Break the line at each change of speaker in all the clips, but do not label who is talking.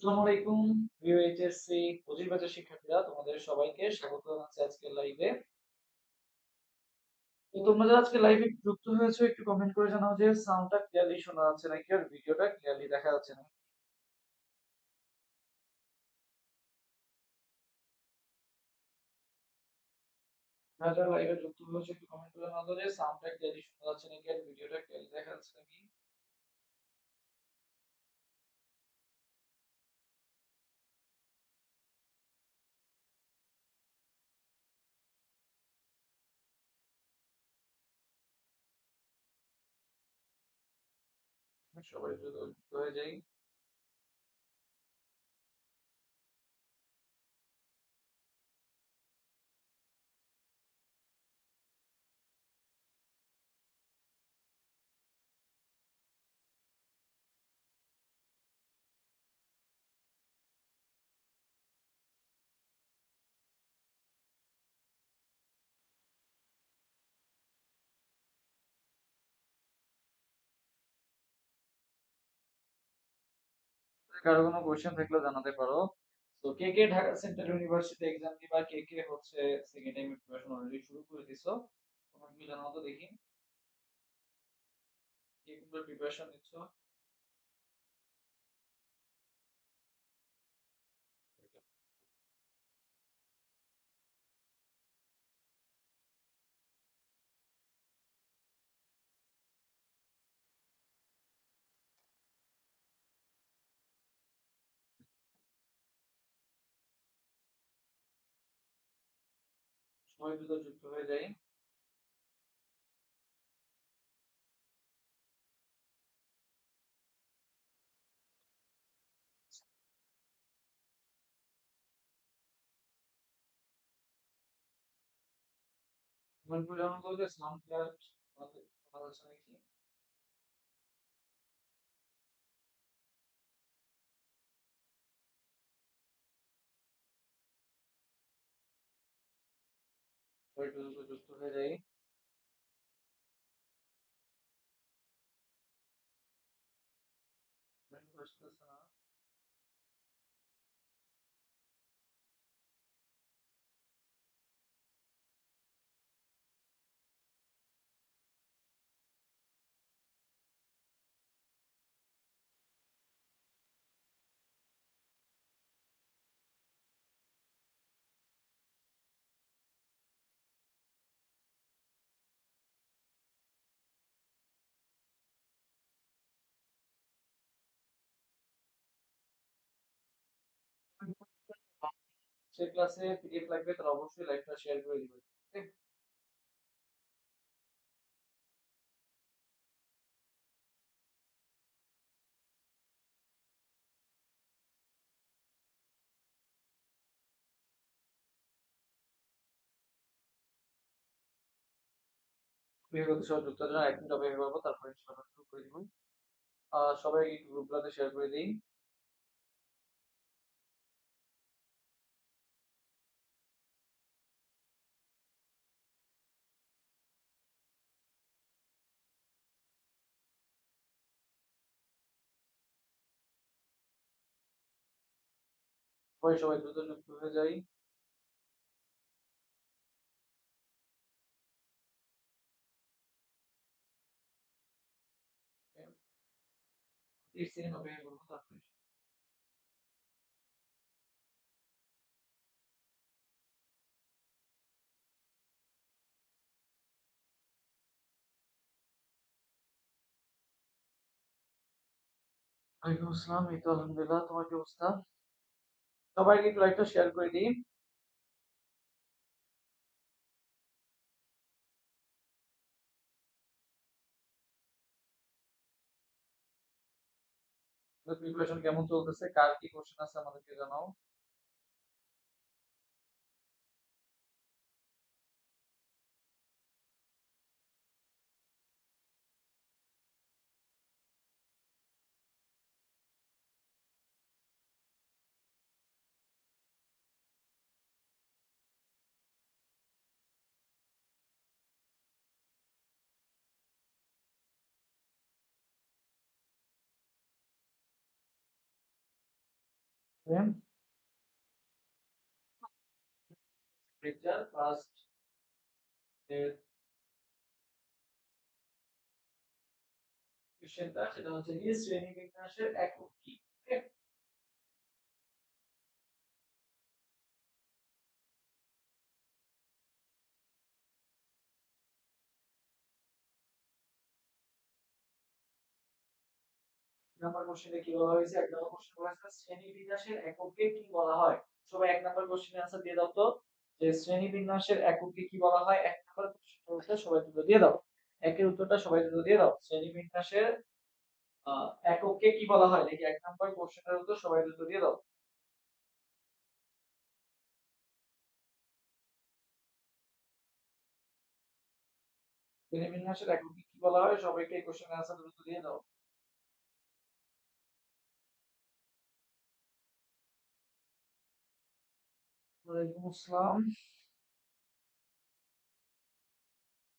আসসালামু আলাইকুম প্রিয় এইচএসসি 25 ব্যাচের শিক্ষার্থীরা, তোমাদের সবাইকে স্বাগত জানাচ্ছি আজকের লাইভে। তো তোমরা যারা আজকে লাইভে যুক্ত হয়েছো একটু কমেন্ট করে জানাও যে সাউন্ডটা ক্লিয়ারলি শোনা যাচ্ছে নাকি আর ভিডিওটা ক্লিয়ারলি দেখা যাচ্ছে নাকি। যারা যারা লাইভে যুক্ত হয়েছো একটু কমেন্ট করে জানাও যে সাউন্ডটা ক্লিয়ারলি শোনা যাচ্ছে নাকি আর ভিডিওটা ক্লিয়ারলি দেখা যাচ্ছে নাকি। সবাই যদি যুক্ত হয়ে যাই। কারো কোনো কোয়েশ্চেন থাকলে জানাতে পারো। তো কে কে ঢাকা সেন্ট্রাল ইউনিভার্সিটি এক্সাম দিবা, কে কে হচ্ছে সেকেন্ড টাইম প্রিপারেশন অলরেডি শুরু করে দিছো, তোমরা কি জানাও তো দেখি। কে কোনটা প্রিপারেশন নিচ্ছ? সবাই দ্রুত যুক্ত হয়ে যাই। মনে যেমন বলতে সাউন্ড ক্লিয়ার শোনা যাচ্ছে নাকি। সবাই দ্রুত যুক্ত হয়ে যাই। আসতেছে না। সে ক্লাসে পিডিএফ লাগবে তারা অবশ্যই লাইভটা শেয়ার করে দিবেন। ওকে? বিগত সহ যুক্ত জন্য এক মিনিট অপেক্ষা করবো, তারপরে ইনশাআল্লাহ শুরু করে দিব। সবাই একটু গ্রুপগুলোতে শেয়ার করে দিই। সবাই সবাই দ্রুত যুক্ত হয়ে যাই। ওকে? 30 সেকেন্ড অপেক্ষা করবো, তারপরে ওয়ালাইকুম আসসালাম। এই তো আলহামদুলিল্লাহ, তোমার কি অবস্থা? সবাইকে একটু লাইভটা শেয়ার করে দিই। প্রিপারেশন কেমন চলতেছে, কার কি কোশ্চেন আছে আমাদেরকে জানাও। ফার্স্ট কোশ্চেনটা সেটা হচ্ছে কি শ্রেণীবিন্যাসের একক কি? নাম্বার কোশ্চেনে কি বলা হয়েছে? এক নম্বর কোশ্চেন বলা হয়েছে শ্রেণীবিন্যাসের এককে কি বলা হয়? সবাই এক নম্বর কোশ্চেনের আনসার দিয়ে দাও তো, যে শ্রেণীবিন্যাসের এককে কি বলা হয়? এক নম্বর কোশ্চেন হচ্ছে, সবাই দুটো দিয়ে দাও। একের উত্তরটা সবাই দুটো দিয়ে দাও। শ্রেণীবিন্যাসের এককে কি বলা হয়? দেখি এক নম্বর কোশ্চেনের উত্তর সবাই দুটো দিয়ে দাও। শ্রেণীবিন্যাসের এককে কি বলা হয়? সবাইকে এই কোশ্চেনের আনসার দুটো দিয়ে দাও। ওয়ালাইকুম আসসালাম।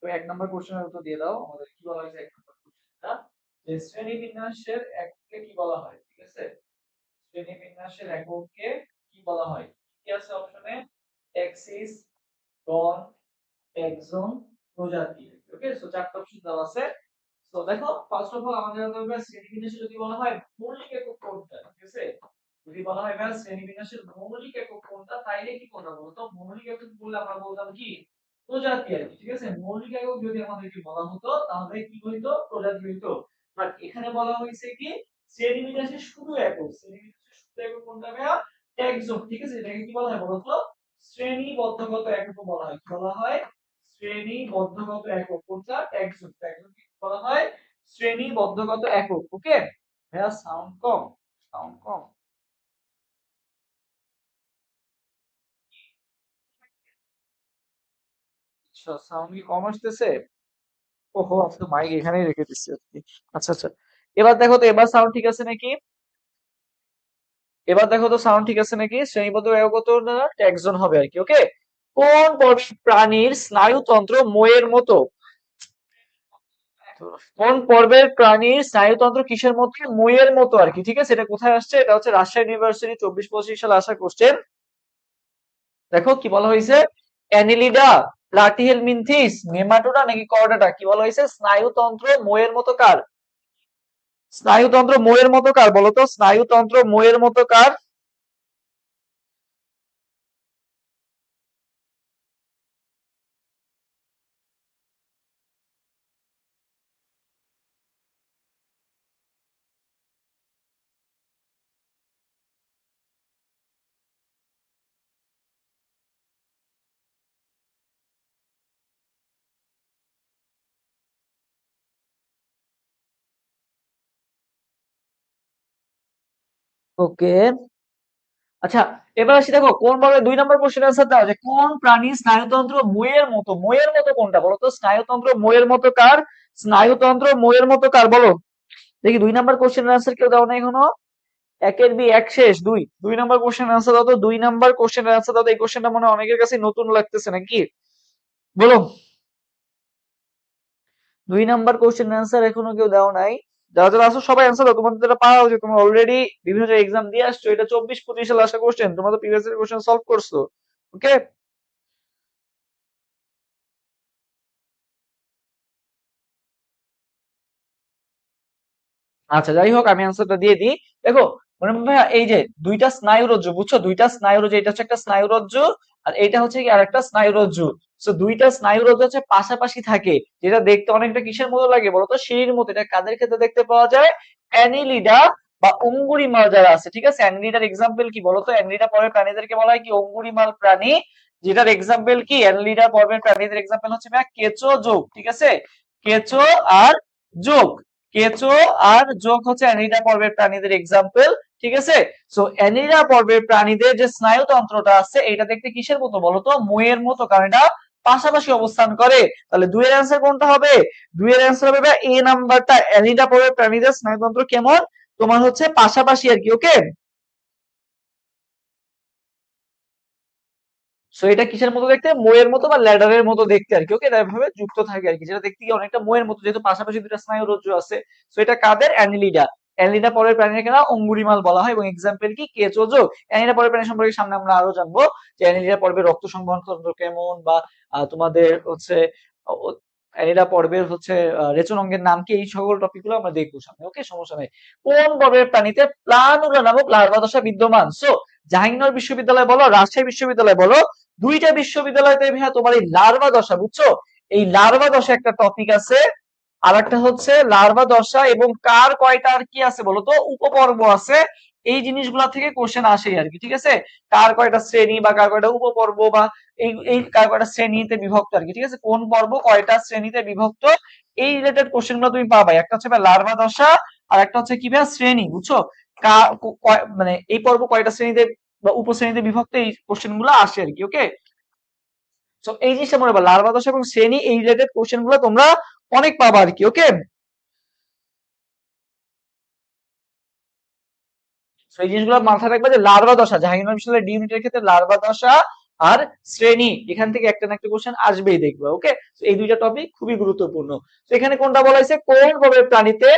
তো এক নম্বর কোশ্চেনের উত্তর দিয়ে দাও। আমাদের কি বলা হয়েছে এক নম্বর কোশ্চেনটা, যে শ্রেণীবিন্যাসের এককে কি বলা হয়? ঠিক আছে, শ্রেণীবিন্যাসের এককে কি বলা হয়? কি আছে অপশনে? এক্সিস, গণ, ট্যাক্সন, প্রজাতি। ওকে, সো চারটা অপশন দেওয়া আছে। তো দেখো, ফার্স্ট অফ অল আমাদের জানতে হবে শ্রেণীবিন্যাসে যদি বলা হয় মৌলিক একক কোনটা, ঠিক আছে? যদি বলা হয় ভাই শ্রেণীবিন্যাসের মৌলিক একক কোনটা, তাইলে কি করতে বলতো? মৌলিক একক বললে আমরা বলতাম কি প্রজাতি আর কি, ঠিক আছে? মৌলিক একক যদি আমাদেরকে বলা হতো তাহলে কি হইতো? প্রজাতি হইতো। বাট এখানে বলা হয়েছে কি শ্রেণীবিন্যাসের শুধু একক, শ্রেণীবিন্যাসের শুধু একক কোনটা ভাইয়া? ট্যাক্সন, ঠিক আছে? এটাকে কি বলা হয় বলতো? শ্রেণীবদ্ধগত একক বলা হয়। কি বলা হয়? শ্রেণীবদ্ধগত একক। কোনটা? ট্যাক্সন। ট্যাক্সন কি বলা হয়? শ্রেণীবদ্ধগত একক। ওকে ভাইয়া, সাউন্ড কম, সাউন্ড কম। আচ্ছা, সাউন্ড কি কম আসতেছে? ওহো, আমি তো মাইক এখানেই রেখে দিচ্ছি আর কি। আচ্ছা আচ্ছা, এবার দেখো তো, এবার সাউন্ড ঠিক আছে নাকি? এবার দেখো তো সাউন্ড ঠিক আছে নাকি? শ্রেণীবদ্ধ একগত ট্যাক্সন হবে আর কি। ওকে, কোন প্রাণীর স্নায়ুতন্ত্র মইয়ের মতো? কোন পর্বের প্রাণীর স্নায়ুতন্ত্র কিসের মতো? মইয়ের মতো আর কি, ঠিক আছে? এটা কোথায় আসছে? এটা হচ্ছে রাজশাহী ইউনিভার্সিটি 24-25 সালে আসা কোশ্চেন। দেখো কি বলা হয়েছে, অ্যানিলিডা, প্লাটিহেলমিনথিস, নেমাটোডা নাকি কর্ডাটা? কি বলা হয়েছে? স্নায়ুতন্ত্র মইয়ের মতো কার? স্নায়ুতন্ত্র মইয়ের মতো কার বলতো? স্নায়ুতন্ত্র মইয়ের মতো কার? ওকে, আচ্ছা, এবার আসি, দেখো কোন ভাবে 2 নম্বর কোশ্চেন আনসার দাও, যে কোন প্রাণী স্নায়ুতন্ত্র মইয়ের মতো? মইয়ের মতো কোনটা বলো তো? স্নায়ুতন্ত্র মইয়ের মতো কার? স্নায়ুতন্ত্র মইয়ের মতো কার বলো দেখি? 2 নম্বর কোশ্চেন আনসার কেউ দাও না এখনো? একের বি এক শেষ। 2 নম্বর কোশ্চেন আনসার দাও তো। 2 নম্বর কোশ্চেন আনসার দাও তো। এই কোশ্চেনটা মনে হয় অনেকের কাছে নতুন লাগতেছে নাকি, বলো? 2 নম্বর কোশ্চেন আনসার এখনো কেউ দাও নাই? যারা যারা আসো সবাই আনসার দাও, তোমাদের যেটা পাওয়া উচিত। তোমরা অলরেডি বিভিন্ন এক্সাম দিয়ে আসছো, এটা 24-25 সালে আসা কোশ্চেন, তোমরা তো প্রিভিয়াস ইয়ার কোশ্চেন সলভ করছো। ওকে, আচ্ছা যাই হোক, আমি আনসারটা দিয়ে দিই। দেখো মনে ভাইয়া, এই যে দুইটা স্নায়ুরজ্জু, বুঝছো? দুইটা স্নায়ুরজ্জু, এটা হচ্ছে একটা স্নায়ুরজ্জু আর এটা হচ্ছে কি আরেকটা স্নায়ুরজ্জু। তো দুইটা স্নায়ুরজ্জু হচ্ছে পাশাপাশি থাকে, যেটা দেখতে অনেকটা কিসের মতো লাগে বলতো? সিঁড়ির মতো। এটা কাদের ক্ষেত্রে দেখতে পাওয়া যায়? অ্যানিলিডা বা অঙ্গুরিমাল যারা আছে, ঠিক আছে? অ্যানিলিডার এক্সাম্পল কি বলতো? অ্যানিলিডা পর্বের প্রাণীদেরকে বলা হয় কি? অঙ্গুরিমাল প্রাণী। যেটার এক্সাম্পল কি? অ্যানিলিডা পর্বের প্রাণীদের এক্সাম্পল হচ্ছে ভাইয়া কেঁচো, যোগ, ঠিক আছে? কেঁচো আর যোগ। কেঁচো আর যোগ হচ্ছে অ্যানিলিডা পর্বের প্রাণীদের এক্সাম্পল, ঠিক আছে? সো অ্যানিলিডা পর্বের প্রাণীদের যে স্নায়ুতন্ত্রটা আছে, এটা দেখতে কিসের মতো বলতো? মইয়ের মতো, কারণ এটা পাশাপাশি অবস্থান করে। তাহলে 2 এর অ্যান্সার কোনটা হবে? 2 এর অ্যান্সার হবে এ নাম্বারটা। অ্যানিলিডা পর্বের প্রাণীদের স্নায়ুতন্ত্র কেমন? তোমার হচ্ছে পাশাপাশি আর কি। ওকে, সো এটা কিসের মতো দেখতে? মইয়ের মতো বা ল্যাডারের মতো দেখতে আর কি। ওকে, এটা এভাবে যুক্ত থাকে আর কি, যেটা দেখতে কি অনেকটা মইয়ের মতো, যেহেতু পাশাপাশি দুটো স্নায়ুরজ্জু আছে। সো এটা কাদের? অ্যানিলিডা। অ্যানিলিডা পর্বের প্রাণীকে না অঙ্গুরিমাল বলা হয় এবং এক্সাম্পল কি কেঁচো। অ্যানিলিডা পর্বের প্রাণী সম্পর্কে সামনে আমরা আরো জানবো যে অ্যানিলিডা পর্বের রক্ত সংবহন তন্ত্র কেমন, বা তোমাদের হচ্ছে অ্যানিলিডা পর্বের হচ্ছে রেচন অঙ্গের নাম কি, এই সকল টপিক গুলো আমরা দেখবো সামনে। ওকে, সমস্যা নেই। কোন পর্বের প্রাণীতে প্লানুলা নামক লার্ভা দশা বিদ্যমান? সো জাহাঙ্গীরনগর বিশ্ববিদ্যালয় বলো, রাজশাহী বিশ্ববিদ্যালয় বলো, দুইটা বিশ্ববিদ্যালয়তে ভাইয়া তোমার এই লার্ভা দশা, বুঝছো, এই লার্ভা দশা একটা টপিক আছে, আর একটা হচ্ছে লার্ভা দশা এবং কার কয়টা আর কি আছে বলতো, উপপর্ব আছে। এই জিনিসগুলা থেকে কোশ্চেন আসে আর কি, ঠিক আছে। কার কয়টা শ্রেণী বা কার কয়টা উপপর্ব, বা এই এই কার কয়টা শ্রেণীতে বিভক্ত আর কি, ঠিক আছে, কোন পর্ব কয়টা শ্রেণীতে বিভক্ত, এই রিলেটেড কোশ্চেন গুলো তুমি পাবা। একটা হচ্ছে লার্ভা দশা, আর একটা হচ্ছে কি ভাইয়া শ্রেণী, বুঝছো, মানে এই পর্ব কয়টা শ্রেণীতে বা উপশ্রেণীতে বিভক্ত, এই কোশ্চেন গুলো আসে আর কি। ওকে, সো এই জিনিসটা মনে রাখবা, লার্ভা দশা এবং শ্রেণী এই রিলেটেড কোশ্চেন গুলো তোমরা অনেক পাবা আর কি। ওকে, তো এই জিনিসগুলো মাথায় রাখবে যে লার্ভা দশা, জাহাঙ্গীরনগর বিশ্ববিদ্যালয়ের ডি ইউনিটের ক্ষেত্রে লার্ভা দশা আর শ্রেণী, এখান থেকে একটা না একটা কোশ্চেন আসবেই, দেখবে। ওকে, তো এই দুইটা টপিক খুবই গুরুত্বপূর্ণ। তো এখানে কোনটা বলা হয়েছে, কোন প্রকারের প্রাণীতে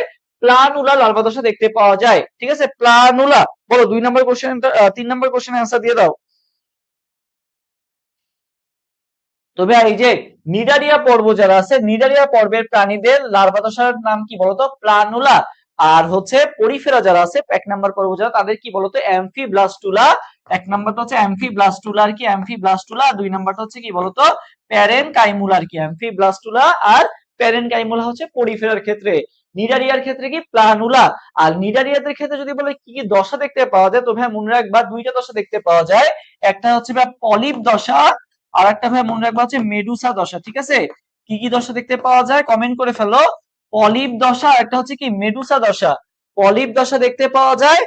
প্লানুলা লার্ভা দশা দেখতে পাওয়া যায়, ঠিক আছে, প্লানুলা। বলো 2 নম্বর কোশ্চেন, 3 নম্বর কোশ্চেনের आंसर দিয়ে দাও। তবে এই যে নিডারিয়া পর্ব যারা আছে, নিডারিয়া পর্বের প্রাণীদের লার্ভা দশার নাম কি বলতো, প্লানুলা। আর হচ্ছে পরিফেরা যারা আছে, 1 নাম্বার পর্ব যারা, তাদের কি বলতো, অ্যামফিব্লাস্টুলা। 1 নাম্বারটা হচ্ছে অ্যামফিব্লাস্টুলা আর কি, অ্যামফিব্লাস্টুলা। 2 নাম্বারটা হচ্ছে কি বলতো, প্যারেনকাইমুলা আর কি, অ্যামফিব্লাস্টুলা আর প্যারেনকাইমুলা হচ্ছে পরিফেরার ক্ষেত্রে। নিডারিয়ার ক্ষেত্রে কি প্লানুলা। আর নিডারিয়াদের ক্ষেত্রে যদি বলে কি কি দশা দেখতে পাওয়া যায়, তো ভাই মনে রাখবা দুইটা দশা দেখতে পাওয়া যায়। একটা হচ্ছে ভাই পলিপ দশা, আর একটা ভাই মনে রাখবা হচ্ছে মেডুসা দশা, ঠিক আছে। কি কি দশা দেখতে পাওয়া যায় কমেন্ট করে ফেলো। পলিপ দশা, একটা হচ্ছে কি মেডুসা দশা। পলিপ দশা দেখতে পাওয়া যায়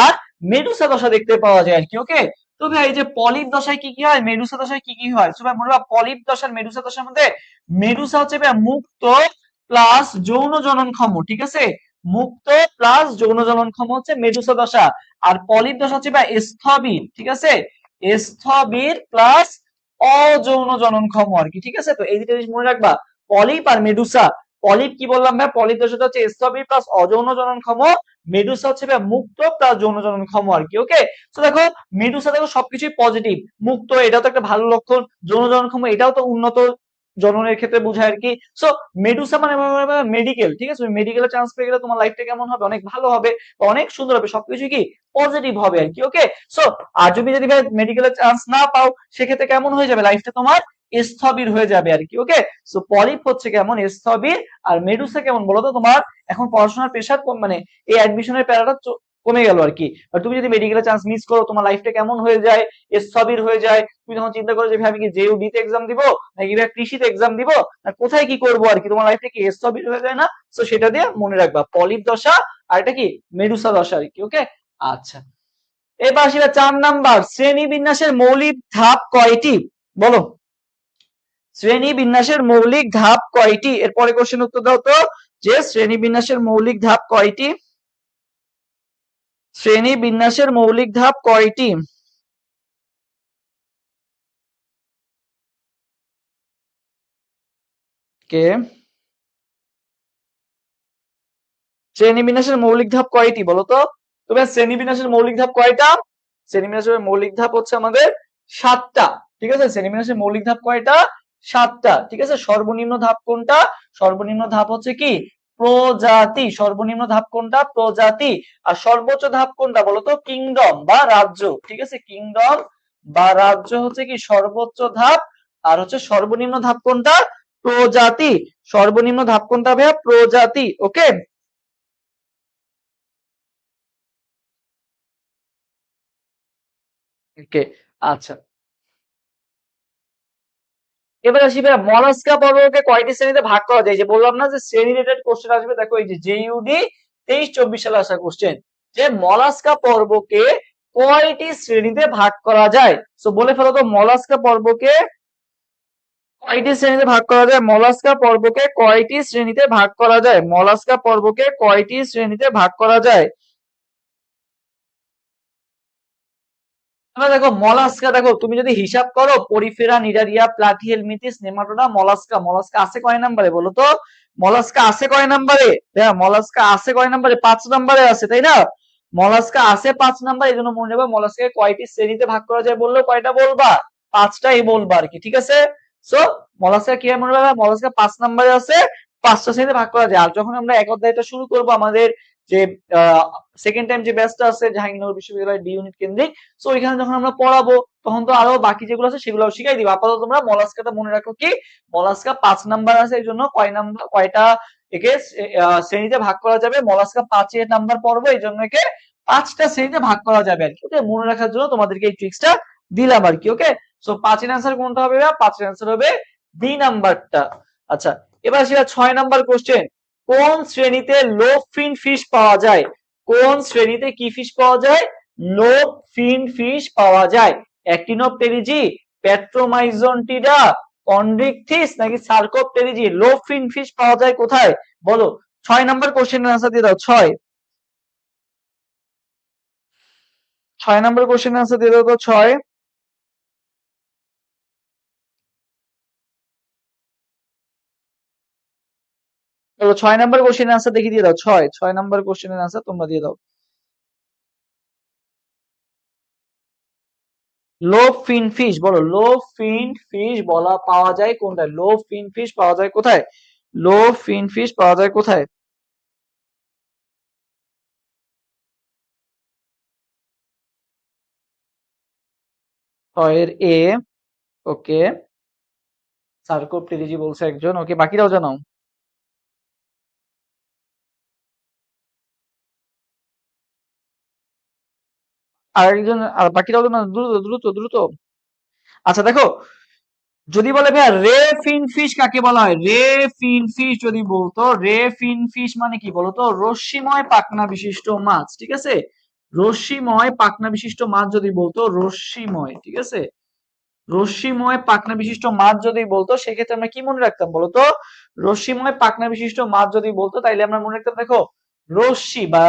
আর মেডুসা দশা দেখতে পাওয়া যায় আর কি। ওকে, তো ভাই এই যে পলিপ দশায় কি কি হয়, মেডুসা দশায় কি কি হয়, সো ভাই মনে রাখবা পলিপ দশার মেডুসা দশার মধ্যে মেডুসা হচ্ছে ভাই মুক্ত প্লাস যৌন জননক্ষম, ঠিক আছে, মুক্ত প্লাস যৌন জননক্ষম হচ্ছে মেডুসা দশা। আর পলিপ দশা হচ্ছে ভাই স্থবির, ঠিক আছে, স্থবির প্লাস অযৌন জননক্ষম আর কি, ঠিক আছে। তো এই দুটো জিনিস মনে রাখবা, পলিপ আর মেডুসা। পলিপ কি বললাম ভাই, পলিপ দশাটা হচ্ছে স্থবির প্লাস অযৌন জননক্ষম, মেডুসা হচ্ছে ভাই মুক্ত প্লাস যৌন জননক্ষম আর কি। ওকে, তো দেখো মেডুসা দেখো সবকিছুই পজিটিভ, মুক্ত এটাও তো একটা ভালো লক্ষণ, যৌন জননক্ষম এটাও তো উন্নত জননের ক্ষেত্রে বোঝায় আর কি। সো মেডুসা মানে মেডিকেল, ঠিক আছে, মেডিকেলে চান্স পেয়ে গেলে তোমার লাইফটা কেমন হবে, অনেক ভালো হবে, অনেক সুন্দর হবে, সবকিছু কি পজিটিভ হবে আর কি। ওকে, সো আর যদি ভাই মেডিকেলে চান্স না পাও, সেক্ষেত্রে কেমন হয়ে যাবে লাইফটা তোমার, স্থবির হয়ে যাবে আর কি। ওকে, সো পলিপ হচ্ছে কেমন, স্থবির। আর মেডুসা কেমন বলতো, তোমার এখন পড়াশোনার প্রেশার কম, মানে এই অ্যাডমিশনের প্যারাটা কমে গেল আর কি। আর তুমি যদি মেডিকেলের চান্স মিস করো, তোমার লাইফটা কেমন হয়ে যায়, স্থবির হয়ে যায়। তুমি তখন চিন্তা করো যে ভাই আমি কি জেইউডি তে এক্সাম দিব, নাকি ভাই কৃষিতে এক্সাম দিব, না কোথায় কি করবো আর কি, তোমার লাইফটা কি স্থবির হয়ে যায় না। তো সেটা দিয়ে মনে রাখবা পলিপ দশা আর এটা কি মেডুসা দশা আর কি। ওকে, আচ্ছা, এবার সেটা 4 নাম্বার, শ্রেণী বিন্যাসের মৌলিক ধাপ কয়টি, বলো, শ্রেণী বিন্যাসের মৌলিক ধাপ কয়টি, এরপরে কোশ্চেন উত্তর দাও তো, যে শ্রেণী বিন্যাসের মৌলিক ধাপ কয়টি, শ্রেণী বিন্যাসের মৌলিক ধাপ কয়টি, কে, শ্রেণীবিন্যাসের মৌলিক ধাপ কয়টি বলো তো। তবে শ্রেণীবিন্যাসের মৌলিক ধাপ কয়টা, শ্রেণীবিন্যাসের মৌলিক ধাপ হচ্ছে আমাদের 7টা, ঠিক আছে। শ্রেণীবিন্যাসের মৌলিক ধাপ কয়টা, 7টা, ঠিক আছে। সর্বনিম্ন ধাপ কোনটা, সর্বনিম্ন ধাপ হচ্ছে কি প্রজাতি, সর্বনিম্ন ধাপ কোনটা, প্রজাতি। আর সর্বোচ্চ ধাপ কোনটা বলতো, কিংডম বা রাজ্য, ঠিক আছে, কিংডম বা রাজ্য হচ্ছে কি সর্বোচ্চ ধাপ। আর হচ্ছে সর্বনিম্ন ধাপ কোনটা, প্রজাতি। সর্বনিম্ন ধাপ কোনটা ভাইয়া, প্রজাতি। ওকে, ওকে, আচ্ছা, এবার আসি ভাই মলাস্কা পর্বকে কয়টি শ্রেণীতে ভাগ করা যায়, যে বললাম না যে শ্রেণী রিলেটেড কোশ্চেন আসবে, দেখো এই যে জেইউডি 23-24 সালে আসা কোশ্চেন, যে মলাস্কা পর্বকে কয়টি শ্রেণীতে ভাগ করা যায়। সো বলে ফেলো তো, মলাস্কা পর্বকে কয়টি শ্রেণীতে ভাগ করা যায়, মলাস্কা পর্বকে কয়টি শ্রেণীতে ভাগ করা যায়, মলাস্কা পর্বকে কয়টি শ্রেণীতে ভাগ করা যায়। দেখো মলাস্কা, দেখো তুমি যদি হিসাব করো, Porifera, Cnidaria, Platyhelminthes, nematoda, mollusca, mollusca আছে কয় নাম্বারে বলো তো, মলাস্কা আছে কয় নাম্বারে? হ্যাঁ, মলাস্কা আছে কয় নাম্বারে? 5 নাম্বারে আছে, তাই না? মলাস্কা আছে 5 নাম্বার, এই জন্য মনে রাখবা মলাস্কাকে কয়টি শ্রেণীতে ভাগ করা যায় বললেও কয়টা বলবা? 5টাই বলবা আর কি, ঠিক আছে? সো মলাস্কা কি মনে রাখবা? মলাস্কা 5 নাম্বারে আছে, 5টা শ্রেণীতে ভাগ করা যায়। আর যখন আমরা এক অধ্যায়টা শুরু করব আমাদের যে সেকেন্ড টাইম যে ব্যাচটা আছে জাহাঙ্গীরনগর বিশ্ববিদ্যালয়ের ডি ইউনিট কেন্দ্রিক, সো ওইখানে যখন আমরা পড়াবো তখন তো আরো বাকি যেগুলো আছে সেগুলো শিখাই দিব। আপাতত তোমরা মলাস্কাটা মনে রাখো কি মলাস্কা 5 নাম্বার আছে, এই জন্য কয় নাম্বার কয়টা একে শ্রেণীতে ভাগ করা যাবে? মলাস্কা 5 নাম্বার পড়বো, এই জন্য একে 5টা শ্রেণীতে ভাগ করা যাবে আর কি। ওকে, মনে রাখার জন্য তোমাদেরকে এই ট্রিক্সটা দিলাম আর কি। ওকে, সো 5 এর অ্যান্সার কোনটা হবে? 5 এর অ্যান্সার হবে বি নাম্বারটা। আচ্ছা, এবার সেটা 6 নাম্বার কোশ্চেন। কোন শ্রেণীতে লোভ ফিন ফিশ পাওয়া যায়? কোন শ্রেণীতে কি ফিশ পাওয়া যায়? লোভ ফিন ফিশ পাওয়া যায়। অ্যাক্টিনোপটেরিজি, পেট্রোমাইজন্টিডা, কন্ড্রিকথিস নাকি সার্কোপটেরিজি? লোভ ফিন ফিশ পাওয়া যায় কোথায় বলো? 6 নাম্বার কোশ্চেনের আনসার দিয়ে দাও। 6 নাম্বার কোশ্চেনের আনসার দিয়ে দাও তো। 6 চলো 6 নাম্বার কোশ্চেনের আনসার দেখি দিয়ে দাও। 6 নাম্বার কোশ্চেনের আনসার তোমরা দিয়ে দাও। লোভ ফিন ফিশ বলো, লোভ ফিন ফিশ বলা পাওয়া যায় কোনটায়? লোভ ফিন ফিশ পাওয়া যায় কোথায়? লোভ ফিন ফিশ পাওয়া যায় কোথায়? 6 এর এ। ওকে, সার্কোপটেরিজি বলছে একজন। ওকে, বাকিরাও জানাও। আর একজন, আর বাকিরাও জানাও, দ্রুত দ্রুত দ্রুত। আচ্ছা দেখো, যদি বলে ভাইয়া রে ফিন ফিশ কাকে বলা হয়? রে ফিন ফিশ যদি বলতো, রে ফিন ফিশ মানে কি বলতো? রশ্মিময় পাখনা বিশিষ্ট মাছ, ঠিক আছে? রশ্মিময় পাখনা বিশিষ্ট মাছ যদি বলতো, রশ্মিময়, ঠিক আছে? রশ্মিময় পাখনা বিশিষ্ট মাছ যদি বলতো সেক্ষেত্রে আমরা কি মনে রাখতাম বলতো? রশ্মিময় পাখনা বিশিষ্ট মাছ যদি বলতো তাইলে আমরা মনে রাখতাম, দেখো রশ্মি বা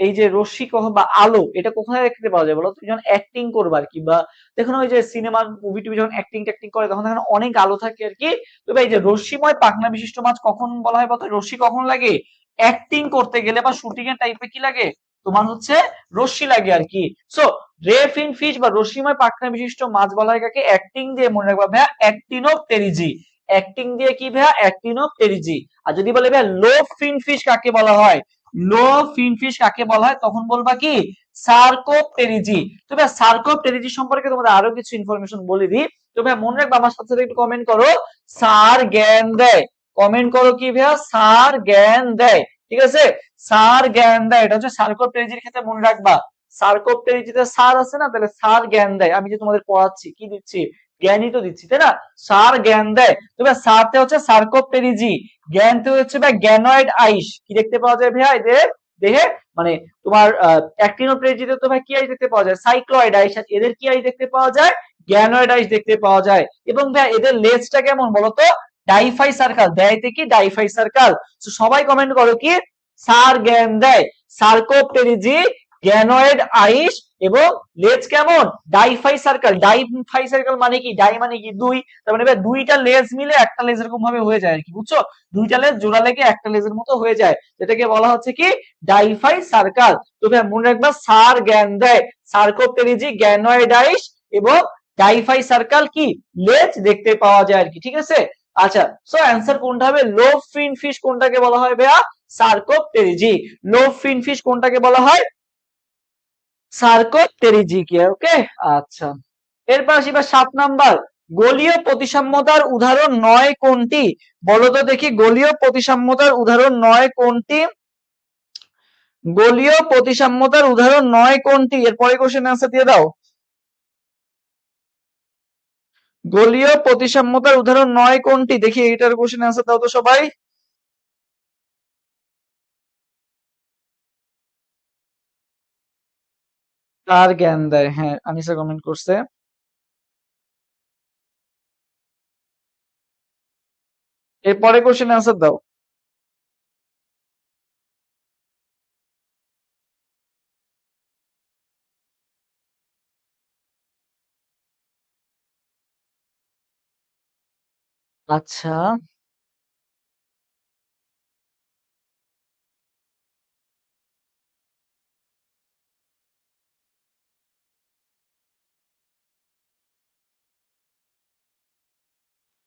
এই যে রশ্মি বা আলো, এটা কোথায় দেখতে পাওয়া যায় বলো? তুমি যখন অ্যাক্টিং করবে আর কি, বা দেখো না ওই যে সিনেমার মুভি টুভি যখন অ্যাক্টিং ট্যাক্টিং করে তখন দেখো না অনেক আলো থাকে আর কি। তবে এই যে রশ্মিময় পাখনা বিশিষ্ট মাছ কখন বলা হয় বলতো? রশ্মি কখন লাগে? অ্যাক্টিং করতে গেলে বা শুটিং এর টাইপে কি লাগে? তোমার হচ্ছে রশ্মি লাগে আর কি। সো রে ফিন ফিশ বা রশ্মিময় পাখনা বিশিষ্ট মাছ বলা হয় কাকে? অ্যাক্টিং দিয়ে মনে রাখবা ভাইয়া, অ্যাক্টিনোপটেরিজি। অ্যাক্টিং দিয়ে কি ভাইয়া? অ্যাক্টিনোপটেরিজি। আর যদি বলে ভাইয়া লো ফিন ফিশ কাকে বলা হয়? লো ফিন ফিশ কাকে বলা হয় তখন বলবা কি? সার্কোপটেরিজি। তো ভাইয়া সার্কোপটেরিজি সম্পর্কে তোমাদের আরো কিছু ইনফরমেশন বলে দিই। তো ভাইয়া মনে রাখবা, আমার সাথে সাথে একটু কমেন্ট করো, স্যার জ্ঞান দেয়। কমেন্ট করো কি ভাইয়া? স্যার জ্ঞান দেয়, ঠিক আছে? স্যার জ্ঞান দেয়, এটা হচ্ছে সার্কোপটেরিজির ক্ষেত্রে মনে রাখবা। সার্কোপটেরিজিতে স্যার আছে না, তাহলে স্যার জ্ঞান দেয়। আমি যে তোমাদের পড়াচ্ছি কি দিচ্ছি? জ্ঞানই তো দিচ্ছি, তাই না? স্যার জ্ঞান দেয়। তবে সারতে হচ্ছে সার্কোপটেরিজি, জ্ঞানতে হচ্ছে ভাই গ্যানয়েড আইস। কি দেখতে পাওয়া যায় ভাইয়া এদের দেহে? মানে তোমার অ্যাক্টিনোপটেরিজিতে তো ভাই কি আইস দেখতে পাওয়া যায়? সাইক্লয়েড আইস। আর এদের কি আইস দেখতে পাওয়া যায়? গ্যানয়েড আইস দেখতে পাওয়া যায়। এবং ভাই এদের লেজটা কেমন বলতো? ডাইফাই সার্কাল। দেয়তে কি? ডাইফাই সার্কাল। তো সবাই কমেন্ট করো কি? স্যার জ্ঞান দেয়। সার্কোপটেরিজি, গ্যানয়েড আইস এবং লেজ কেমন? ডাইফাই সার্কেল। ডাইফাই সার্কেল মানে কি? ডাই মানে কি? দুই। তার মানে দুইটা লেজ মিলে একটা লেজ এরকম ভাবে হয়ে যায় আর কি, বুঝছো? দুইটা লেজ জোড়া লেগে একটা লেজের মতো হয়ে যায়, যেটাকে বলা হচ্ছে কি? ডাইফাই সার্কেল। তো ভাই মনে রাখবা, সার জ্ঞান দেয়, সার্কোপটেরিজি, গ্যানয়েড আইস এবং ডাইফাই সার্কেল কি লেজ দেখতে পাওয়া যায় আর কি, ঠিক আছে? আচ্ছা, সো অ্যান্সার কোনটা হবে? লোভ ফিন ফিশ কোনটাকে বলা হয় ভাইয়া? সার্কোপটেরিজি। লোভ ফিন ফিশ কোনটাকে বলা হয়? সার্কোপটেরিজিকে। ওকে, আচ্ছা। এরপর আসি 7 নাম্বার। গোলীয় প্রতিসাম্যতার উদাহরণ নয় কোনটি? বলো তো দেখি, গোলীয় প্রতিসাম্যতার উদাহরণ নয় কোনটি? গোলীয় প্রতিসাম্যতার উদাহরণ নয় কোনটি? এরপরে কোশ্চেন আনসার দিয়ে দাও। গোলীয় প্রতিসাম্যতার উদাহরণ নয় কোনটি? দেখি এটার কোশ্চেন আনসার দাও তো সবাই। তার জ্ঞান দেয়, হ্যাঁ আনিসা কমেন্ট করছে। এরপরে কোশ্চেন আনসার দাও। আচ্ছা,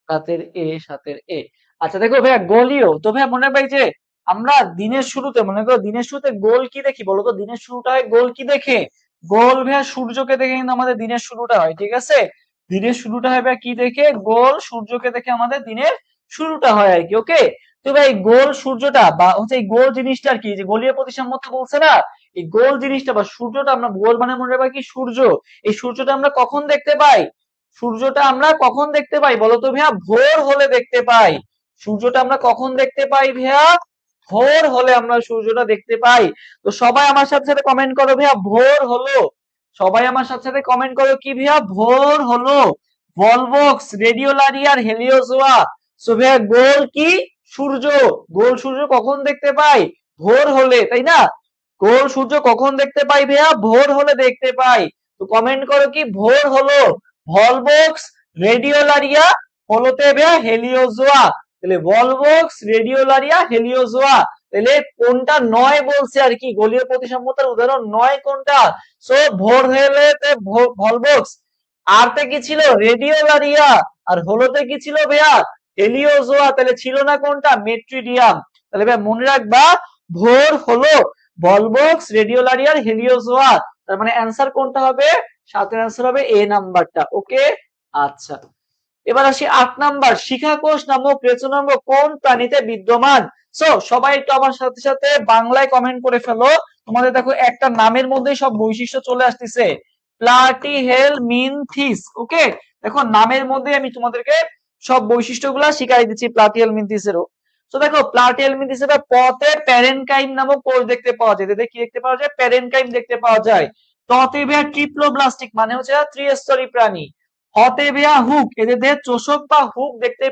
সাতের এ সাতের এ। আচ্ছা দেখো ভাইয়া গোলীয় তো ভাইয়া মনে রাখবে যে আমরা দিনের শুরুতে মনে করো দিনের শুরুতে গোল কি দেখি বলতো? দিনের শুরুটা হয় গোল কি দেখে? গোল ভাইয়া সূর্যকে দেখে কিন্তু আমাদের দিনের শুরুটা হয়, ঠিক আছে? দিনের শুরুটা হয় ভাইয়া কি দেখে? গোল সূর্যকে দেখে আমাদের দিনের শুরুটা হয় আর কি। ওকে, তো ভাই গোল সূর্যটা বা হচ্ছে এই গোল জিনিসটা আর কি, যে গোলীয় প্রতিসাম্যতা বলছে না, এই গোল জিনিসটা বা সূর্যটা, আমরা গোল মানে মনে রাখবা কি সূর্য, এই সূর্যটা আমরা কখন দেখতে পাই? সূর্যটা আমরা কখন দেখতে পাই বলতো ভাইয়া? ভোর হলে দেখতে পাই। সূর্যটা আমরা কখন দেখতে পাই ভাইয়া? ভোর হলে আমরা সূর্যটা দেখতে পাই। তো সবাই আমার সাথে সাথে কমেন্ট করো ভাইয়া ভোর হলো। সবাই আমার সাথে সাথে কমেন্ট করো কি ভাইয়া? ভোর হলো। ভলভক্স, রেডিওলারিয়ার, হেলিওজোয়া। সো ভাইয়া গোল কি? সূর্য। গোল সূর্য কখন দেখতে পাই? ভোর হলে, তাই না? গোল সূর্য কখন দেখতে পাই ভাইয়া? ভোর হলে দেখতে পাই। তো কমেন্ট করো কি ভোর হলো। ভলভক্স, রেডিওলারিয়া, হলোতে ভাইয়া হেলিওজোয়া। তাহলে ভলভক্স, রেডিওলারিয়া, হেলিওজোয়া। তাহলে কোনটা নয় বলছে আর কি? গোলীয় প্রতিসাম্যতার উদাহরণ নয় কোনটা? সো ভোর হলে ভলভক্স, আরতে কি ছিল? রেডিওলারিয়া, আর হলোতে কি ছিল ভাইয়া? হেলিওজোয়া। তাহলে ছিল না কোনটা? মেট্রিডিয়াম। তাহলে ভাই মনে রাখবা ভোর হলো ভলভক্স, রেডিওলারিয়ার, হেলিওজোয়া। তার মানে অ্যান্সার কোনটা হবে? সাতের অ্যান্সার হবে এ নাম্বারটা। ওকে, আচ্ছা এবার আসি ৮ নাম্বার। শিখাকোষ নামক রেচনাঙ্গ কোন প্রাণীতে বিদ্যমান? সো সবাই একটু আমার সাথে সাথে বাংলায় কমেন্ট করে ফেলো। তোমাদের দেখো একটা নামের মধ্যেই সব বৈশিষ্ট্য চলে আসতেছে, প্লাটিহেলমিনথিস। ওকে, দেখো নামের মধ্যে আমি তোমাদেরকে সব বৈশিষ্ট্যগুলো শিখাই দিচ্ছি প্লাটিহেলমিনথিসেরও। তো দেখো প্লাটিহেলমিনথিসের পতে প্যারেনকাইম নামক কোষ দেখতে পাওয়া যায়। এদের কি দেখতে পাওয়া যায়? প্যারেনকাইম দেখতে পাওয়া যায়। ততে ট্রিপ্লোব্লাস্টিক মানে হচ্ছে ত্রিস্তরী প্রাণী। হতে হুক, এদের দেহে চোষক বা হুক দেখতে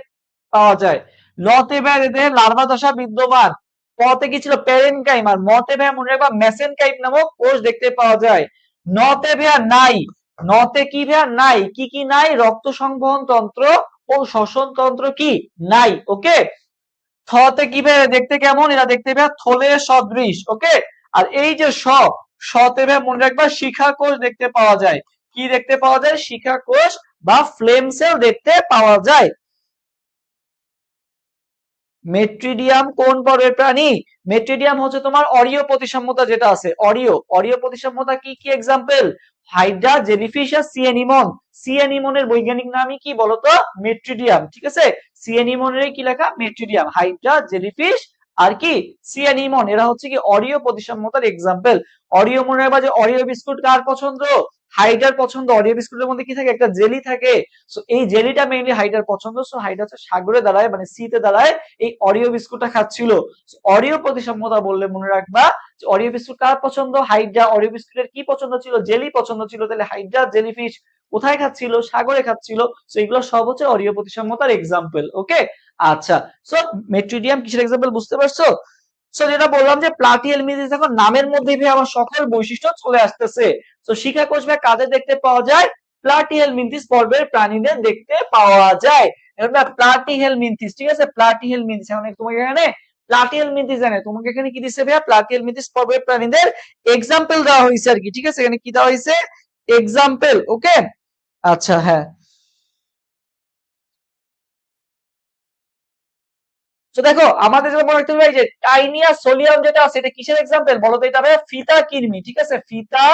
পাওয়া যায়। লতে এদের দেহে লার্ভা দশা বিদ্যমান। পতে কি ছিল? প্যারেনকাইম। আর মতে মনে রাখবা মেসেনকাইম নামক কোষ দেখতে পাওয়া যায়। নতে নাই। নতে কি নাই? কি কি নাই? রক্ত সংবহন তন্ত্র ও শ্বসন তন্ত্র কি নাই। ওকে, থতে কি দেখতে কেমন? এরা দেখতে থলের সদৃশ। ওকে, আর এই যে শতে মনে রাখবা শিখা কোষ দেখতে পাওয়া যায়। কি দেখতে পাওয়া যায়? শিখা কোষ বা ফ্লেম সেল দেখতে পাওয়া যায়। মেট্রিডিয়াম কোন পর্বের প্রাণী? মেট্রিডিয়াম হচ্ছে তোমার অরীয় প্রতিসাম্যতা যেটা আছে, অরীয় প্রতিসাম্যতা কি কি এক্সাম্পল? হাইড্রা, জেলিফিশ আর সি অ্যানিমন। সি অ্যানিমনের বৈজ্ঞানিক নামই কি বলতো? মেট্রিডিয়াম। ঠিক আছে, সি অ্যানিমনের কি লেখা? মেট্রিডিয়াম। হাইড্রা, জেলিফিশ আর কি সি অ্যানিমন, এরা হচ্ছে কি অরীয় প্রতিসাম্যতার এক্সাম্পল। অরীয় মনে রাখবা যে অরীয় বিস্কুট কার পছন্দ? হাইড্রার পছন্দ। অরীয় বিস্কুটের মধ্যে কি থাকে? একটা জেলি থাকে। সো এই জেলিটা মেইনলি হাইড্রার পছন্দ। সো হাইড্রা হচ্ছে সাগরে দাঁড়ায় মানে সিতে দাঁড়ায় এই অরিও বিস্কুটটা খাচ্ছিল। অরিও প্রতিসাম্যতা বললে মনে রাখবা যে অরিও বিস্কুট কার পছন্দ? হাইড্রা। অরিও বিস্কুটের কি পছন্দ ছিল? জেলি পছন্দ ছিল। তাহলে হাইড্রা, জেলিফিশ কোথায় খাচ্ছিল? সাগরে খাচ্ছিল। সো এগুলো সব হচ্ছে অরিও প্রতিসাম্যতার এক্সাম্পল। ওকে, আচ্ছা সো মেট্রিডিয়াম কিসের এক্সাম্পল বুঝতে পারছো? সো যেটা বললাম যে প্লাটিহেলমিনথিস দেখো নামের মধ্যে আমার সকল বৈশিষ্ট্য চলে আসতেছে। তো শিখা কোষ ভাই কাদের দেখতে পাওয়া যায়? প্লাটিহেলমিনথিস পর্বের প্রাণীদের দেখতে পাওয়া যায়। প্লাটিহেলমিনথিস, ঠিক আছে, প্লাটিহেলমিনথিস। এখন তোমাকে এখানে প্লাটিহেলমিনথিস জানে, তোমাকে এখানে কি দিছে ভাইয়া? প্লাটিহেলমিনথিস পর্বের প্রাণীদের এক্সাম্পল দেওয়া হয়েছে আর কি। ঠিক আছে, এখানে কি দেওয়া হয়েছে? এক্সাম্পল। ওকে, আচ্ছা হ্যাঁ। তো দেখো আমাদের যেটা মনে রাখতে হবে যে টাইনিয়া সোলিয়াম যেটা আছে এটা কিসের এক্সাম্পল বলো তো? এটা হবে ফিতা কিরমি। ঠিক আছে, ফিতা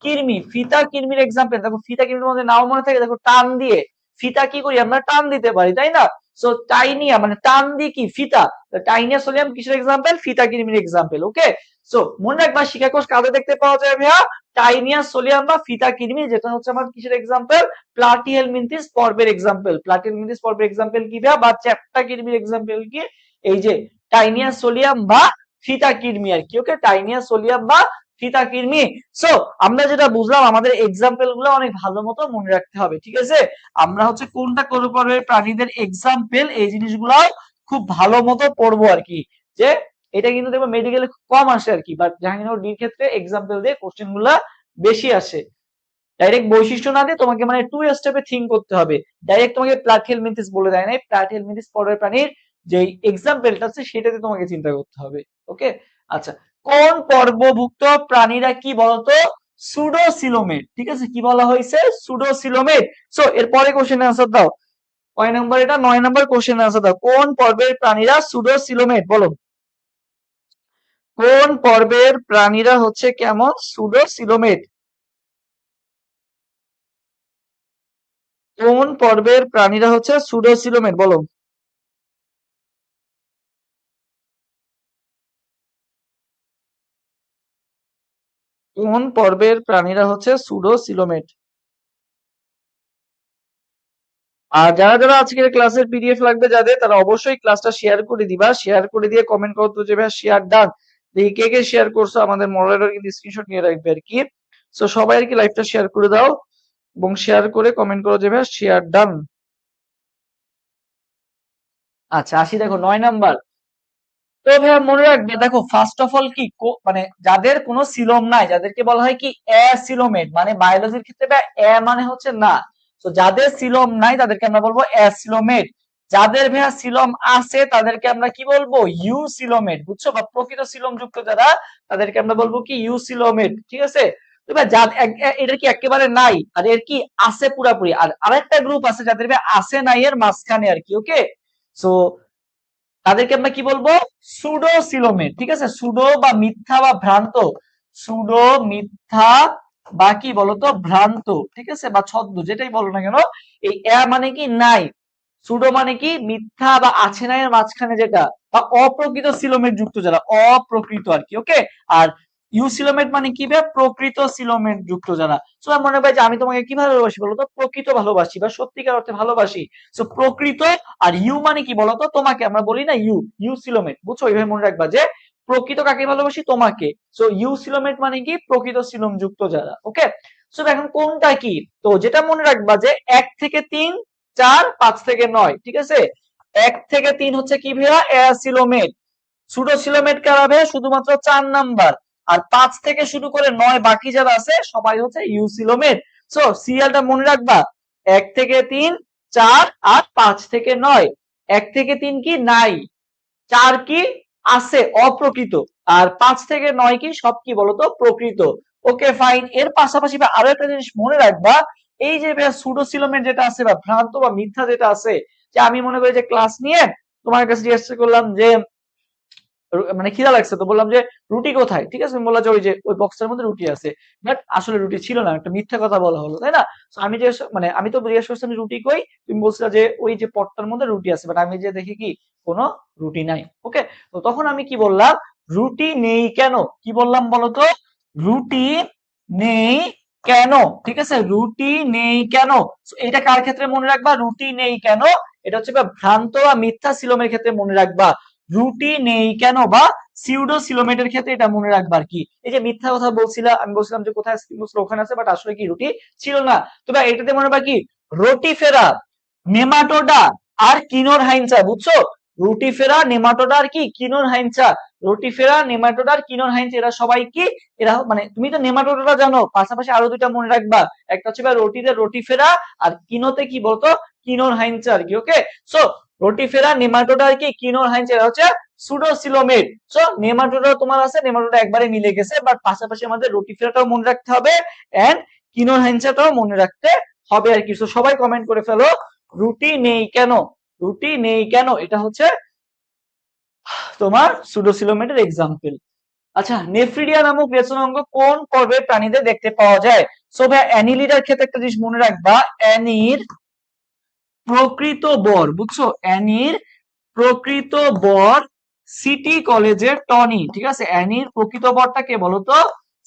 কিরমি। ফিতা কিরমির এক্সাম্পল। দেখো ফিতা কিরমির মধ্যে নাও মনে থাকে, দেখো টান দিয়ে ফিতা কি করি আমরা? টান দিতে পারি, তাই না? সো টাইনিয়া মানে টান দিয়ে কি? ফিতা। টাইনিয়া সোলিয়াম কিসের এক্সাম্পল? ফিতা কিরমির এক্সাম্পল। ওকে, সো মনে রাখবা শিকাকোষ কাদের দেখতে পাওয়া যায় ভাইয়া? টাইনিয়া সোলিয়াম বা ফিতা কিরমি, যেটা হচ্ছে আমার কিসের এক্সাম্পল? প্লাটিহেলমিনথিস পর্বের এক্সাম্পল। প্লাটিহেলমিনথিস পর্বের এক্সাম্পল কি ভাইয়া? বা চ্যাপ্টা কিরমির এক্সাম্পল কি? এই যে টাইনিয়া সোলিয়াম বা ফিতা কিরমি আর কি। ওকে, টাইনিয়া সোলিয়াম বা ফিতা কিরমি। সো আমরা যেটা বুঝলাম আমাদের এক্সাম্পল গুলো অনেক ভালো মতো মনে রাখতে হবে। ঠিক আছে, আমরা হচ্ছে কোনটা কোন পর্বের প্রাণীদের এক্সাম্পল এই জিনিসগুলো খুব ভালো মতো পড়বো আর কি। যে এটা কিন্তু দেখবো মেডিকেলে কম আসে আর কি, বাট জাহাঙ্গীরনগর ডির ক্ষেত্রে এক্সাম্পল দিয়ে কোশ্চেন গুলা বেশি আসে। ডাইরেক্ট বৈশিষ্ট্য না দিয়ে তোমাকে মানে টু স্টেপে থিঙ্ক করতে হবে। ডাইরেক্ট তোমাকে প্লাটিহেলমিনথিস বলে দেয় নাই, প্লাটিহেলমিনথিস পর্বের প্রাণীর যে এক্সাম্পলটা আছে সেটাতে তোমাকে চিন্তা করতে হবে। ওকে, আচ্ছা কোন পর্বভুক্ত প্রাণীরা কি বলতো? সুডোসিলোমেট। ঠিক আছে, কি বলা হয়েছে? সুডোসিলোমেট। সো এরপরে কোশ্চেন আনসার দাও। কয় নাম্বার এটা? 9 নাম্বার কোশ্চেন আনসার দাও। কোন পর্বের প্রাণীরা সুডোসিলোমেট? বলো। কোন পর্বের প্রাণীরা হচ্ছে কেমন? সুডোসিলোমেট। কোন পর্বের প্রাণীরা হচ্ছে সুডোসিলোমেট? বলো। কোন পর্বের প্রাণীরা হচ্ছে সুডোসিলোমেট? আর যারা যারা আজকের ক্লাসের পিডিএফ লাগবে যাদের, তারা অবশ্যই ক্লাসটা শেয়ার করে দিবা। শেয়ার করে দিয়ে কমেন্ট করো তো যে ভাই শেয়ার ডান। দেখি কে কে শেয়ার করছো, আমাদের মডারেটর কিন্তু স্ক্রিনশট নিয়ে রাখবে আর কি। সো সবাই আর কি লাইভটা শেয়ার করে দাও এবং শেয়ার করে কমেন্ট করো যে ভাই শেয়ার ডান। আচ্ছা আসি, দেখো 9 নাম্বার। তো ভাইয়া মনে রাখবে, দেখো ফার্স্ট অফ অল কি মানে যাদের কোনো সিলোম নাই, যাদেরকে বলা হয় কি অ্যাসিলোমেট, মানে বায়োলজির ক্ষেত্রে বা মানে হচ্ছে না। তো যাদের সিলোম নাই তাদেরকে আমরা বলবো অ্যাসিলোমেট। যাদের ভাইয়া সিলোম আছে তাদেরকে আমরা কি বলবো? ইউসিলোমেট, বুঝছো? বা প্রকৃত সিলোম যুক্ত যারা, তাদেরকে আমরা বলবো কি ইউসিলোমেট, ঠিক আছে? তো ভাই এটা কি একেবারে নাই, আর এর কি আছে পুরাপুরি, আর আরেকটা গ্রুপ আছে যাদের ভাই আছে নাই এর মাঝখানে আর কি। ওকে, সো তাদেরকে আমরা কি বলবো? সুডোসিলোমেট, ঠিক আছে? সুডো বা মিথ্যা বা ভ্রান্ত, সুডো মিথ্যা বা কি বলতো ভ্রান্ত, ঠিক আছে? বা ছদ্ম, যেটাই বলো না কেন, এই মানে কি নাই, সুডো মানে কি মিথ্যা বা আছে না এর মাঝখানে যেটা, বা অপ্রকৃত সিলোমেট যুক্ত যারা, অপ্রকৃত আর কি। ওকে, আর ইউসিলোমেট মানে কি বে? প্রকৃত সিলোমেট যুক্ত যারা। সো মনে হয় যে আমি তোমাকে কি ভালোবাসি বলতো? প্রকৃত ভালোবাসি বা সত্যিকার অর্থে ভালোবাসি। সো প্রকৃত, আর ইউ মানে কি বলতো? তোমাকে আমরা বলি না ইউসিলোমেট, বুঝছো? এইভাবে মনে রাখবা যে প্রকৃত কাকে ভালোবাসি? তোমাকে। সো ইউসিলোমেট মানে কি প্রকৃত সিলোম যুক্ত যারা। ওকে, সো এখন কোনটা কি? তো যেটা মনে রাখবা যে 1 থেকে 3, 4, 5 থেকে 9, ঠিক আছে? 1 থেকে 3 হচ্ছে কি ভাইয়া? অ্যাসিলোমেট। সুডোসিলোমেট কারা ভাইয়া? শুধুমাত্র 4 নাম্বার। আর 5 থেকে শুরু করে 9 বাকি যারা আছে সবাই হচ্ছে ইউসিলোমেট। সো সিরিয়ালটা মনে রাখবা, 1 থেকে 3, 4 আর 5 থেকে 9। 1 থেকে 3 কি নাই, 4 কি আছে অপ্রকৃত, আর 5 থেকে 9 কি সব কি বলতো? প্রকৃত। Okay fine. এর পাশাপাশি বা আরো একটা জিনিস মনে রাখবা, এই যে সুডোসিলোমেট যেটা আছে বা ভ্রান্ত বা মিথ্যা যেটা আছে, যে আমি মনে করি যে ক্লাস নিয়ে তোমার কাছে জিজ্ঞাসা করলাম যে মানে খিদা লাগছে, তো বললাম যে রুটি কোথায়, ঠিক আছে? বললাম যে ওই যে ওই বক্সের মধ্যে রুটি আছে, বাট আসলে রুটি ছিল না, একটা মিথ্যা কথা বলা হলো, তাই না? So আমি যে মানে আমি তো জিজ্ঞেস করছিলাম রুটি কই, তুমি বলছিলে যে ওই যে পটটার মধ্যে রুটি আছে, বাট আমি যে দেখি কি কোনো রুটি নাই। ওকে, তো তখন আমি কি বললাম? রুটি নেই কেন? কি বললাম বলতো? রুটি নেই কেন, ঠিক আছে? রুটি নেই কেন? So এটা কার ক্ষেত্রে মনে রাখবা? রুটি নেই কেন, এটা হচ্ছে ভ্রান্ত বা মিথ্যা সিলোমের ক্ষেত্রে মনে রাখবা। রুটি নেই কেন বা সিউডোসিলোমেটের ক্ষেত্রে এটা মনে রাখবা আর কি। এই যে মিথ্যা কথা বলছিলাম, আমি বলছিলাম যে কোথায় ওখানে আছে, বাট আসলে কি রুটি ছিল না। তবে এটাতে মনে রাখবা কি রোটিফেরা, নেমাটোডা আর কিনোরহাইনচা, বুঝছো? রুটিফেরা, নেমাটোডা আর কি কিনোরহাইনচা। রুটিফেরা, নেমাটোডা আর কিনোরহাইনচা এরা সবাই কি, এরা মানে তুমি তো নেমাটোডাটা জানো, পাশাপাশি আরো দুইটা মনে রাখবা, একটা হচ্ছে রোটিতে রোটিফেরা আর কিনোতে কি বলতো? কিনোরহাইনচা আর কি। ওকে, সো রোটিফেরা, নেমাটোডা আর কি কিনোরহাইনচা এরা হচ্ছে সুডোসিলোমেট। সো নেমাটোডা তোমার আছে, নেমাটোডা একবারে মিলে গেছে, বাট পাশাপাশি আমাদের রোটিফেরাটাও মনে রাখতে হবে এন্ড কিনোরহাইনচাটাও মনে রাখতে হবে আর কি। সো সবাই কমেন্ট করে ফেলো রুটি নেই কেন, রুটি নেই কেন, এটা হচ্ছে তোমার সুডোসিলোমেটের এক্সাম্পল। আচ্ছা, নেফ্রিডিয়া নামক রেচনাঙ্গ কোন পর্বের প্রাণীদের দেখতে পাওয়া যায়? সো ভাই অ্যানিলিডার ক্ষেত্রে একটা জিনিস মনে রাখবা, অ্যানির প্রকৃত বর, বুঝছো? অ্যানির প্রকৃত বর সিটি কলেজের টনি, ঠিক আছে? অ্যানির প্রকৃত বরটা কে বলতো?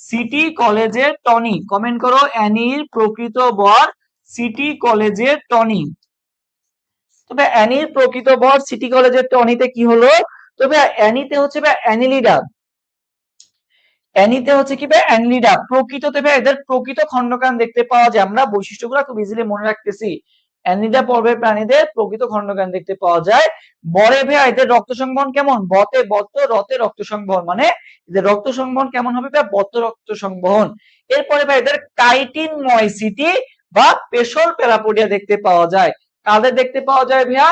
সিটি কলেজের টনি। কমেন্ট করো অ্যানির প্রকৃত বর সিটি কলেজের টনি। তবে অ্যানির প্রকৃত বর সিটি কলেজের টনিতে কি হলো? তবে অ্যানিতে হচ্ছে অ্যানিলিডা, অ্যানিতে হচ্ছে কি অ্যানিলিডা। প্রকৃততে এদের প্রকৃত খণ্ডকান দেখতে পাওয়া যায়, আমরা বৈশিষ্ট্যগুলো খুব ইজিলি মনে রাখতেছি। অ্যানিলিডা পর্বের প্রাণীদের প্রকৃত খণ্ডকান দেখতে পাওয়া যায়। বরে ভাইয়া এদের রক্ত সংবহন কেমন? বতে বত্ত, রতে রক্ত সংবহন, মানে এদের রক্ত সংবহন কেমন হবে ভাইয়া? বত্ত রক্ত সংবহন। এরপরে ভাই এদের কাইটিনময়সিটি বা পেশল প্যারাপোডিয়া দেখতে পাওয়া যায়। কাদের দেখতে পাওয়া যায় ভাইয়া?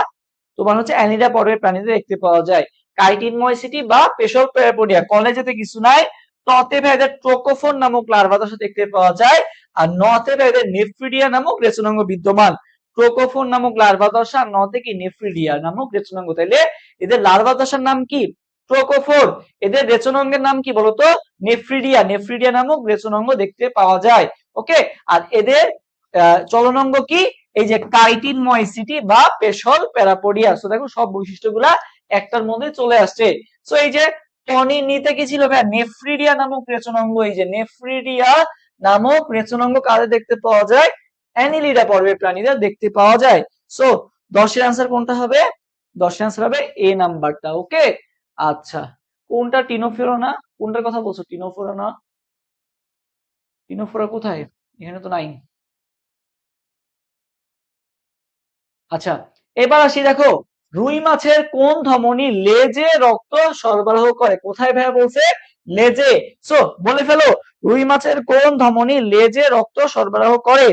তোমার হচ্ছে অ্যানিলিডা পর্বের প্রাণীদের দেখতে পাওয়া যায় কাইটিনময়সিটি বা পেশল প্যারাপোডিয়া। কলেজেতে কিছু নাই। ততে ভাইদের ট্রোকোফোন নামক লার্ভা দশা দেখতে পাওয়া যায়, আর নতে ভাইদের নেফ্রিডিয়া নামক রেচনাঙ্গ বিদ্যমান। ট্রোকোফোর নামক লার্ভা দশা, নতে কি নেফ্রিডিয়া নামক রেচনাঙ্গ। তাইলে এদের লার্ভা দশার নাম কি? ট্রোকোফোর। এদের রেচনাঙ্গের নাম কি বলতো? নেফ্রিডিয়া। নেফ্রিডিয়া নামক রেচনাঙ্গ দেখতে পাওয়া যায়। ওকে, আর এদের চলনাঙ্গ কি? এই যে কাইটিনময়সিটি বা পেশল প্যারাপোডিয়া। সো দেখো সব বৈশিষ্ট্যগুলা একটার মধ্যে চলে আসছে। সো এই যে টনির নিতে কি ছিল ভাই? নেফ্রিডিয়া নামক রেচনাঙ্গ। এই যে নেফ্রিডিয়া নামক রেচনাঙ্গ কাদের দেখতে পাওয়া যায়? অ্যানিলিডা পর্বের প্রাণীদের দেখতে পাওয়া যায়। সো 10 এর आंसर কোনটা হবে? 10 এর आंसर হবে এ নাম্বারটা। ওকে, আচ্ছা কোনটা টিনোফোরা না? কোনটার কথা বলছো? টিনোফোরা না? টিনোফোরা কোথায়? এখানে তো নাই। আচ্ছা, এবার আসি দেখো, রুই মাছের কোন ধমনী লেজে রক্ত সরবরাহ করে? কোথায় ভাইয়া বলছে? লেজে। সো বলে ফেলো, রুই মাছের কোন ধমনী লেজে রক্ত সরবরাহ করে?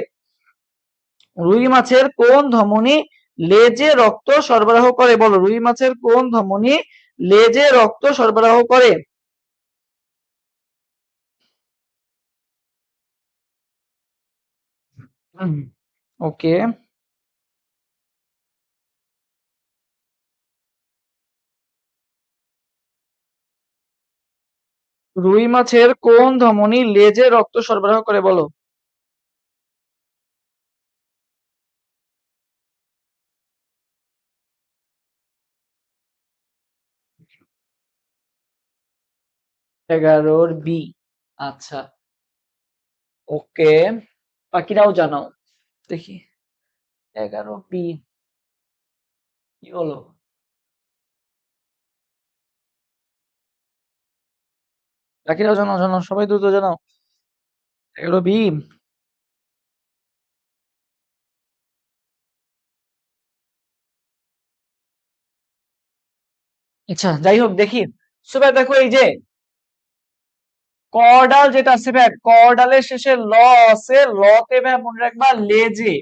রুই মাছের কোন ধমনী লেজে রক্ত সরবরাহ করে? বলো, রুই মাছের কোন ধমনী লেজে রক্ত সরবরাহ করে? ওকে, রুই মাছের কোন ধমনী লেজে রক্ত সরবরাহ করে? বলো। এগারোর বি। আচ্ছা, ওকে, বাকিরাও জানাও দেখি। 11 বি কি হলো? বাকিরাও জানাও, জানাও, সবাই দ্রুত জানাও। 11 বি। আচ্ছা, যাই হোক দেখি। সুবে দেখো, এই যে কর্ডাল যেটা আছে ভাই, কর্ডালের শেষে ল আছে, লতে ভাই মনে রাখবা লেজে।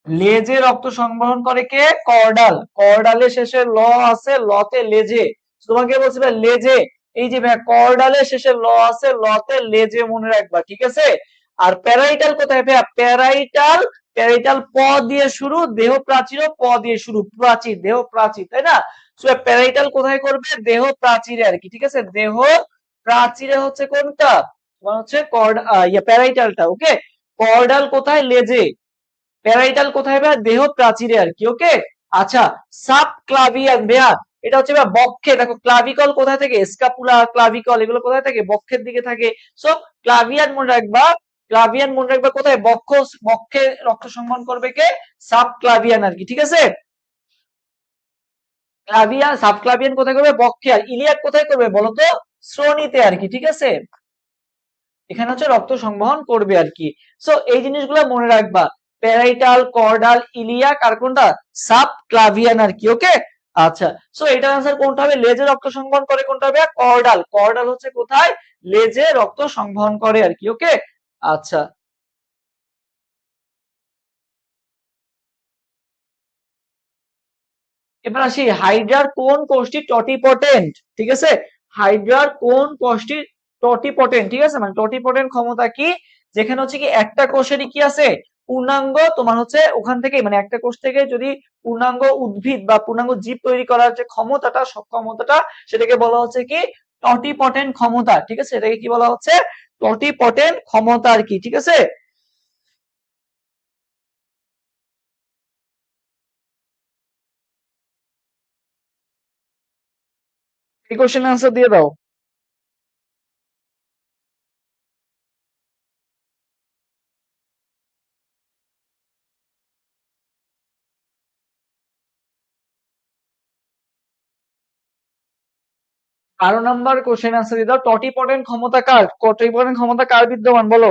লেজে রক্ত সংবহন করে কে? কর্ডাল। কর্ডালের শেষে ল আছে, লতে লেজে। তোমাকে বলছি ভাই লেজে। এই যে ভাই কর্ডালের শেষে ল আছে, লতে লেজে মনে রাখবা, ঠিক আছে? আর প্যারাইটাল কোথায় ভাই? প্যারাইটাল, প্যারাইটাল প দিয়ে শুরু, দেহ প্রাচীর প দিয়ে শুরু, প্রাচীর, দেহ প্রাচীর, তাই না? সো প্যারাইটাল কোথায় করবে? দেহ প্রাচীরে আর কি, ঠিক আছে? দেহ প্রাচীরে হচ্ছে কোনটা? তোমার হচ্ছে প্যারাইটালটা। ওকে, কর্ডাল কোথায়? লেজে। প্যারাইটাল কোথায় ভাই? দেহ প্রাচীরে আর কি। ওকে, আচ্ছা, সাব ক্লাভিয়ান ভাইয়া, এটা হচ্ছে ভাই বক্ষে। দেখো ক্লাভিকল কোথায় থেকে? স্কাপুলা, ক্লাভিকল এগুলো কোথায় থাকে? বক্ষের দিকে থাকে। সো ক্লাভিয়ান মনে রাখবা, ক্লাভিয়ান মনে রাখবা কোথায়? বক্ষ, বক্ষে রক্ত সংবহন করবে কে? সাব ক্লাভিয়ান আর কি, ঠিক আছে? ক্লাভিয়ান, সাব ক্লাভিয়ান কোথায় করবে? বক্ষে। আর ইলিয়াক কোথায় করবে বলতো? শ্রোণীতে আর কি, ঠিক আছে? এখানে হচ্ছে রক্ত সংবহন করবে আর কি। সো এই জিনিসগুলো মনে রাখবা, প্যারাইটাল, কর্ডাল, ইলিয়াক আর কোনটা? সাব ক্লাভিয়ান আর কি। ওকে, আচ্ছা, সো এটার আনসার কোনটা হবে? লেজে রক্ত সংবহন করে কোনটা হবে? কর্ডাল। কর্ডাল হচ্ছে কোথায়? লেজে রক্ত সংবহন করে আর কি। ওকে, আচ্ছা, এবার আসি, হাইড্রার কোন কোষটি টটিপটেন্ট? ঠিক আছে, হাইড্রার কোন কোষটি টটিপটেন্ট? ঠিক আছে, মানে টটিপটেন্ট ক্ষমতা কি? যেখানে হচ্ছে কি একটা কোষেরই কি আছে? পূর্ণাঙ্গ, তোমার হচ্ছে ওখান থেকে মানে একটা কোষ থেকে যদি পূর্ণাঙ্গ উদ্ভিদ বা পূর্ণাঙ্গ জীব তৈরি করার যে ক্ষমতাটা, সক্ষমতাটা, সেটাকে বলা হচ্ছে কি? টটিপটেন্ট ক্ষমতা। ঠিক আছে, এটাকে কি বলা হচ্ছে? টটিপটেন্ট ক্ষমতা আর কি, ঠিক আছে? এই কোশ্চেন আনসার দিয়ে দাও। 12 নম্বর কোশ্চেন আনসার দিয়ে দাও। টটিপটেন্ট ক্ষমতা কার? টটিপটেন্ট ক্ষমতা কার বিদ্যমান বলো?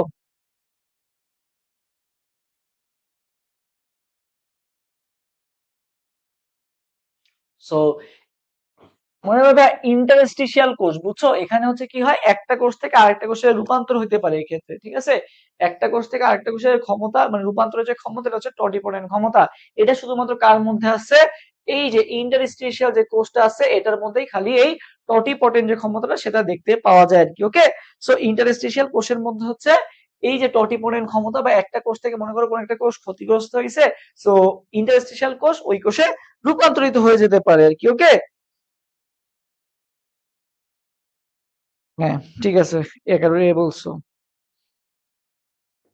সো মনে রাখবে ইন্টারস্টিশিয়াল কোষ, বুঝছো? এখানে হচ্ছে কি হয়, একটা কোষ থেকে আরেকটা কোষে রূপান্তর হতে পারে এই ক্ষেত্রে, ঠিক আছে? একটা কোষ থেকে আরেকটা কোষের ক্ষমতা মানে রূপান্তরের যে ক্ষমতাটা হচ্ছে টটিপোটেন্ট ক্ষমতা। এটা শুধুমাত্র কার মধ্যে আছে? এই যে ইন্টারস্টিশিয়াল যে কোষটা আছে এটার মধ্যেই খালি এই টটিপোটেন্ট যে ক্ষমতাটা সেটা দেখতে পাওয়া যায় আর কি। ওকে, সো ইন্টারস্টিশিয়াল কোষের মধ্যে হচ্ছে এই যে টটিপোনেন্ট ক্ষমতা বা একটা কোষ থেকে মনে করো কোন একটা কোষ ক্ষতিগ্রস্ত হয়েছে, সো ইন্টারস্টিশিয়াল কোষ ওই কোষে রূপান্তরিত হয়ে যেতে পারে আর কি। ওকে, হ্যাঁ ঠিক আছে, 11 বলছো।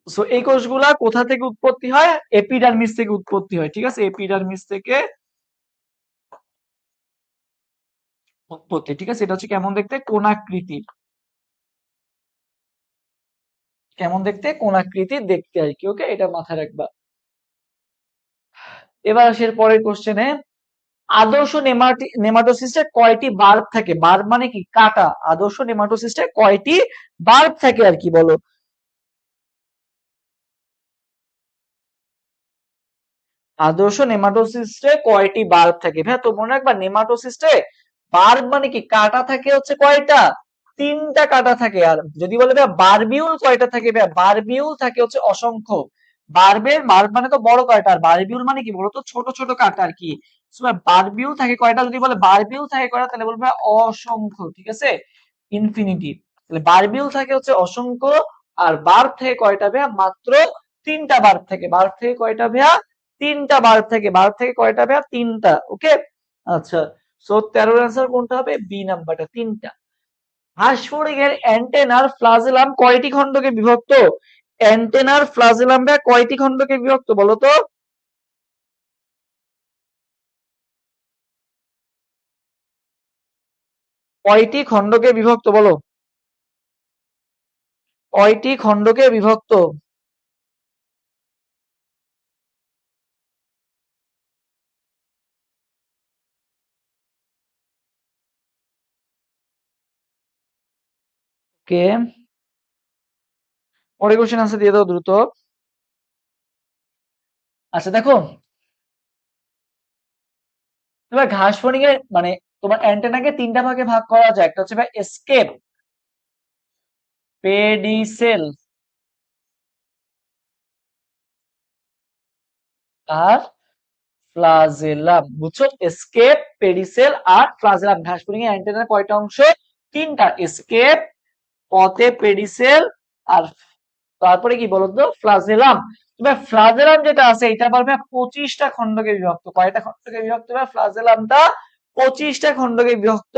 সো এই কোষগুলা কোথা থেকে উৎপত্তি হয়? এপিডার্মিস থেকে উৎপত্তি হয়, ঠিক আছে, এপিডার্মিস থেকে উৎপত্তি, ঠিক আছে। এটা হচ্ছে কেমন দেখতে? কোণাকৃতির, কেমন দেখতে? কোণাকৃতির দেখতে আর কি। ওকে, এটা মাথায় রাখবা। এবার আসে পরের কোশ্চেনে, আদর্শ নেমাটোসিস্টে কয়টি বার্ব থাকে? বার্ব মানে কি? কাটা। আদর্শ নেমাটোসিস্টে কয়টি বার্ব থাকে আর কি, বলো। আদর্শ নেমাটোসিস্টে কয়টি বার্ব থাকে? ভাই তো মনে রাখবা, নেমাটোসিস্টে বার্ব মানে কি? কাটা থাকে হচ্ছে কয়টা? 3টা কাটা থাকে। আর যদি বলে ভাই বারবিউল কয়টা থাকে? ভাই বারবিউল থাকে হচ্ছে অসংখ্য। বার্ব মানে তো বড় কাটা, আর বারবিউল মানে কি বলতো? ছোট ছোট কাটা আর কি। বারবিউল থাকে কয়টা? যদি বলে বারবিউল থাকে কয়টা, তাহলে বলবে অসংখ্য, ঠিক আছে, ইনফিনিটিভ। তাহলে বারবিউল থাকে হচ্ছে অসংখ্য, আর বার্ব থেকে কয়টা ভাইয়া? মাত্র 3টা বার্ব থাকে। বার্ব থেকে কয়টা ভাইয়া? 3টা বার্ব থেকে। বার্ব থেকে কয়টা ভাইয়া? 3টা। ওকে, আচ্ছা। সো 13 অ্যান্সার কোনটা হবে? বি নাম্বারটা, 3টা। হাঁসফড়িং এর অ্যান্টেনার ফ্লাজেলাম কয়টি খণ্ডকে বিভক্ত? অ্যান্টেনার ফ্লাজেলাম ভাইয়া কয়টি খণ্ডকে বিভক্ত বলো তো? কয়টি খণ্ডকে বিভক্ত বলো? কয়টি খণ্ডকে বিভক্ত? কে পরে কোশ্চেন আনসার দিয়ে দাও দ্রুত। আচ্ছা দেখো, এবার ঘাস ফড়িং এর মানে তোমার অ্যান্টেনাকে 3টা ভাগে ভাগ করা যায়। একটা হচ্ছে ভাই এসকেপ, পেডিসেল, আর ফ্লাজেলাম। বুঝছো? এসকেপ, পেডিসেল আর ফ্লাজেলাম। ঘাস ফড়িং এর অ্যান্টেনার কয়টা অংশ? 3টা। এসকেপ, পথে পেডিসেল, আর তারপরে কি বলতো? ফ্লাজেলাম। তবে ফ্লাজেলাম যেটা আছে এটা পারবে 25টা খণ্ডকে বিভক্ত। কয়টা খণ্ডকে বিভক্ত? ফ্লাজেলামটা 25টা খণ্ডকে বিভক্ত।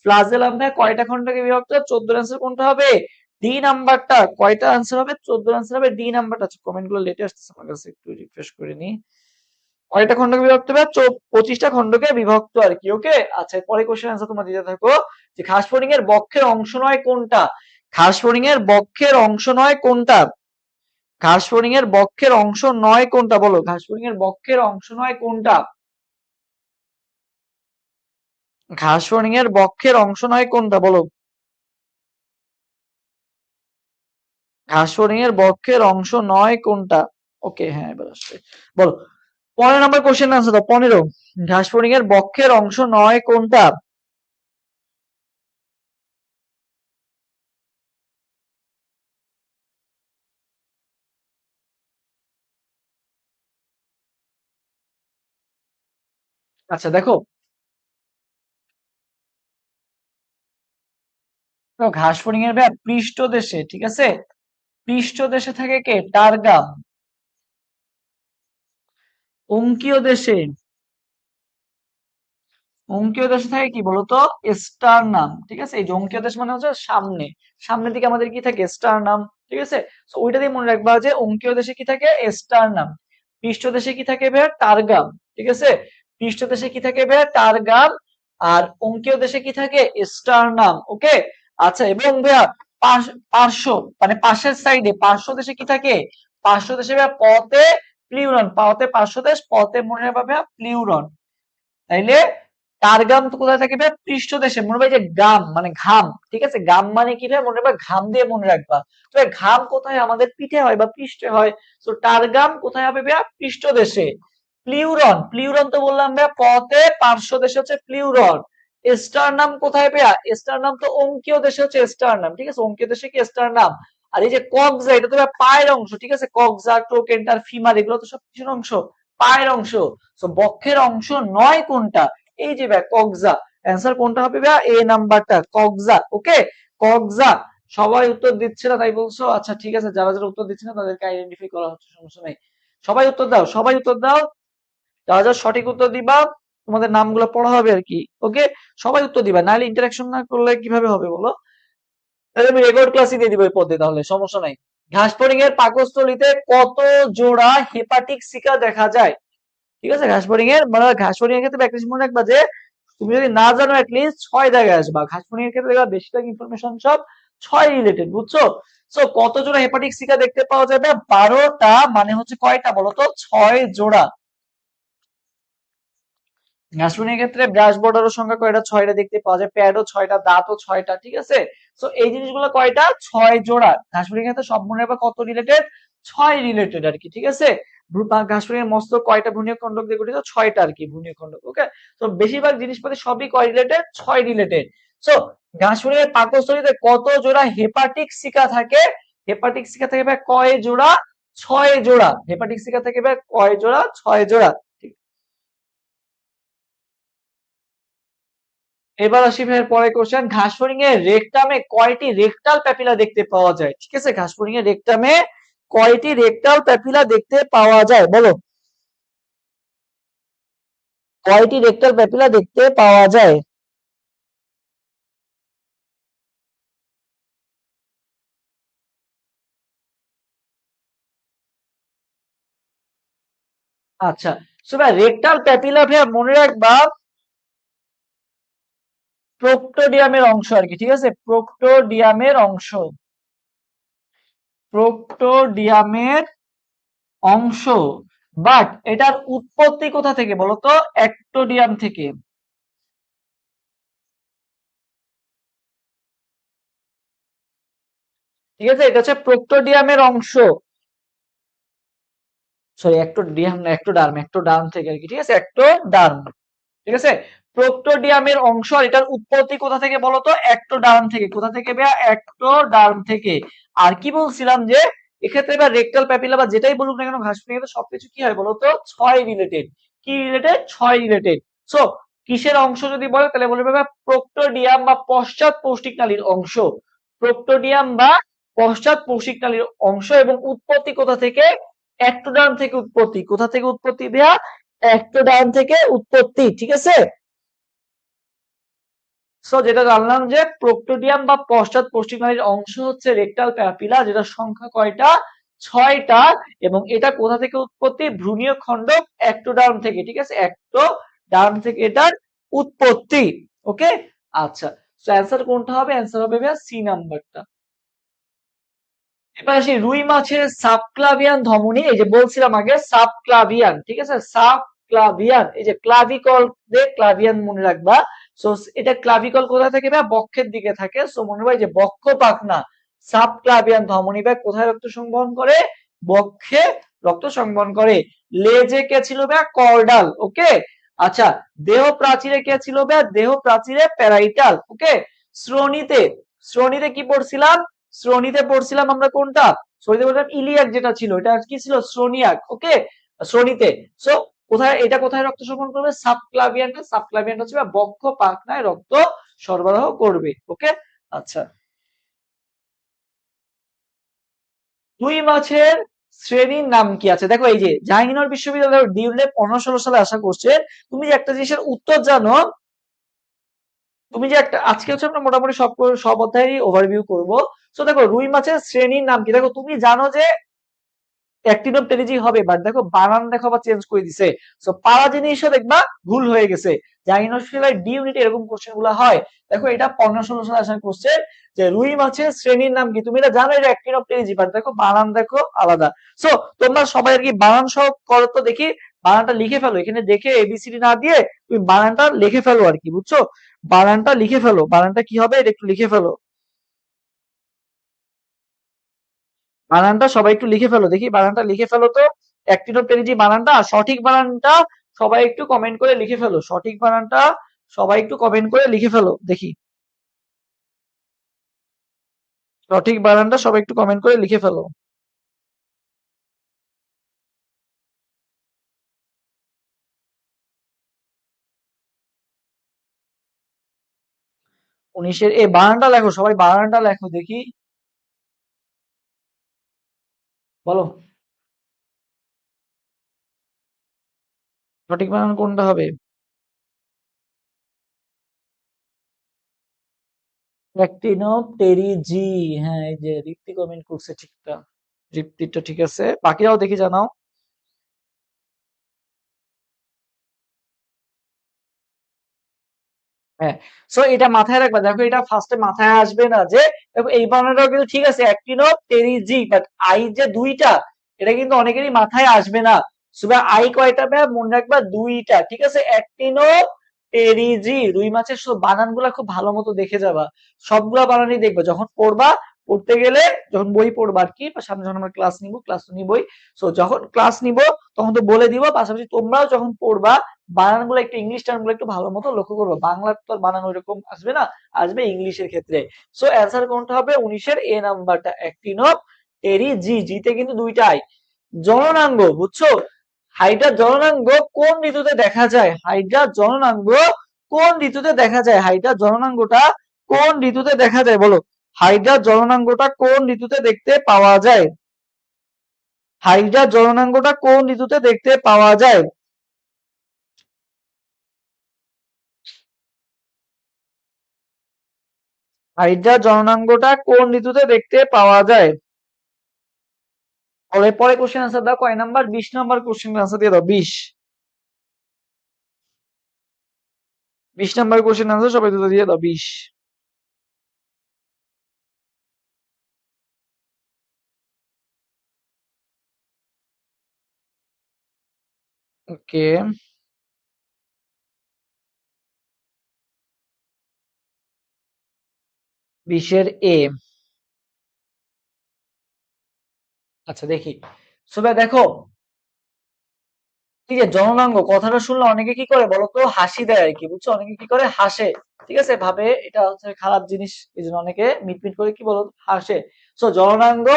ফ্লাজেলামটা কয়টা খণ্ডকে বিভক্ত? 14 অ্যান্সার কোনটা হবে? ডি নাম্বারটা। কয়টা আনসার হবে? 14 অ্যান্সার হবে ডি নাম্বারটা। কমেন্ট গুলো লেটে আসতেছে আমার কাছে, একটু রিফ্রেশ করে নি। কয়টা খণ্ডকে বিভক্ত হবে? 25টা খণ্ডকে বিভক্ত আর কি। ওকে, আচ্ছা পরে কোশ্চেন আনসার তোমরা দিতে থাকো। যে ঘাস ফড়িং এর বক্ষের অংশ নয় কোনটা? ঘাস ফড়িং এর বক্ষের অংশ নয় কোনটা? ঘাস ফড়িং এর বক্ষের অংশ নয় কোনটা বলো? ঘাস ফড়িং এর বক্ষের অংশ নয় কোনটা? ঘাস ফড়িং এর বক্ষের অংশ নয় কোনটা বলো? ঘাস ফড়িং এর বক্ষের অংশ নয় কোনটা? ওকে, হ্যাঁ এবার আসছে, বলো। 15 নম্বর কোশ্চেন আনসার দাও। 15, ঘাস ফড়িং এর বক্ষের অংশ নয় কোনটা? আচ্ছা দেখো, তো ঘাস ফড়িং এর পৃষ্ঠদেশে, ঠিক আছে, পৃষ্ঠদেশে থাকে কে? টার্গাম। অঙ্কীয় দেশে, অঙ্কীয় দেশে থাকে কি বলতো? স্টারনাম। ঠিক আছে, এই যে অঙ্কীয় দেশ মানে হচ্ছে সামনে, সামনের দিকে আমাদের কি থাকে? স্টারনাম। ঠিক আছে, তো ওইটা দিয়ে মনে রাখবা যে অঙ্কীয় দেশে কি থাকে? স্টারনাম। পৃষ্ঠ দেশে কি থাকে ভাইয়া? টার্গাম। ঠিক আছে, পৃষ্ঠ দেশে কি থাকে ভাইয়া? টার্গাম। আর অঙ্কীয় দেশে কি থাকে? স্টারনাম। ওকে, আচ্ছা এবং ভাইয়া পার্শ্ব মানে পাশের সাইডে, পার্শ্ব দেশে কি থাকে? পার্শ্ব দেশে ভাইয়া পথে প্লিউরন। পথে পার্শ্ব দেশ, পথে মনে রাখবা ভাইয়া প্লিউরন। তাইলে টার্গাম তো কোথায় থাকে ভাই? পৃষ্ঠদেশে। মনে রাখবা, এই যে গাম মানে ঘাম। ঠিক আছে, গাম মানে কি ভাই? মনে রাখবা, ঘাম দিয়ে মনে রাখবা। তবে ঘাম কোথায়? আমাদের পিঠে হয় বা পৃষ্ঠে হয়। তো টার্গাম কোথায় হবে ভাইয়া? পৃষ্ঠদেশে। প্লিউরন, প্লিউরন তো বললাম ভাইয়া পথে পার্শ্ব দেশে হচ্ছে প্লিউরন। স্টারনাম কোথায় ভাইয়া? স্টারনাম তো অঙ্কীয় দেশে হচ্ছে স্টারনাম। ঠিক আছে, অঙ্কীয় দেশে কি? স্টারনাম। আর এই যে কক্সা, এটা তো ভাইয়া পায়ের অংশ। ঠিক আছে, কক্সা, ট্রোকেন্টার, ফিমার, এগুলো তো সব কিছুর অংশ, পায়ের অংশ। তো বক্ষের অংশ নয় কোনটা? এই যে ভাই কক্সা। অ্যান্সার কোনটা হবে ভাই? এ নাম্বারটা, কক্সা। ওকে, কক্সা। সবাই উত্তর দিচ্ছে না তাই বলছো? আচ্ছা ঠিক আছে, যারা যারা উত্তর দিচ্ছে না তাদেরকে আইডেন্টিফাই করা হচ্ছে, সমস্যা নাই। সবাই উত্তর দাও, সবাই উত্তর দাও। যারা যারা সঠিক উত্তর দিবা তোমাদের নামগুলো পড়া হবে আর কি। ওকে, সবাই উত্তর দিবা, নাহলে ইন্টারাকশন না করলে কিভাবে হবে বলো? তাহলে আমি রেকর্ড ক্লাসই দিয়ে দিব এই পদে, তাহলে সমস্যা নাই। ঘাসফড়িং এর পাকস্থলীতে কত জোড়া হেপাটিক সিকা দেখা যায়? ঠিক আছে, ঘাসফড়িং এর মানে ঘাসফড়িং এর ক্ষেত্রে একটা জিনিস মনে রাখবা যে তুমি যদি না জানো অ্যাটলিস্ট 6 জায়গায় আসবা। ঘাসফড়িং এর ক্ষেত্রে দেখবা বেশিরভাগ ইনফরমেশন সব 6 রিলেটেড, বুঝছো? সো কত জোড়া হেপাটিক সিকা দেখতে পাওয়া যাবে? 12টা, মানে হচ্ছে কয়টা বলতো? 6 জোড়া। ঘাসফড়িং এর ক্ষেত্রে ব্রাশ বর্ডারের সংখ্যা কয়টা? 6টা দেখতে পাওয়া যায়। প্যাডও 6টা, দাঁতও 6টা, ঠিক আছে? সো এই জিনিসগুলো কয়টা? 6 জোড়া। ঘাসফড়িং এর ক্ষেত্রে সব মনে রাখবা কত রিলেটেড? 6 রিলেটেড আর কি, ঠিক আছে? ঘাসফড়িং এর মস্তক কয়টা ভ্রূণীয় খণ্ডক দিয়ে গঠিত? 6টা আর কি ভ্রূণীয় খণ্ডক। ওকে, তো বেশিরভাগ জিনিসপাতি সবই কয় রিলেটেড? 6 রিলেটেড। সো ঘাসফড়িং এর পাকস্থলীতে কত জোড়া হেপাটিক সিকা থাকে? হেপাটিক সিকা থাকে ভাই কয় জোড়া? 6 জোড়া। হেপাটিক সিকা থাকে ভাই কয় জোড়া? 6 জোড়া। এবার আসি ভাইয়ের পরে কোশ্চেন, ঘাসফড়িং এর রেকটামে কয়টি রেকটাল প্যাপিলা দেখতে পাওয়া যায়? ঠিক আছে, ঘাসফড়িং এর রেকটামে কয়টি রেকটাল প্যাপিলা দেখতে পাওয়া যায় বলো? কয়টি রেকটাল প্যাপিলা দেখতে পাওয়া যায়? আচ্ছা, সো ভাই রেকটাল প্যাপিলা ভাইয়া মনে রাখবা প্রোক্টোডিয়ামের অংশ আর কি, ঠিক আছে? প্রোক্টোডিয়ামের অংশ, প্রোক্টোডিয়ামের অংশ। বাট এটার উৎপত্তি কোথা থেকে বলতো? অ্যাক্টোডিয়াম থেকে। ঠিক আছে, এটা হচ্ছে প্রোক্টোডিয়ামের অংশ। সরি, অ্যাক্টোডিয়াম না, অ্যাক্টোডার্ম, অ্যাক্টোডার্ম থেকে আর কি, ঠিক আছে? অ্যাক্টোডার্ম, ঠিক আছে? প্রোক্টোডিয়ামের অংশ। আর এটার উৎপত্তি কোথা থেকে বলতো? অ্যাক্টোডার্ম থেকে। কোথা থেকে ভাইয়া? অ্যাক্টোডার্ম থেকে। আর কি বলছিলাম যে এক্ষেত্রে এবার রেকটাল প্যাপিলা বা যেটাই বলুক না কেন ঘাসফড়িং এর সবকিছু কি হয় বলতো? 6 রিলেটেড। কি রিলেটেড? 6 রিলেটেড। সো কিসের অংশ যদি বলে তাহলে বলবে ভাইয়া প্রোক্টোডিয়াম বা পশ্চাৎ পৌষ্টিক নালীর অংশ। প্রোক্টোডিয়াম বা পশ্চাৎ পৌষ্টিক নালীর অংশ। এবং উৎপত্তি কোথা থেকে? অ্যাক্টোডার্ম থেকে উৎপত্তি। কোথা থেকে উৎপত্তি ভাইয়া? অ্যাক্টোডার্ম থেকে উৎপত্তি, ঠিক আছে? সো যেটা জানলাম যে প্রোক্টোডিয়াম বা পশ্চাৎ পৌষ্টিকনালীর অংশ হচ্ছে রেকটাল প্যাপিলা, যেটা সংখ্যা কয়টা? 6টা। এবং এটা কোথা থেকে উৎপত্তি? ভ্রূণীয় খণ্ডক অ্যাক্টোডার্ম থেকে, ঠিক আছে? অ্যাক্টোডার্ম থেকে এটার উৎপত্তি। ওকে, আচ্ছা। সো অ্যান্সার কোনটা হবে? অ্যান্সার হবে ভাইয়া সি নাম্বারটা। এবার আসি রুই মাছের সাবক্লাভিয়ান ধমনী। এই যে বলছিলাম আগে সাবক্লাভিয়ান, ঠিক আছে? সাবক্লাভিয়ান, এই যে ক্লাভিকল দিয়ে ক্লাভিয়ান মনে রাখবা। সো এটা ক্লাভিকল কোথা থেকে ভাই? বক্ষের দিকে থাকে। সো মনে রাখবা যে বক্ষ পাখনা সাবক্লাভিয়ান ধমনী ভাই কোথায় রক্ত সংবহন করে? বক্ষে রক্ত সংবহন করে। লেজে কে ছিল ভাই? কর্ডাল। ওকে, আচ্ছা। দেহ প্রাচীরে কে ছিল ভাই? দেহ প্রাচীরে প্যারাইটাল। ওকে, শ্রোণীতে, শ্রোণীতে কি পড়ছিলাম? শ্রোণীতে পড়ছিলাম আমরা কোনটা? শ্রোণীতে পড়ছিলাম ইলিয়াক, যেটা ছিল এটা কি ছিল? শ্রোণিয়াক। ওকে, শ্রোণীতে। সো কোথায় এটা কোথায় রক্ত সংবহন করবে? সাবক্লাভিয়ানটা। সাবক্লাভিয়ানটা হচ্ছে বক্ষ পাখনায় রক্ত সরবরাহ করবে। ওকে, আচ্ছা। রুই মাছের শ্রেণীর নাম কি আছে? দেখো এই যে জাহাঙ্গীরনগর বিশ্ববিদ্যালয়ের ডিউলে 15-16 সালে আসা কোশ্চেন। তুমি যে একটা জিনিসের উত্তর জানো, তুমি যে একটা আজকে হচ্ছে আমরা মোটামুটি সব সব অধ্যায়েরই ওভারভিউ করব। তো দেখো রুই মাছের শ্রেণীর নাম কি? দেখো তুমি জানো যে অ্যাক্টিনোপটেরিজি হবে, বাট দেখো বানান দেখো বা চেঞ্জ করে দিছে। সো পারা জিনিসও দেখবা ভুল হয়ে গেছে। জাহাঙ্গীরনগর ডি ইউনিটে এরকম কোশ্চেন গুলো হয়। দেখো এটা 15-16 সালে আসার কোশ্চেন যে রুই মাছের শ্রেণীর নাম কি? তুমি এটা জানো এটা অ্যাক্টিনোপটেরিজি, বাট দেখো বানান দেখো আলাদা। সো তোমরা সবাই আর কি বানান সহ করো তো দেখি। বানানটা লিখে ফেলো, এখানে দেখে এবিসিডি না দিয়ে তুমি বানানটা লিখে ফেলো আর কি, বুঝছো? বানানটা লিখে ফেলো, বানানটা কি হবে এটা একটু লিখে ফেলো। বানানটা সবাই একটু লিখে ফেলো দেখি, বানানটা লিখে ফেলো তো। অ্যাক্টিনোপটেরিজি বানানটা, সঠিক বানানটা সবাই একটু কমেন্ট করে লিখে ফেলো। সঠিক বানানটা সবাই একটু কমেন্ট করে লিখে ফেলো দেখি। সঠিক বানানটা সবাই একটু কমেন্ট করে লিখে ফেলো। 19-এর এই বানানটা লেখো, সবাই বানানটা লেখো দেখি। বলো সঠিক বানান কোনটা হবে? অ্যাক্টিনোপটেরিজি। হ্যাঁ, এই যে ঋত্বিক কমেন্ট করছে ঠিকটা, ঋত্বিকটা ঠিক আছে, বাকিরাও দেখি জানাও। হ্যাঁ, সো এটা মাথায় রাখবা, দেখো এটা ফার্স্টে মাথায় আসবে না যে, দেখো এই বানানটাও কিন্তু ঠিক আছে অ্যাক্টিনোপটেরিজি, বাট আই যে দুইটা, এটা কিন্তু অনেকেরই মাথায় আসবে না। সুবা আই কয়টা ভাই মনে রাখবা, দুইটা, ঠিক আছে। অ্যাক্টিনোপটেরিজি, রুই মাছের সব বানানগুলা খুব ভালো মতো দেখে যাবা, সবগুলা বানানই দেখবা যখন পড়বা, পড়তে গেলে যখন বই পড়বা আর কি, বা সামনে যখন আমরা ক্লাস নিব, ক্লাস তো নিবই, সো যখন ক্লাস নিব তখন তো বলে দিব, পাশাপাশি তোমরাও যখন পড়বা বানানগুলো একটু, ইংলিশ টার্মগুলো একটু ভালো মতো লক্ষ্য করবো, বাংলার তো আর বানান ওইরকম আসবে না, আসবে ইংলিশের ক্ষেত্রে। সো অ্যান্সার কোনটা হবে? 19-এর এ নাম্বারটা, অ্যাক্টিনোপটেরিজি, জিতে কিন্তু দুইটা আই। জননাঙ্গ, বুঝছো? হাইড্রা জননাঙ্গ কোন ঋতুতে দেখা যায়? হাইড্রা জননাঙ্গ কোন ঋতুতে দেখা যায়? হাইড্রা জননাঙ্গটা কোন ঋতুতে দেখা যায় বলো? হাইড্রা জননাঙ্গটা কোন ঋতুতে দেখতে পাওয়া যায়? হাইড্রা জননাঙ্গটা কোন ঋতুতে দেখতে পাওয়া যায়? হাইড্রা জননাঙ্গটা কোন ঋতুতে দেখতে পাওয়া যায়? পরে পরে কোশ্চেন আনসার দাও, কয় নাম্বার? 20 নাম্বার কোশ্চেন আনসার দিয়ে দাও, 20। 20 নাম্বার কোশ্চেন আনসার সবাই দিয়ে দাও, 20। ওকে, 20-এর এ। আচ্ছা দেখি, সবাই দেখো, ঠিক আছে, জননাঙ্গ কথাটা শুনলে অনেকে কি করে বলতো, হাসি দেয় আর কি, বুঝছো? অনেকে কি করে, হাসে, ঠিক আছে, ভাবে এটা হচ্ছে খারাপ জিনিস, এই জন্য অনেকে মিটমিট করে কি বলতো, হাসে। সো জননাঙ্গ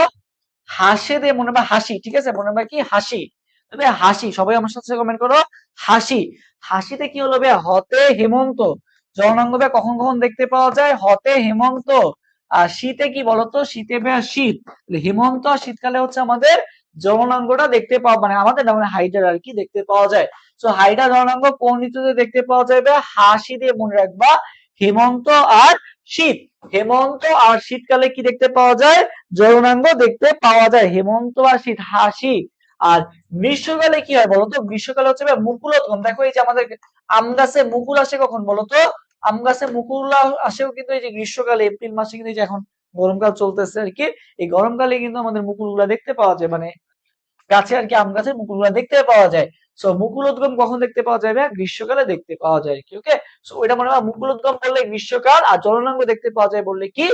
হাসে দিয়ে মনে হয় হাসি, ঠিক আছে, মনে হয় কি হাসি, তবে হাসি, সবাই আমার সাথে কমেন্ট করো, হাসি। হাসিতে কি হলো ভাইয়া? হতে হেমন্ত। জননাঙ্গ ভাইয়া কখন কখন দেখতে পাওয়া যায়? হতে হেমন্ত। আর শীতে কি বলতো? শীতে ভাইয়া শীত। হেমন্ত আর শীতকালে হচ্ছে আমাদের জননাঙ্গটা দেখতে পাওয়া, মানে আমাদের না, মানে হাইড্রার আর কি দেখতে পাওয়া যায়। তো হাইড্রা জননাঙ্গ কোন ঋতুতে দেখতে পাওয়া যাবে? হাসি দিয়ে মনে রাখবা, হেমন্ত আর শীত। হেমন্ত আর শীতকালে কি দেখতে পাওয়া যায়? যৌনাঙ্গ দেখতে পাওয়া যায়, হেমন্ত আর শীত, হাসি। আর গ্রীষ্মকালে কি হয় বলতো? গ্রীষ্মকালে হচ্ছে মুকুলোদ্গম। দেখো এই যে আমাদের আম গাছে মুকুল আসে কখন বলতো? আম গাছে মুকুল আসেও কিন্তু এই যে গ্রীষ্মকালে, এপ্রিল মাসে, কিন্তু এই যে এখন গরমকাল চলতেছে আর কি, এই গরমকালে কিন্তু আমাদের মুকুল গুলা দেখতে পাওয়া যায়, মানে গাছে আর কি, আম গাছে মুকুল গুলা দেখতে পাওয়া যায়। সো মুকুলোদ্গম কখন দেখতে পাওয়া যাবে? গ্রীষ্মকালে দেখতে পাওয়া যায় আর কি, ওকে। সো ওইটা মনে হয় মুকুলোদ্গম বললে গ্রীষ্মকাল, আর জলনাঙ্গ দেখতে পাওয়া যায় বললে কি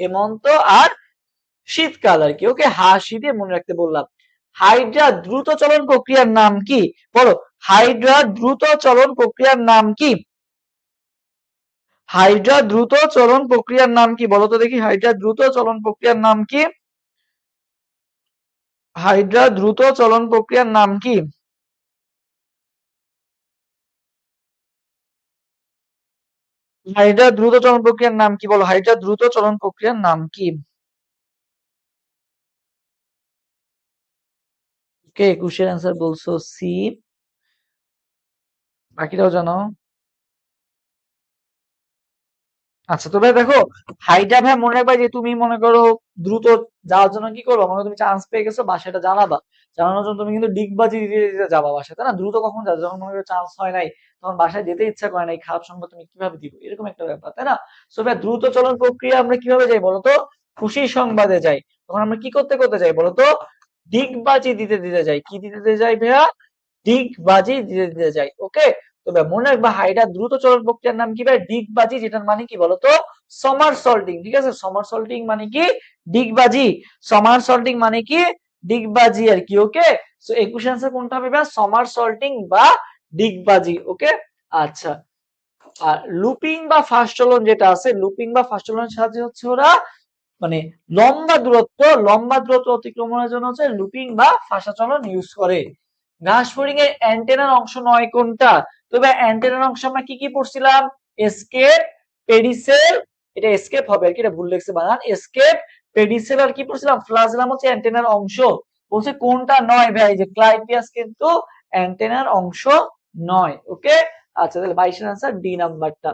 হেমন্ত আর শীতকাল আর কি, ওকে। হাসি দিয়ে মনে রাখতে বললাম। হাইড্রা দ্রুত চলন প্রক্রিয়ার নাম কি? বলো, হাইড্রা দ্রুত চলন প্রক্রিয়ার নাম কি? হাইড্রা দ্রুত চলন প্রক্রিয়ার নাম কি? বলো তো দেখি, হাইড্রা দ্রুত চলন প্রক্রিয়ার নাম কি? হাইড্রা দ্রুত চলন প্রক্রিয়ার নাম কি? হাইড্রা দ্রুত চলন প্রক্রিয়ার নাম কি? বলো, হাইড্রা দ্রুত চলন প্রক্রিয়ার নাম কি? ওকে, 21-এর অ্যান্সার বলছো সি, বাকিটাও জানো। আচ্ছা, তবে দেখো, হাইটা ভাই মনে রাখবা যে তুমি মনে করো দ্রুত যাওয়ার জন্য কি করবো, মনে করো তুমি চান্স পেয়ে গেছো, বাসাটা জানাবা, জানানোর জন্য তুমি কিন্তু ডিগবাজি দিতে দিতে যাবা বাসায়, তাই না? দ্রুত কখন যাবে? যখন মনে করো চান্স হয় নাই, তখন বাসায় যেতে ইচ্ছা করে নাই, খারাপ সংবাদ তুমি কিভাবে দিবে, এরকম একটা ব্যাপার, তাই না? সো ভাই দ্রুত চলন প্রক্রিয়া আমরা কিভাবে যাই বলতো? খুশির সংবাদে যাই। তখন আমরা কি করতে করতে যাই বলতো? ডিগবাজি দিতে দিতে যাই। কি দিতে দিতে যাই ভাইয়া? ডিগবাজি দিতে দিতে যাই, ওকে। তবে মনে রাখবা, হাইড্রা দ্রুত চলন প্রক্রিয়ার নাম কি ভাই? ডিগবাজি, যেটার মানে কি বলতো? সামার সল্টিং, ঠিক আছে। সামার সল্টিং মানে কি? ডিগবাজি। সামার সল্টিং মানে কি? ডিগবাজি আর কি, ওকে। সো 21 আনসার কোনটা হবে ভাই? সামার সল্টিং বা ডিগবাজি, ওকে। আচ্ছা, আর লুপিং বা ফাস্ট চলন যেটা আছে, লুপিং বা ফাস্ট চলনের সাহায্যে হচ্ছে ওরা, মানে লম্বা দূরত্ব অতিক্রমণের জন্য হচ্ছে লুপিং বা ফাঁসা চলন ইউজ করে। ঘাস ফড়িং এর অ্যান্টেনার অংশ নয় কোনটা? তবে অ্যান্টেনার অংশ আমরা কি কি পড়ছিলাম? এসকেপ, পেডিসেল, এটা এসকেপ হবে আর কি, এটা ভুল লেখছে বানান, এসকেপ, পেডিসেল, আর কি পড়ছিলাম? ফ্লাজেলাম হচ্ছে অ্যান্টেনার অংশ। বলছে কোনটা নয় ভাই, যে ক্লাইপিয়াস কিন্তু অ্যান্টেনার অংশ নয়। ওকে, আচ্ছা তাহলে 22 আনসার ডি নাম্বারটা।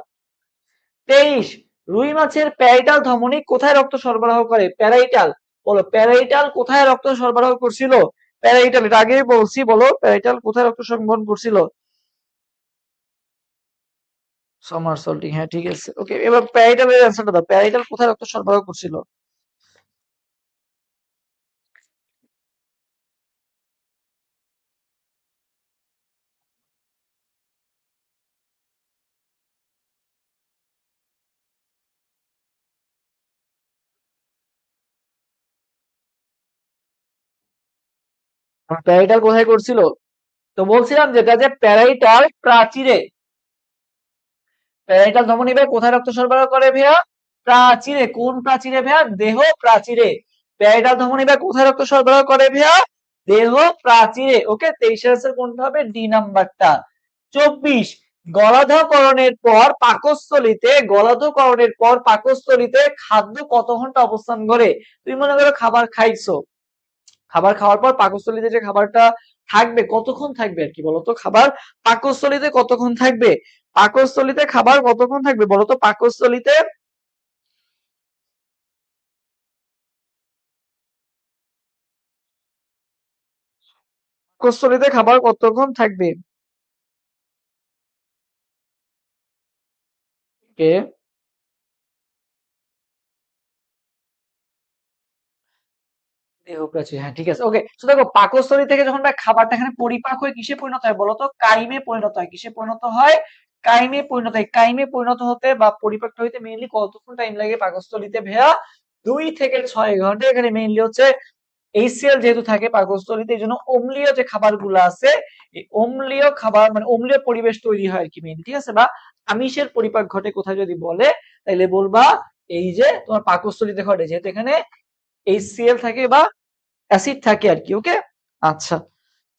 23, রুই মাছের প্যারাইটাল ধমনী কোথায় রক্ত সরবরাহ করে? প্যারাইটাল, বলো প্যারাইটাল কোথায় রক্ত সরবরাহ করছিল? প্যারাইটাল, এটা আগেই বলছি, বলো প্যারাইটাল কোথায় রক্ত সংবহন করছিল? সমারসল্টিং, হ্যাঁ ঠিক আছে। ওকে, এবার প্যারাইটালের অ্যান্সারটা দাও, প্যারাইটাল কোথায় রক্ত সরবরাহ করছিল? প্যারাইটাল কোথায় করছিল? তো বলছিলাম যেটা, যে প্যারাইটাল প্রাচীরে, প্যারাইটাল ধমনী ভাই কোথায় রক্ত সরবরাহ করে ভাইয়া? প্রাচীরে। কোন প্রাচীরে ভাইয়া? দেহ প্রাচীরে। প্যারাইটাল ধমনী ভাই কোথায় রক্ত সরবরাহ করে ভাইয়া? দেহ প্রাচীরে। ওকে, 23 আনসার কোনটা হবে? ডি নাম্বারটা। 24, গলাধঃকরণের পর পাকস্থলীতে, গলাধঃকরণের পর পাকস্থলীতে খাদ্য কত ঘন্টা অবস্থান করে? তুমি মনে করো খাবার খাইছো, খাবার খাওয়ার পর পাকস্থলীতে যে খাবারটা থাকবে কতক্ষণ থাকবে আর কি, বলতো খাবার পাকস্থলীতে কতক্ষণ থাকবে? পাকস্থলীতে খাবার কতক্ষণ থাকবে বলতো? পাকস্থলীতে, পাকস্থলীতে খাবার কতক্ষণ থাকবে? কে? দেহপ্রাচীর, হ্যাঁ ঠিক আছে। ওকে, তো দেখো পাকস্থলী থেকে যখন খাবারটা এখানে পরিপাক হয়ে কিসে পরিণত হয় বলতো? কাইমে পরিণত হয়। কিসে পরিণত হয়? কাইমে পরিণত হয়। কাইমে পরিণত হতে বা পরিপাকটা হইতে মেইনলি কতক্ষণ টাইম লাগে পাকস্থলীতে ভাইয়া? 2 থেকে 6 ঘন্টা। এখানে মেইনলি হচ্ছে এইচসিএল যেহেতু থাকে পাকস্থলীতে, এই জন্য অম্লীয় যে খাবারগুলো আছে, এই অম্লীয় খাবার মানে অম্লীয় পরিবেশ তৈরি হয় আর কি মেইনলি, ঠিক আছে? বা আমিষের পরিপাক ঘটে কোথায় যদি বলে, তাইলে বলবা এই যে তোমার পাকস্থলীতে ঘটে, যেহেতু এখানে এইচসিএল থাকে বা অ্যাসিড থাকে আর কি। ওকে, আচ্ছা,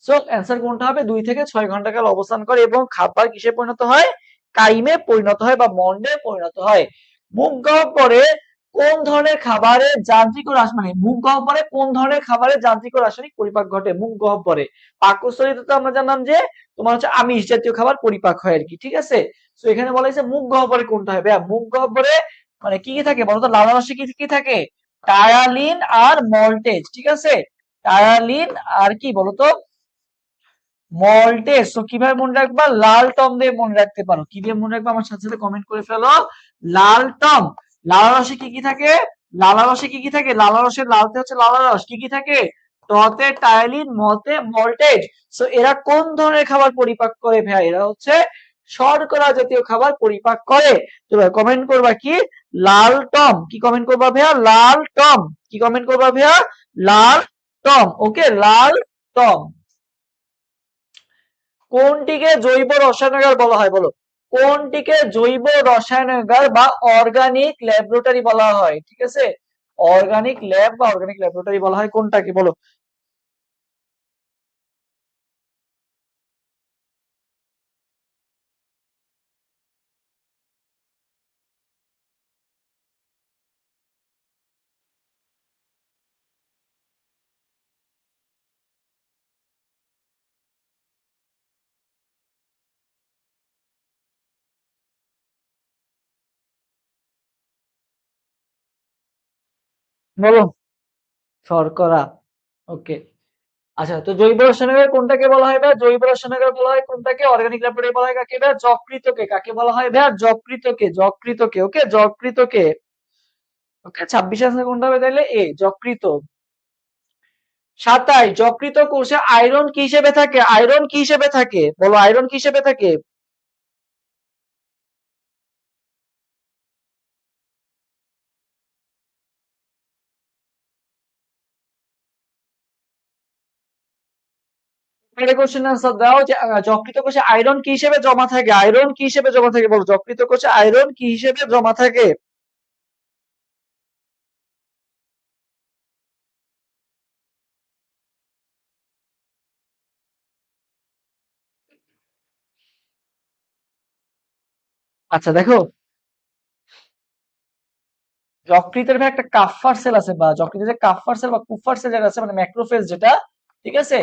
সো অ্যান্সার কোনটা হবে? 2 থেকে 6 ঘন্টা কাল অবস্থান করে এবং খাবার কিসে পরিণত হয়? কাইমে পরিণত হয় বা মন্ডে পরিণত হয়। মুখ গহ্বরে কোন ধরনের খাবারে যান্ত্রিক ও রাসায়নিক, মুখ গহ্বরে কোন ধরনের খাবারে যান্ত্রিক ও রাসায়নিক পরিপাক ঘটে? মুখ গহ্বরে। পাকস্থলীতে তো আমরা জানলাম যে তোমার হচ্ছে আমিষ জাতীয় খাবার পরিপাক হয় আর কি, ঠিক আছে? তো এখানে বলা হয়েছে মুখ গহ্বরে কোনটা হবে? মুখ গহ্বরে মানে কি কি থাকে বলতো? লালারসে কি কি থাকে? টায়ালিন আর মল্টেজ, ঠিক আছে? টায়ালিন আর কি বলতো? মল্টেজ। তো কিভাবে মনে রাখবা? লাল টম দিয়ে মনে রাখতে পারো। কি দিয়ে মনে রাখবা? আমার সাথে সাথে কমেন্ট করে ফেলো। লাল টম। লালারসে কি কি থাকে? লালারসে কি কি থাকে? লালারসের লালতে হচ্ছে লালারস, কি কি থাকে? টতে টায়ালিন, মতে মল্টেজ। সো এরা কোন ধরনের খাবার পরিপাক করে ভাই? এরা হচ্ছে শর্করা জাতীয় খাবার পরিপাক করে। তো কমেন্ট করবা কি? লাল টম। কি কমেন্ট করবা ভাইয়া? লাল টম। কি কমেন্ট করবা ভাইয়া? লাল টম। ওকে, লাল টম। কোনটিকে জৈব রসায়নাগার বলা হয় বলো? কোনটিকে জৈব রসায়নাগার বা অর্গানিক ল্যাবরেটরি বলা হয়? ঠিক আছে, অর্গানিক ল্যাব বা অর্গানিক ল্যাবরেটরি বলা হয় কোনটাকে বলো? বলো। শর্করা। ওকে, আচ্ছা, তো জৈব রসায়নাগার কোনটাকে বলা হয়? ভাই জৈব রসায়নাগার বলা হয় কোনটাকে? অর্গানিক ল্যাবরেটরি বলা হয় কাকে? ভাই যকৃতকে। কাকে বলা হয় ভাই? যকৃতকে। যকৃতকে। ওকে, যকৃতকে। ওকে, 26 আছে কোনটা হবে তাহলে? এ, যকৃত। 27, যকৃত কোষে আয়রন কি হিসেবে থাকে? আয়রন কি হিসেবে থাকে বলো? আয়রন কি হিসেবে থাকে? এটা কোশ্চেন আনসার দাও যে যকৃত কোষে আয়রন কি হিসেবে জমা থাকে? আয়রন কি হিসেবে জমা থাকে বলো? যকৃত কোষে আয়রন কি হিসেবে জমা থাকে? আচ্ছা দেখো,
যকৃতের ভাই একটা কাফার সেল আছে, বা যকৃতের যে কাফার সেল বা কুফার সেল যেটা আছে, মানে ম্যাক্রোফেজ যেটা, ঠিক আছে,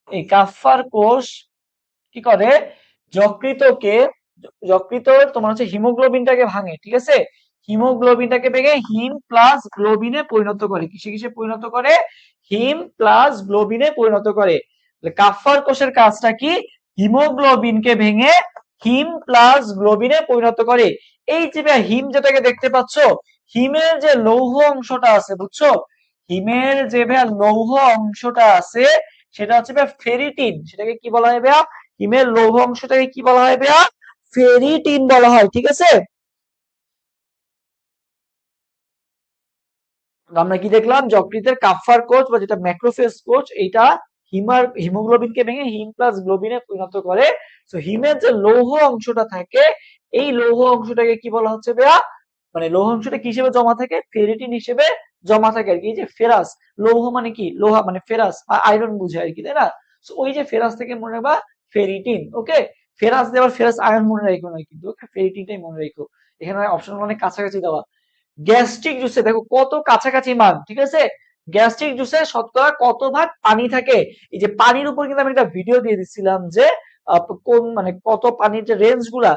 এই কাফার কোষ কি করে, যকৃতকে, যকৃত তোমার হচ্ছে হিমোগ্লোবিনটাকে ভাঙে, ঠিক আছে, হিমোগ্লোবিনটাকে ভেঙে হিম প্লাস গ্লোবিনে পরিণত করে, কিসে কিসে পরিণত করে, হিম প্লাস গ্লোবিনে পরিণত করে। কাফার কোষের কাজটা কি, হিমোগ্লোবিনকে ভেঙে হিম প্লাস গ্লোবিনে পরিণত করে। এই যে হিম যেটাকে দেখতে পাচ্ছ, হিমের যে লৌহ অংশটা আছে, বুঝছো, হিমের যে লৌহ অংশটা আছে সেটা হচ্ছে ফেরিটিন, সেটাকে কি বলা হয় ভাইয়া, হিমের লৌহ অংশটাকে কি বলা হয় ভাইয়া, ফেরিটিন বলা হয়, ঠিক আছে। আমরা কি দেখলাম, যকৃতের কাফার কোষ বা যেটা ম্যাক্রোফেজ কোষ, এইটা হিমোগ্লোবিনকে ভেঙে হিম প্লাস গ্লোবিনে পরিণত করে। তো হিমের যে লৌহ অংশটা থাকে, এই লৌহ অংশটাকে কি বলা হচ্ছে ভাইয়া, মানে লৌহ অংশটা কি হিসেবে জমা থাকে, ফেরিটিন হিসেবে জমা থাকে আর কি। এই যে ফেরাস, লৌহ মানে কি, লোহা মানে ফেরাস, আয়রন বুঝে আর কি, তাই না। তো ওই যে ফেরাস থেকে মনে রাখবা ফেরিটিন, ওকে। ফেরাস দিয়ে আবার ফেরাস আয়রন মনে রাখো না কিন্তু, ওকে, ফেরিটিনটাই মনে রাখো। এখানে অপশন অনেক কাছাকাছি দেওয়া। গ্যাস্ট্রিক জুসে দেখো কত কাছাকাছি মান, ঠিক আছে, গ্যাস্ট্রিক জুসে শতকরা কত ভাগ পানি থাকে। এই যে পানির উপর কিন্তু আমি একটা ভিডিও দিয়ে দিচ্ছিলাম যে কোন মানে কত পানির যে রেঞ্জ গুলা,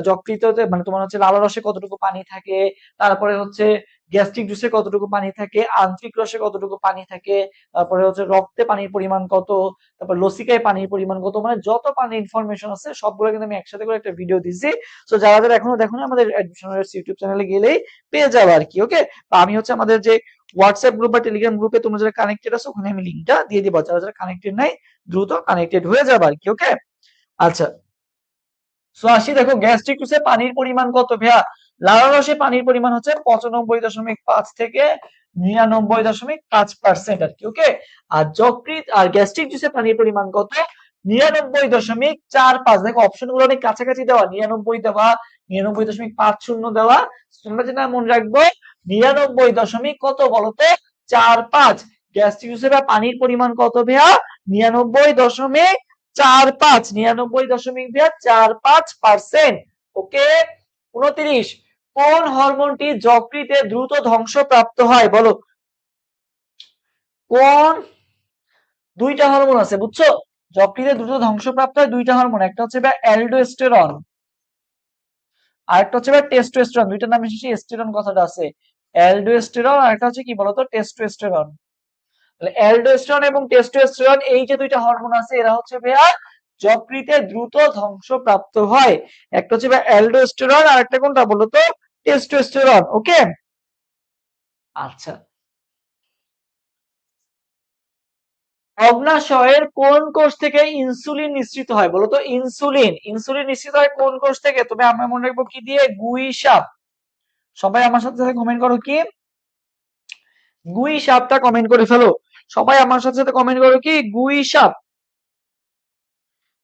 যকৃততে মানে তোমার হচ্ছে লালা রসে কতটুকু পানি থাকে, তারপরে হচ্ছে গ্যাস্ট্রিক জুসে কতটুকু পানি থাকে, আন্ত্রিক রসে কতটুকু পানি থাকে, তারপরে হচ্ছে রক্তে পানির পরিমাণ কত, তারপর লসিকায় পানির পরিমাণ কত, মানে যত পানির ইনফরমেশন আছে সবগুলো কিন্তু আমি একসাথে করে একটা ভিডিও দিচ্ছি। তো যারা যারা এখনো দেখো না, আমাদের অ্যাডমিশনার্স ইউটিউব চ্যানেলে গেলেই পেয়ে যাবে আর কি, ওকে। আমি হচ্ছে আমাদের যে হোয়াটসঅ্যাপ গ্রুপ বা টেলিগ্রাম গ্রুপে তোমরা যারা কানেক্টেড আছো, ওখানে আমি লিঙ্কটা দিয়ে দিবো, যারা যারা কানেক্টেড নাই দ্রুত কানেক্টেড হয়ে যাবে আর কি, ওকে। আচ্ছা, সো আসি, দেখো গ্যাস্ট্রিক জুসে পানির পরিমাণ কত ভাইয়া, লালা রসে পানির পরিমাণ হচ্ছে 95.5 থেকে 99.5% আর কি, ওকে। আর যকৃৎ আর গ্যাস্ট্রিক জুসে পানির পরিমাণ কত, 99.45। দেখো অপশন গুলো অনেক কাছাকাছি দেওয়া, 99 দেওয়া, 99.50 দেওয়া। তোমরা যেটা মনে রাখবো, 99 দশমিক কত বলতো, 45। গ্যাস্ট্রিক জুসে পানির পরিমাণ কত ভাইয়া, 99.45, 99.45%, ওকে। 29, কোন হরমোনটি যকৃতে দ্রুত ধ্বংসপ্রাপ্ত হয় বলো, কোন, দুইটা হরমোন আছে বুঝছো, যকৃতে দ্রুত ধ্বংসপ্রাপ্ত হয় দুইটা হরমোন, একটা হচ্ছে অ্যালডোস্টেরন, আর একটা হচ্ছে টেস্টোস্টেরন, দুইটার নাম শেষে এস্টেরন কথাটা আছে, অ্যালডোস্টেরন আর একটা হচ্ছে কি বলতো, টেস্টোস্টেরন। অ্যালডোস্টেরন এবং টেস্টোস্টেরন, এই যে দুইটা হরমোন আছে, এরা হচ্ছে ভাইয়া যকৃতে দ্রুত ধ্বংসপ্রাপ্ত হয়। একটা হচ্ছে অ্যালডোস্টেরন আর একটা কোনটা বলতো, টেস্টোস্টেরন, ওকে। আচ্ছা, অগ্নাশয়ের কোন কোষ থেকে ইনসুলিন নিঃসৃত হয় বলতো, ইনসুলিন, ইনসুলিন নিঃসৃত হয় কোন কোষ থেকে, তবে আমরা মনে রাখবো কি দিয়ে, গুই সাপ। সবাই আমার সাথে সাথে কমেন্ট করো কি, গুই সাপটা কমেন্ট করে ফেলো। সবাই আমার সাথে সাথে কমেন্ট করো কি, গুই সাপ।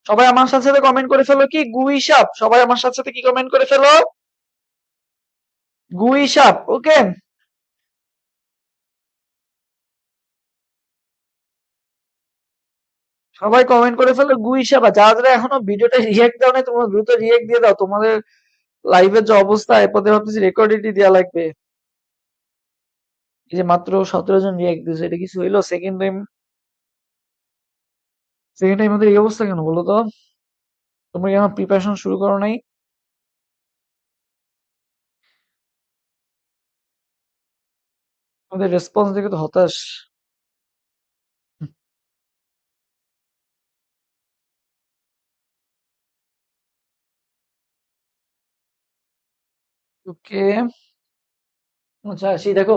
সবাই আমার সাথে সাথে কমেন্ট করে ফেলো কি, গুই সাপ। সবাই আমার সাথে সাথে কি কমেন্ট করে ফেলো, গুই সাপ, ওকে। সবাই কমেন্ট করে ফেলো গুই সাপ। আর যারা যারা এখনো ভিডিওটা রিয়েক্ট দাও নাই, তোমরা দ্রুত রিয়েক্ট দিয়ে দাও। তোমাদের লাইভের যে অবস্থা, এরপরে ভাবতেছি রেকর্ডিটি দেওয়া লাগবে। এই যে মাত্র 17 জন রিয়েক্ট দিয়েছে, এটা কিছু হইলো, সেকেন্ড টাইম, সেকেন্ড টাইম আমাদের এই অবস্থা কেন বলো তো, তোমরা কি আমার প্রিপারেশন শুরু করো নাই? আমাদের রেসপন্স দেখে তো হতাশ। ওকে, আচ্ছা সেই দেখো,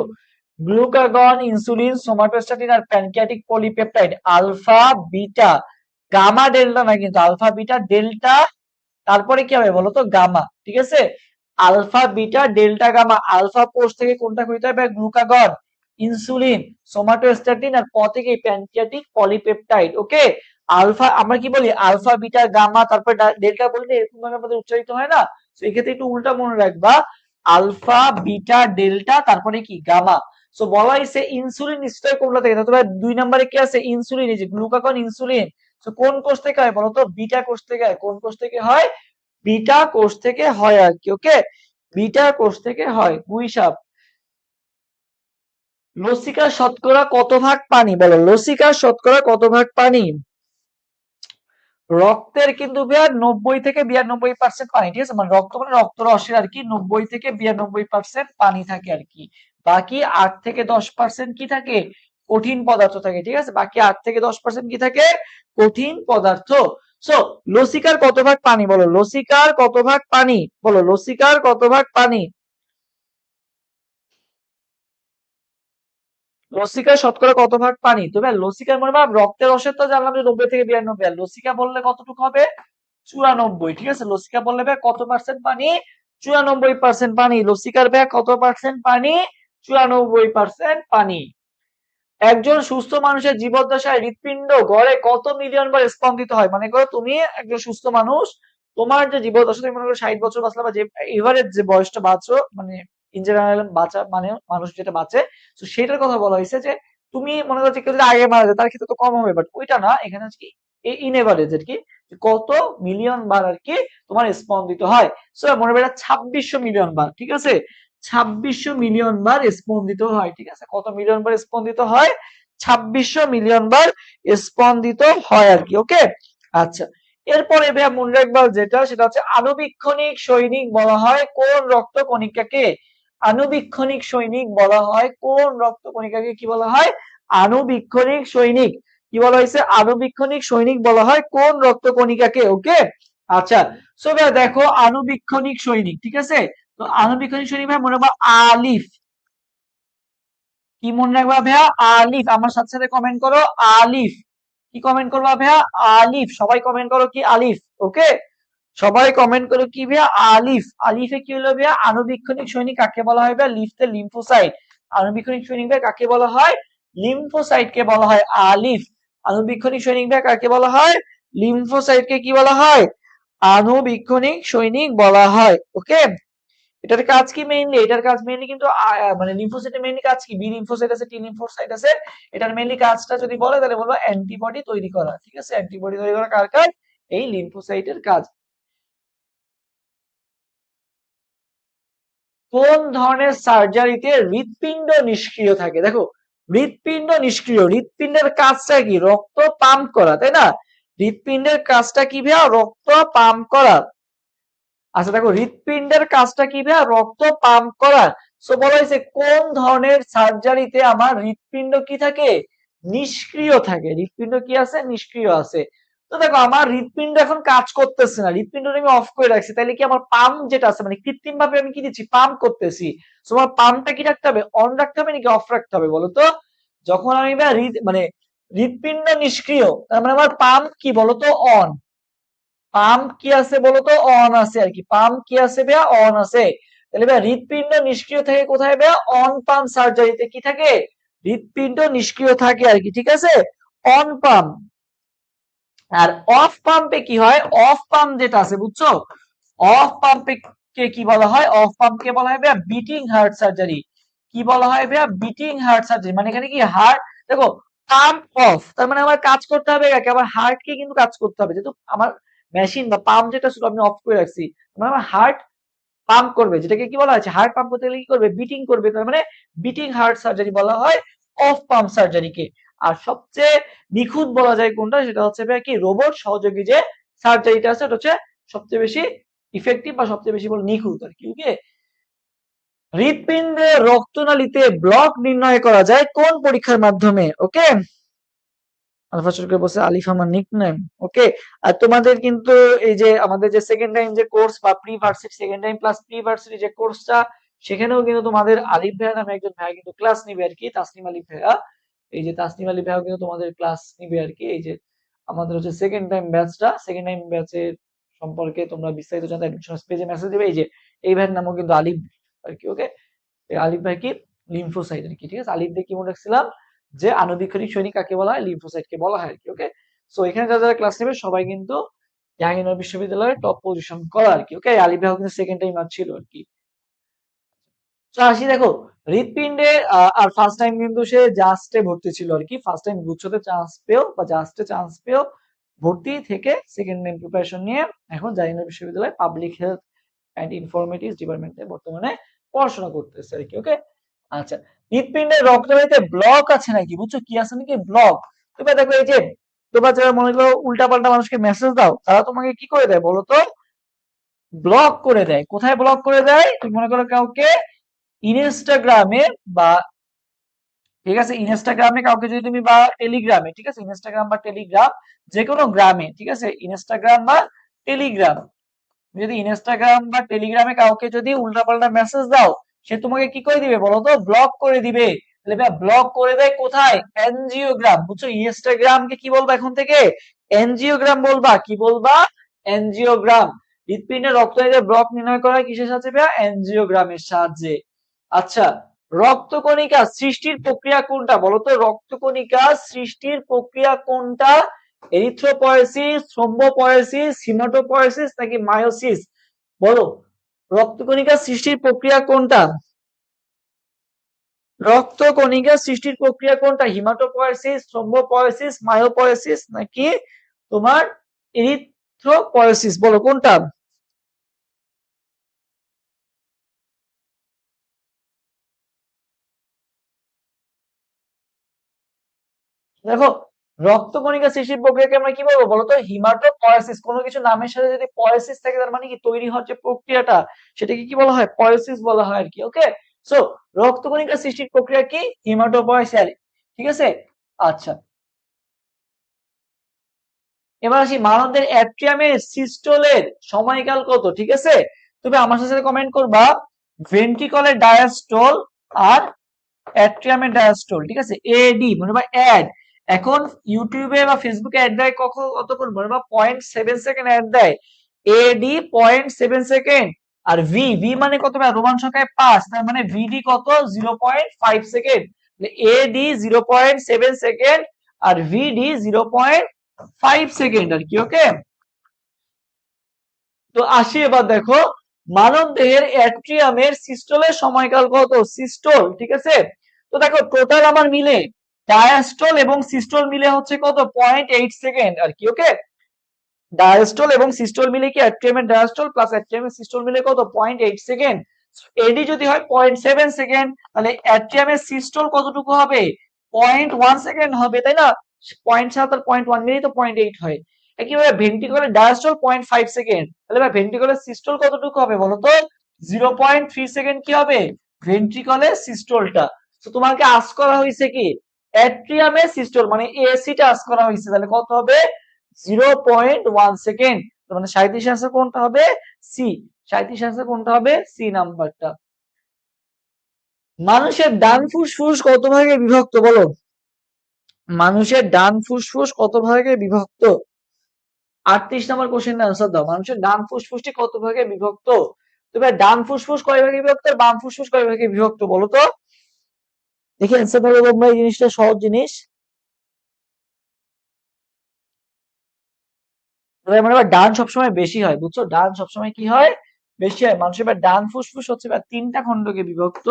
গ্লুকাগন, ইনসুলিন, সোমাটোস্ট্যাটিন আর pancreatic polypeptide, alpha beta gamma delta না কিন্তু, আলফা বিটা ডেল্টা, তারপরে কি হবে বলতো, গামা, ঠিক আছে। Alpha beta delta gamma, alpha কোষ থেকে কোনটা হইতে হবে, গ্লুকাগন, ইনসুলিন, সোমাটোস্ট্যাটিন আর প থেকে প্যানক্রিয়াটিক পলিপেপটাইড, ওকে। আলফা আমরা কি বলি, আলফা বিটা গামা, তারপর ডেল্টা বললে এরকম ভাবে আমাদের উচ্চারিত হয় না, তো এক্ষেত্রে একটু উল্টা মনে রাখবা, আলফা বিটা ডেল্টা তারপরে কি, গামা। সো বলা হয়েছে ইনসুলিন নিশ্চয় কোনটা থেকে, তবে 2 নম্বরে কি আছে, ইনসুলিন, এই যে গ্লুকাগন, ইনসুলিন। তো কোন কোষ থেকে হয় বলতো, বিটা কোষ থেকে হয়। কোন কোষ থেকে হয়, বিটা কোষ থেকে হয় আর কি, ওকে। বিটা কোষ থেকে হয়। গুইসাপ। লসিকার শতকরা কত ভাগ পানি? বলো, লসিকার শতকরা কত ভাগ পানি? রক্তের কিন্তু ভাইয়া 90 থেকে 92% পানি, ঠিক আছে? মানে রক্ত মানে রক্তরসের আর কি 90 থেকে 92% পানি থাকে আর কি। বাকি 8 থেকে 10% কি থাকে? কঠিন পদার্থ থাকে, ঠিক আছে? বাকি 8 থেকে 10% কি থাকে? কঠিন পদার্থ। সো লসিকার কত ভাগ পানি? বলো, লসিকার কত ভাগ পানি? বলো, লসিকার কত ভাগ পানি? লসিকার শতকরা কত ভাগ পানি? তবে লসিকার মনে ভাব রক্তের রসের তো জানলাম যে 90 থেকে 92, আর লসিকা বললে কতটুকু হবে? 94, ঠিক আছে? লসিকা বললে ভাই কত পার্সেন্ট পানি? 94% পানি। লসিকার ভাই কত পার্সেন্ট পানি? 94% পানি। একজন সুস্থ মানুষের জীবদ্দশায় হৃৎপিণ্ড গড়ে কত মিলিয়ন বার স্পন্দিত হয়? মানে করো তুমি একজন সুস্থ মানুষ, তোমার যে জীবদ্দশা, তুমি মনে করো 60 বছর বাঁচলা, বা যে এভারেজ যে বয়সটা বাঁচো, মানে ইন জেনারেল বাঁচা মানে মানুষ যেটা বাঁচে, তো সেটার কথা বলা হয়েছে যে তুমি মনে করো যে কেউ যদি আগে মারা যায় তার ক্ষেত্রে তো কম হবে, বাট ওইটা না, এখানে হচ্ছে কি ইন এভারেজ আর কি, যে কত মিলিয়ন বার আর কি তোমার স্পন্দিত হয়। সো মনে রাখবে 2600 মিলিয়ন বার, ঠিক আছে? 2600 মিলিয়ন বার স্পন্দিত হয়, ঠিক আছে? কত মিলিয়ন বার স্পন্দিত হয়? 2600 মিলিয়ন বার স্পন্দিত হয় আর কি। ওকে, আচ্ছা। এরপরে ভাইয়া মনে রাখবা যেটা, সেটা হচ্ছে আণুবীক্ষণিক সৈনিক বলা হয় কোন রক্ত কণিকাকে? আণুবীক্ষণিক সৈনিক বলা হয় কোন রক্ত কণিকাকে? কি বলা হয়? আণুবীক্ষণিক সৈনিক। কি বলা হয়েছে? আণুবীক্ষণিক সৈনিক বলা হয় কোন রক্ত কণিকাকে? ওকে, আচ্ছা। সো ভাইয়া দেখো, আণুবীক্ষণিক সৈনিক, ঠিক আছে? তো আণুবীক্ষণিক সৈনিক ভাই মনে রাখবা আলিফ। কি মনে রাখবা ভাইয়া? আলিফ। আমার সাথে সাথে কমেন্ট করো আলিফ। কি কমেন্ট করবা ভাইয়া? আলিফ। সবাই কমেন্ট করো কি? আলিফ। ওকে, সবাই কমেন্ট করো কি ভাইয়া? আলিফ। আলিফে কি হলো ভাইয়া? আণুবীক্ষণিক সৈনিক কাকে বলা হয় ভাইয়া? লিফতে লিম্ফোসাইট। আণুবীক্ষণিক সৈনিক ভাই কাকে বলা হয়? লিম্ফোসাইট কে বলা হয় আলিফ। আণুবীক্ষণিক সৈনিক ভাই কাকে বলা হয়? লিম্ফোসাইট কে কি বলা হয়? আণুবীক্ষণিক সৈনিক বলা হয়। ওকে, এটার কাজ কি মেইনলি? এটার কাজ মেইনলি কিন্তু মানে লিম্ফোসাইটের মেইনলি কাজ কি? বি লিম্ফোসাইট আছে, টি লিম্ফোসাইট আছে। এটার মেইনলি কাজটা যদি বলে তাহলে বলবো অ্যান্টিবডি তৈরি করা, ঠিক আছে? অ্যান্টিবডি তৈরি করা কার কাজ? এই লিম্ফোসাইটের কাজ। কোন ধরনের সার্জারিতে হৃৎপিণ্ড নিষ্ক্রিয় থাকে? দেখো, হৃৎপিণ্ড নিষ্ক্রিয়, হৃৎপিণ্ডের কাজটা কি? রক্ত পাম্প করা, তাই না? হৃৎপিণ্ডের কাজটা কি ভাইয়া? রক্ত পাম্প করা। আচ্ছা দেখো, হৃৎপিণ্ডের কাজটা কি ভাইয়া? রক্ত পাম্প করা। সো বলা হয়েছে কোন ধরনের সার্জারিতে আমার হৃৎপিণ্ড কি থাকে? নিষ্ক্রিয় থাকে। হৃৎপিণ্ড কি আছে? নিষ্ক্রিয় আছে। তো দেখো, আমার হৃৎপিণ্ড এখন কাজ করতেছে না, হৃৎপিণ্ড আমি অফ করে রাখছি, তাহলে কি আমার পাম্প যেটা আছে, মানে কৃত্রিম ভাবে আমি কি দিচ্ছি? পাম্প করতেছি। সো আমার পাম্পটা কি রাখতে হবে? অন রাখতে হবে নাকি অফ রাখতে হবে বলো তো? যখন আমি মানে হৃৎপিণ্ড নিষ্ক্রিয়, তার মানে আমার পাম্প কি বলতো? অন। পাম্প কি আছে বলতো? অন আছে আর কি। পাম্প কি আছে ভাইয়া? অন আছে। তাহলে ভাইয়া হৃৎপিণ্ড নিষ্ক্রিয় থাকে কোথায় ভাইয়া? অন পাম্প সার্জারিতে কি থাকে? হৃৎপিণ্ড নিষ্ক্রিয় থাকে আর কি, ঠিক আছে? On pump. আর অফ পাম্পে কি হয়? অফ পাম্প যেটা আছে, বুঝছো? অফ পাম্পে কে কি বলা হয়? অফ পাম্পকে বলা হয় ভাইয়া বিটিং হার্ট সার্জারি। কি বলা হয় ভাইয়া? Beating heart surgery. মানে এখানে কি হার্ট, দেখো, পাম্প অফ, তার মানে আমার কাজ করতে হবে কাকে? আমার হার্টকে কিন্তু কাজ করতে হবে, যেহেতু আমার মেশিন বা পাম্প যেটা ছিল আমি অফ করে রাখছি, মানে আমার হার্ট পাম্প করবে, যেটাকে কি বলা হয়েছে? হার্ট পাম্প করতে গেলে কি করবে? বিটিং করবে, তার মানে বিটিং হার্ট সার্জারি বলা হয় অফ পাম্প সার্জারিকে। আর সবচেয়ে নিখুঁত বলা যায় কোনটা, সেটা হচ্ছে ভাইয়া কি? রোবট সহযোগী যে সার্জারিটা আছে, এটা হচ্ছে সবচেয়ে বেশি ইফেক্টিভ বা সবচেয়ে বেশি বলে নিখুঁত আর কি। ওকে, হৃৎপিণ্ডে রক্তনালীতে ব্লক নির্ণয় করা যায় কোন পরীক্ষার মাধ্যমে? ওকে, আলফা সরকার বলছে আলিফ আমার নিকনেম। ওকে, আর তোমাদের কিন্তু এই যে আমাদের যে সেকেন্ড টাইম যে কোর্স বা pre varsity, second time plus pre varsity যে কোর্সটা, সেখানেও কিন্তু তোমাদের আলিফ ভাইয়া নামে একজন ভাইয়া কিন্তু ক্লাস নিবে আর কি, তাসনিম আলিফ ভাইয়া। এই যে তাসনিম আলিফ ভাইয়া কিন্তু তোমাদের ক্লাস নিবে আর কি। এই যে আমাদের হচ্ছে সেকেন্ড টাইম ব্যাচটা, সেকেন্ড টাইম ব্যাচের সম্পর্কে তোমরা বিস্তারিত জানতে অ্যাডমিশন পেজে মেসেজ দিবে। এই যে এই ভাইয়ের নামও কিন্তু আলিফ আর কি। ওকে, আলিফ ভাই কি? লিম্ফোসাইট আর কি, ঠিক আছে? আলিফ দিয়ে কি মনে রাখছিলাম? যে আণুবীক্ষণিক সৈনিক কাকে বলা হয়? লিম্ফোসাইট কে বলা হয় আর কি। ওকে, সো এখানে যারা যারা ক্লাস নেবে সবাই কিন্তু জাহাঙ্গীরনগর বিশ্ববিদ্যালয়ের টপ পজিশন করা আর কি। ওকে, আলিফ ভাই কিন্তু সেকেন্ড টাইম আর ছিল আর কি। তো আসি, দেখো, হৃৎপিণ্ডে আর ফার্স্ট টাইম কিন্তু সে জাস্টে ভর্তি ছিল আর কি। ফার্স্ট টাইম গুচ্ছতে চান্স পেও বা জাস্টে চান্স পেও ভর্তি থেকে সেকেন্ড টাইম প্রিপারেশন নিয়ে এখন জাহাঙ্গীরনগর বিশ্ববিদ্যালয় পাবলিক হেলথ অ্যান্ড ইনফরমেটিভ ডিপার্টমেন্টে বর্তমানে পড়াশোনা করতেছে আর কি। ওকে, আচ্ছা, হৃৎপিণ্ডের রক্তবাহিনীতে ব্লক আছে নাকি, বুঝছো কি আছে নাকি ব্লক। তোমরা দেখো এই যে তোমরা যারা মনে করো উল্টাপাল্টা মানুষকে মেসেজ দাও, তারা তোমাকে কি করে দেয় বলো তো, ব্লক করে দেয়। কোথায় ব্লক করে দেয়, তুমি মনে করো কাউকে ইনস্টাগ্রামে বা, ঠিক আছে, ইনস্টাগ্রামে কাউকে যদি তুমি, বা টেলিগ্রামে, ঠিক আছে, ইনস্টাগ্রাম বা টেলিগ্রাম, যে কোনো গ্রামে, ঠিক আছে, ইনস্টাগ্রাম বা টেলিগ্রাম, যদি ইনস্টাগ্রাম বা টেলিগ্রামে কাউকে যদি উল্টাপাল্টা মেসেজ দাও, সে তোমাকে কি করে দিবে বলো তো, ব্লক করে দিবে। তাহলে ভাই ব্লক করে দেয় কোথায়, এনজিওগ্রাম, বুঝছো, ইনস্টাগ্রামকে কি বলবা এখন থেকে, এনজিওগ্রাম বলবা, কি বলবা, এনজিওগ্রাম। হৃৎপিণ্ডের রক্তবাহিনীতে ব্লক নির্ণয় করা কিসের সাহায্যে ভাইয়া, এনজিওগ্রামের সাহায্যে। আচ্ছা, রক্তকণিকা সৃষ্টির প্রক্রিয়া কোনটা বলতো, রক্তকণিকা সৃষ্টির প্রক্রিয়া কোনটা, এরিথ্রোপয়েসিস, থ্রোম্বোপয়েসিস, হিমাটোপয়েসিস নাকি মায়োসিস, বলো, রক্তকণিকা সৃষ্টির প্রক্রিয়া কোনটা, রক্তকণিকা সৃষ্টির প্রক্রিয়া কোনটা, হিমাটোপয়েসিস, থ্রোম্বোপয়েসিস, মায়োপয়েসিস নাকি তোমার এরিথ্রোপয়েসিস, বলো কোনটা। দেখো, রক্তকণিকা সৃষ্টির প্রক্রিয়াকে আমরা কি বলবো বলতো, হিমাটোপয়েসিস। কোনো কিছু নামের সাথে যদি পয়েসিস থাকে, তার মানে কি তৈরি হওয়ার যে প্রক্রিয়াটা, সেটাকে কি বলা হয়, পয়েসিস বলা হয় আর কি। ওকে, সো রক্তকণিকা সৃষ্টির প্রক্রিয়া কি, হিমাটোপয়েসিস, ঠিক আছে। আচ্ছা, এবার আসি মানবদের অ্যাট্রিয়ামের সিস্টোলের সময়কাল কত, ঠিক আছে। তুমি আমার সাথে কমেন্ট করবা ভেন্ট্রিকলের ডায়াস্টোল আর অ্যাট্রিয়ামের ডায়াস্টোল, ঠিক আছে, এডি মনে বা অ্যাড। এখন ইউটিউবে বা ফেসবুকে অ্যাড দেয় কখন, কতক্ষণ মনে বা 0.7 সেকেন্ড অ্যাড দেয়, এডি 0.7 সেকেন্ড, আর ভি, ভি মানে কত ভাই, রোমান সংখ্যায় 5, তার মানে ভিডি কত, 0.5 সেকেন্ড। এডি 0.7 সেকেন্ড আর ভিডি 0.5 সেকেন্ড আর কি। ওকে, তো আসি এবার দেখো মানব দেহের অ্যাট্রিয়ামের সিস্টোলের সময়কাল কত, সিস্টোল, ঠিক আছে। তো দেখো টোটাল আমার মিলে ডায়াস্টোল এবং সিস্টোল মিলে হচ্ছে কত, 0.8 সেকেন্ড আর কি। ওকে, ডায়াস্টোল এবং সিস্টোল মিলে কি, অ্যাট্রিয়ামের ডায়াস্টোল প্লাস অ্যাট্রিয়ামের সিস্টোল মিলে কত, 0.8 সেকেন্ড। এডি যদি হয় 0.7 সেকেন্ড, তাহলে অ্যাট্রিয়ামের সিস্টোল কতটুকু হবে, 0.1 সেকেন্ড হবে, তাই না, 0.7 আর 0.1 মিলেই তো 0.8 হয়। একইভাবে ভেন্ট্রিকলের ডায়াস্টোল 0.5 সেকেন্ড, তাহলে ভাই ভেন্ট্রিকলের সিস্টোল কতটুকু হবে বলতো, 0.3 সেকেন্ড কি হবে ভেন্ট্রিকলের সিস্টোলটা। তো তোমাকে আস্ক করা হয়েছে কি, অ্যাট্রিয়ামের সিস্টোল মানে এসিটা আস্ক করা হয়েছে, তাহলে কত হবে 0.1 সেকেন্ড। মানে 37 আনসার কোনটা হবে, সি। 37 আনসার কোনটা হবে, সি নাম্বারটা। মানুষের ডান ফুসফুস কত ভাগে বিভক্ত বলো, মানুষের ডান ফুসফুস কত ভাগে বিভক্ত, 38 নম্বর কোশ্চেনের আনসার দাও, মানুষের ডান ফুসফুসটি কত ভাগে বিভক্ত। তবে ডান ফুসফুস কয় ভাগে বিভক্ত আর বাম ফুসফুস কয় ভাগে বিভক্ত বলো তো, দেখি অ্যান্সার বলো তোমরা, এই জিনিসটা সহজ জিনিস। মানে ডান সবসময় বেশি হয়, বুঝছো, ডান সবসময় কি হয়, বেশি হয়। মানুষের এবার ডান ফুসফুস হচ্ছে এবার 3টা খণ্ডকে বিভক্ত,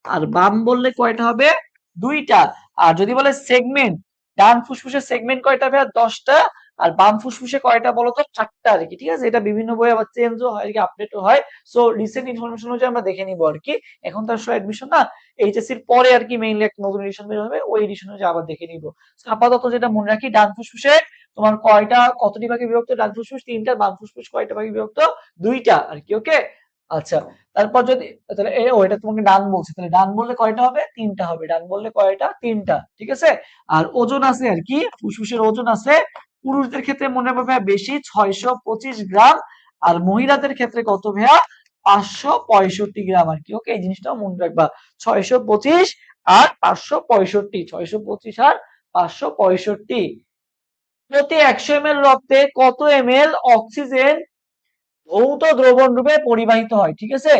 আর বাম বললে কয়টা হবে, 2টা। আর যদি বলে সেগমেন্ট, ডান ফুসফুসের সেগমেন্ট কয়টা ভাইয়া, 10টা। আর বাম ফুসফুসে কয়টা বলতো, 4টা আর কি। ঠিক আছে, এটা বিভিন্ন বই আবার চেঞ্জও হয়, আপডেটও হয়। সো রিসেন্ট ইনফরমেশন অনুযায়ী আমরা দেখে নিবো আর কি। এখন তো আসলে অ্যাডমিশন না, এইচএসসি এর পরে আর কি মেইনলি একটা নতুন এডিশন বের হবে, ওই এডিশন অনুযায়ী আবার দেখে নিবো। আপাতত যেটা মনে রাখি, ডান ফুসফুসে তোমার কয়টা, কতটি ভাগে বিভক্ত, ডান ফুসফুস 3টা, বাম ফুসফুস কয়টা ভাগে বিভক্ত, 2টা আর কি। ওকে, আচ্ছা, তারপর যদি, তাহলে ওইটা তোমাকে ডান বলছে, তাহলে ডান বললে কয়টা হবে, 3টা হবে, ডান বললে কয়টা, 3টা, ঠিক আছে। আর ওজন আছে আর কি, ফুসফুসের ওজন আছে পুরুষদের ক্ষেত্রে মনে রাখবে ভাইয়া বেশি, 625 গ্রাম, আর মহিলাদের ক্ষেত্রে কত ভাইয়া, 565 গ্রাম আর কি। ওকে, এই জিনিসটাও মনে রাখবা, 625 আর 565, 625 আর 565। প্রতি 100 ml রক্তে কত ml অক্সিজেন ভৌত দ্রবণ রূপে পরিবাহিত হয়, ঠিক আছে।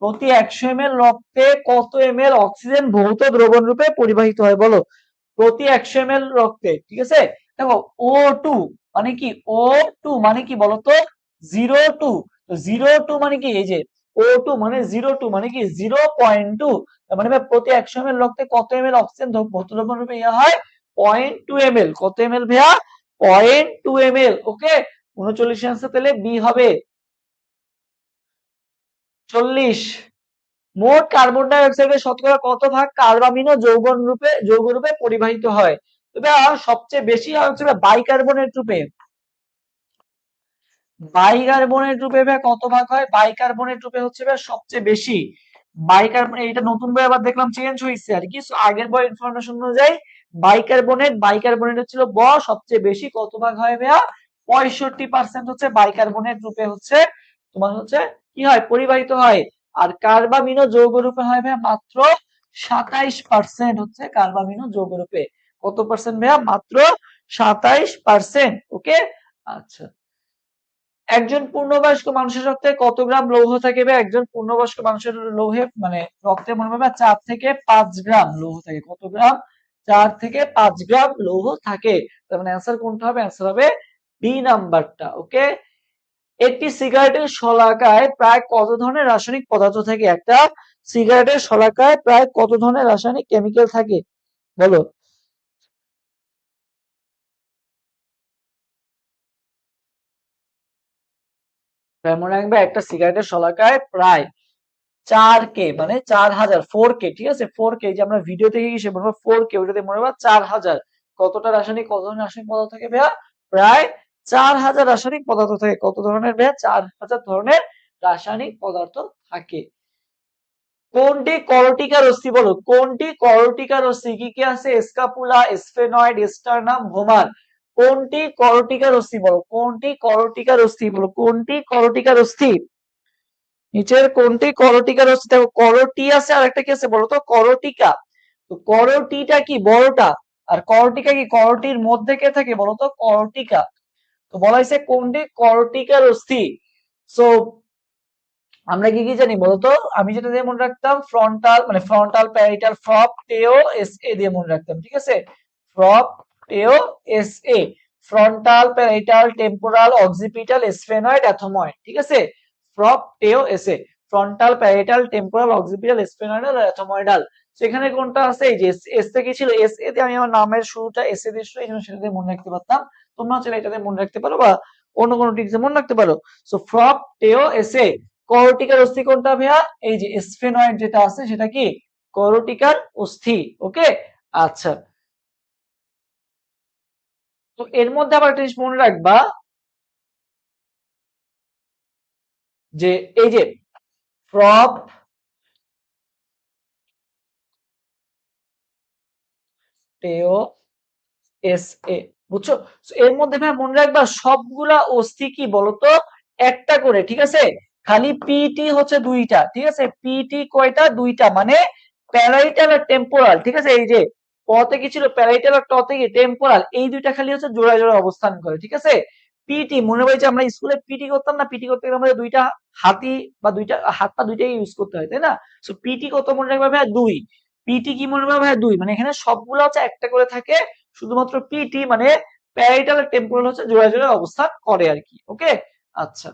প্রতি 100 ml রক্তে কত ml অক্সিজেন ভৌত দ্রবণ রূপে পরিবাহিত হয় বলো, প্রতি 100 ml রক্তে, ঠিক আছে। দেখো O2 মানে কি, O2 মানে কি বলতো, 02। তো 02 মানে কি, এই যে O2 মানে 02 মানে কি 0.2, তার মানে প্রতি 100 ml রক্তে কত ml অক্সিজেন ভৌত দ্রবণ রূপে ইয়া হয়, 0.2 ml। কত ml ভাইয়া, 0.2 ml। ওকে, 39 আনসার, তাহলে বি হবে। 40। মোট কার্বন ডাই অক্সাইডের শতকরা কত ভাগ কার্বামিন যৌগ রূপে পরিবাহিত হয়? তবে সবচেয়ে বেশি হয় হচ্ছে বাইকার্বনেট রূপে। বাইকার্বনেট রূপে কত ভাগ হয়? বাইকার্বনেট রূপে হচ্ছে সবচেয়ে বেশি। বাইকার্বনেট এটা নতুন বই আবার দেখলাম চেঞ্জ হয়েছে আর কি। আগের বই ইনফরমেশন অনুযায়ী বাইকার্বনেট ছিল সবচেয়ে বেশি। কত ভাগ হয় ভাইয়া? 65% হচ্ছে বাইকার্বনেট রূপে হচ্ছে তোমার হচ্ছে কি হয়, পরিবাহিত হয়। আর কার্বামিনো যৌগ রূপে হয় ভাইয়া মাত্র 27% হচ্ছে কার্বামিনো যৌগ রূপে। কত পার্সেন্ট ভাইয়া? মাত্র 27%। ওকে, আচ্ছা। একজন পূর্ণবয়স্ক মানুষের রক্তে কত গ্রাম লৌহ থাকে? একজন পূর্ণবয়স্ক মানুষের মানে রক্তে মনে হবে 4 থেকে 5 গ্রাম লৌহ থাকে। কত গ্রাম? 4 থেকে 5 গ্রাম লৌহ থাকে। তার মানে অ্যান্সার কোনটা হবে? অ্যান্সার হবে বি নাম্বারটা। ওকে, একটি সিগারেটের শলাকায় প্রায় কত ধরনের রাসায়নিক পদার্থ থাকে? একটা সিগারেটের শলাকায় প্রায় কত ধরনের রাসায়নিক কেমিক্যাল থাকে বলো? মনে রাখবে একটা সিগারেটের শলাকায় প্রায় 4K মানে 4000, 4K, ঠিক আছে? 4K, যে আমরা ভিডিও থেকে সে বলবো 4K, ওইটাতে মনে হয় 4000। কতটা রাসায়নিক, কত ধরনের রাসায়নিক পদার্থ থাকে ভাইয়া? প্রায় 4000 রাসায়নিক পদার্থ থাকে। কত ধরনের ভাইয়া? 4000 ধরনের রাসায়নিক পদার্থ থাকে। কোনটি করটিকার অস্থি বলো? কোনটি করটিকার অস্থি? কি কি আছে? স্কাপুলা, স্ফেনয়েড, স্টারনাম, ভোমার। কোনটি করটিকার অস্থি বলো? কোনটি করটিকার অস্থি বলো? কোনটি করটিকার অস্থি? নিচের কোনটি করটিকার অস্থি? দেখো করটি আছে আর একটা কি আছে বলো তো? করটিকা। তো করটিটা কি? বড়টা। আর করটিকা কি? করটির মধ্যে কে থাকে বলো তো? করটিকা। তো বলা হয়েছে কোনটি করটিকার অস্থি। সো আমরা কি কি জানি বলতো? আমি যেটা দিয়ে মনে রাখতাম, ফ্রন্টাল মানে ফ্রন্টাল প্যারাইটাল ফ্রপ টেও এস এ দিয়ে মনে রাখতাম, ঠিক আছে? ফ্রপ টেও এস এ, frontal parietal temporal occipital sphenoid ethmoid, ঠিক আছে? ফ্রপ টেও এস এ, frontal parietal temporal occipital sphenoidal ethmoidal. সেখানে কোনটা আছে? এই যে এস তে কি ছিল? এস এ তে আমি আমার নামের শুরুটা এস এ দিয়ে শুরু, এই জন্য সেটা দিয়ে মনে রাখতে পারতাম। তোমরা চাইলে এটাতে মনে রাখতে পারো বা অন্য কোনো টিক্সে মনে রাখতে পারো। সো ফ্রপ টেও এস এ। করটিকার অস্থি কোনটা ভাইয়া? এই যে স্ফেনয়েড যেটা আছে সেটা কি? করটিকার অস্থি। ওকে, আচ্ছা। তো এর মধ্যে আবার একটা জিনিস মনে রাখবা, যে এই যে প্রপ টেও এস এ, বুঝছো? So, এর মধ্যে ভাই মনে রাখবা সবগুলা অস্থি কি বলতো? একটা করে, ঠিক আছে? খালি পিটি হচ্ছে দুইটা, ঠিক আছে? পিটি কয়টা? দুইটা, মানে প্যারাইটাল আর টেম্পোরাল, ঠিক আছে? এই যে পতে কি ছিল? প্যারাইটাল আর টতে কি? টেম্পোরাল। এই দুইটা খালি হচ্ছে জোড়ায় জোড়ায় অবস্থান করে, ঠিক আছে? পিটি মনে হয়েছে আমরা স্কুলে পিটি করতাম না? পিটি করতে গেলে আমাদের দুইটা হাতি বা দুইটা হাত পা দুইটাই ইউজ করতে হয়, তাই না? সো পিটি কত মনে রাখবে ভাই? দুই। পিটি কি মনে রাখবে ভাই? দুই। মানে এখানে সবগুলো হচ্ছে একটা করে থাকে, শুধুমাত্র পিটি মানে প্যারাইটাল আর টেম্পোরাল হচ্ছে জোড়ায় জোড়ায় অবস্থান করে আর কি। ওকে, আচ্ছা।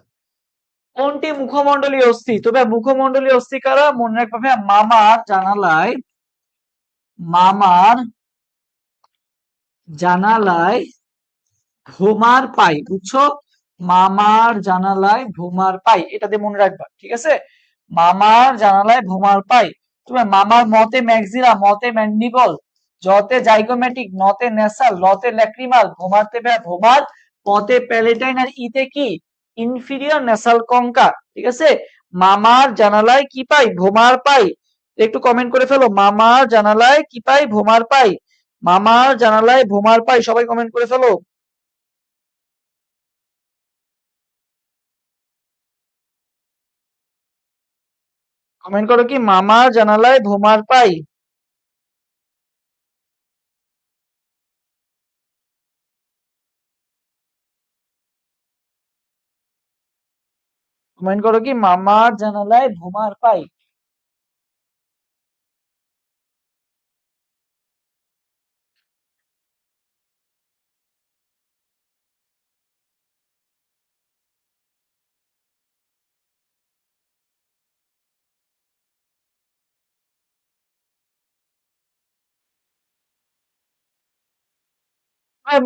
কোনটি মুখমণ্ডলীয় অস্থি? তবে মুখমণ্ডলীয় অস্থি কারা? মনে রাখবে ভাই, মামার জানালায় ভোমার পাই, বুঝছো? মামার জানালায় ভোমার পাই, এটা দিয়ে মনে রাখবা, ঠিক আছে? মামার জানালায় ভোমার পাই। তোমার মামার মতে ম্যাক্সিলা, মতে mandible, জতে zygomatic, নতে nasal, লতে lacrimal, ভোমারতে vomer, পতে palatine, আর ইতে কি? ইনফিরিয়র নেসাল কঙ্কা, ঠিক আছে? মামার জানালায় কি পাই? ভোমার পাই। একটু কমেন্ট করে ফেলো, মামার জানালায় কি পাই? ভোমার পাই। মামার জানালায় ভোমার পাই, সবাই কমেন্ট করে ফেলো। কমেন্ট করো কি মামার জানালায় ভোমার পাই। কমেন্ট করো কি মামার জানালায় ভোমার পাই।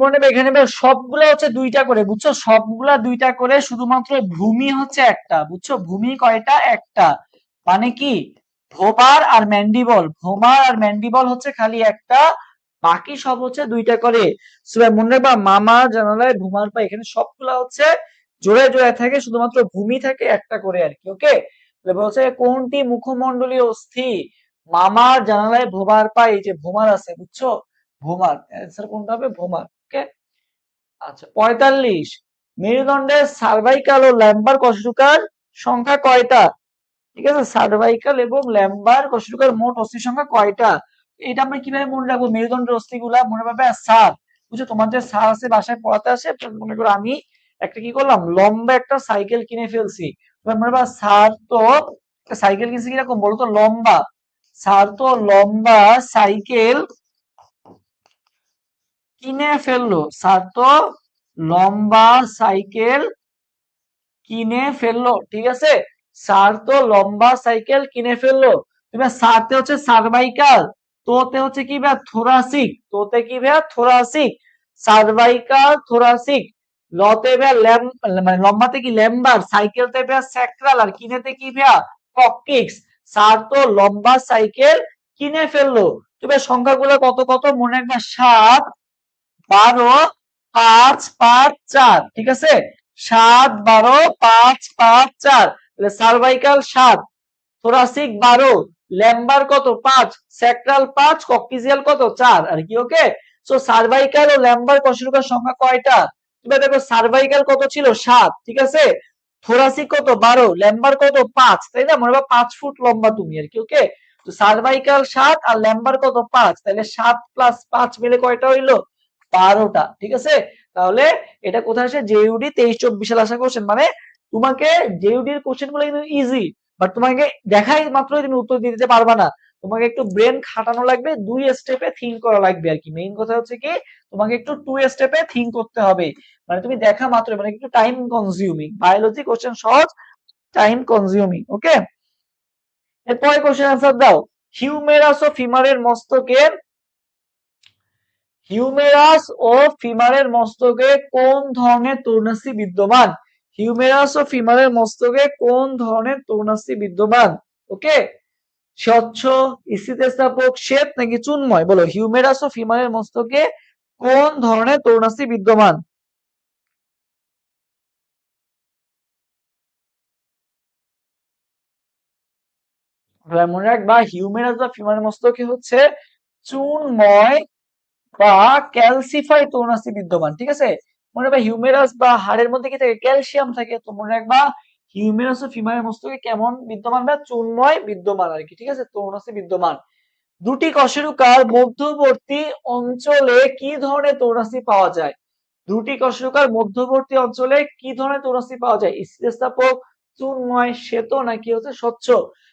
মনে রাখবে এখানে সবগুলা হচ্ছে দুইটা করে, বুঝছো, সবগুলা দুইটা করে, শুধুমাত্র ভূমি হচ্ছে একটা, বুঝছো, ভূমি কয়টা, একটা, মানে কি ভোমার আর ম্যান্ডিবল, ভোমার আর ম্যান্ডিবল হচ্ছে খালি একটা, বাকি সব হচ্ছে দুইটা করে। সো মনে রাখবা মামা জানালায় ভূমার পা, এখানে সবগুলা হচ্ছে জোড়ায় জোড়ায় থাকে, শুধুমাত্র ভূমি থাকে একটা করে আর কি। ওকে, বলছে কোনটি মুখমণ্ডলীয় অস্থি মামার জানালায় ভোমার পা, এই যে ভোমার আছে, বুঝছো, ভোমার, অ্যান্সার কোনটা হবে, ভোমার। ওকে, আচ্ছা 45, মেরুদণ্ডের সার্ভাইকাল ও ল্যাম্বার কশেরুকার সংখ্যা কয়টা? ঠিক আছে, সার্ভাইকাল এবং ল্যাম্বার কশেরুকার মোট অস্থির সংখ্যা কয়টা? এটা আমরা কিভাবে মনে রাখবো? মেরুদণ্ডের অস্থিগুলা মনে রাখবে স্যার, বুঝছো, তোমাদের স্যার আছে বাসায় পড়াতে আসে, মনে করো আমি একটা কি করলাম, লম্বা একটা সাইকেল কিনে ফেলছি, তোমার মনে রাখবা স্যার তো একটা সাইকেল কিনছে, কিরকম বলো তো, লম্বা, স্যার তো লম্বা সাইকেল কিনে ফেললো, স্যার তো লম্বা সাইকেল কিনে ফেললো, ঠিক আছে, স্যার তো লম্বা সাইকেল কিনে ফেললো। তুমি সারতে হচ্ছে সার্ভাইকাল, তোতে হচ্ছে কি ভাই থোরাসিক, তোতে কি ভাই থোরাসিক, সার্ভাইকাল থোরাসিক, লতে ভাই মানে লম্বাতে কি ল্যাম্বার, সাইকেলতে ভাই স্যাক্রাল, আর কিনেতে কি ভাই কককিক্স। স্যার তো লম্বা সাইকেল কিনে ফেললো। তুমি সংখ্যাগুলো কত কত মনে রাখবা, 7, 12, 5, 5, 4, ঠিক আছে, 7, 12, 5, 5, 4, তাহলে সার্ভাইকাল 7, থোরাসিক 12, ল্যাম্বার কত 5, স্যাক্রাল 5, কক্সিয়াল কত 4 আর কি। ওকে, সো সার্ভাইকাল ও ল্যাম্বার কশেরুকার সংখ্যা কয়টা? তুমি দেখো সার্ভাইকাল কত ছিল 7, ঠিক আছে, থোরাসিক কত 12, ল্যাম্বার কত 5, তাই না, মনে হয় 5 ফুট লম্বা তুমি আর কি। ওকে, তো সার্ভাইকাল 7 আর ল্যাম্বার কত 5, তাহলে 7 প্লাস 5 মিলে কয়টা হইলো, 12টা, ঠিক আছে। তাহলে এটা কোথায় আসে, জেইউডি 23-24 সাল আসা কোশ্চেন, মানে তোমাকে জেইউডি এর কোশ্চেন গুলো কিন্তু ইজি, বাট তোমাকে দেখাই মাত্রই তুমি উত্তর দিতে পারবা না, তোমাকে একটু ব্রেন খাটানো লাগবে, 2 স্টেপে থিঙ্ক করা লাগবে আর কি। মেইন কথা হচ্ছে কি, তোমাকে একটু 2 স্টেপে থিঙ্ক করতে হবে, মানে তুমি দেখা মাত্র, মানে একটু টাইম কনজিউমিং, বায়োলজি কোশ্চেন সহজ, টাইম কনজিউমিং। ওকে, এরপরে কোশ্চেন আনসার দাও। হিউমেরাস ও ফিমারের মস্তকের, হিউমেরাস ও ফিমারের মস্তকে কোন ধরনের তরুণাস্থি বিদ্যমান? হিউমেরাস ও ফিমারের মস্তকে কোন ধরনের তরুণাস্থি বিদ্যমান? ওকে, স্বচ্ছ, স্থিতিস্থাপক, শ্বেত নাকি চুনময়, বলো হিউমেরাস ও ফিমারের মস্তকে কোন ধরনের তরুণাস্থি বিদ্যমান? মনে রাখবা হিউমেরাস বা ফিমারের মস্তকে হচ্ছে চুনময় বা ক্যালসিফাই তরুণাস্থি বিদ্যমান, ঠিক আছে। মনে রাখবা হিউমেরাস বা হাড়ের মধ্যে কি থাকে, ক্যালসিয়াম থাকে, তো মনে রাখবা হিউমেরাস ও ফিমারের মস্তকে কেমন বিদ্যমান, বা চুনময় বিদ্যমান আর কি, ঠিক আছে, তরুণাস্থি বিদ্যমান। দুটি কশেরুকার মধ্যবর্তী অঞ্চলে কি ধরনের তরুণাস্থি পাওয়া যায়? দুটি কশেরুকার মধ্যবর্তী অঞ্চলে কি ধরনের তরুণাস্থি পাওয়া যায়? স্থিতিস্থাপক, চুনময়, শ্বেত নাকি হচ্ছে স্বচ্ছ?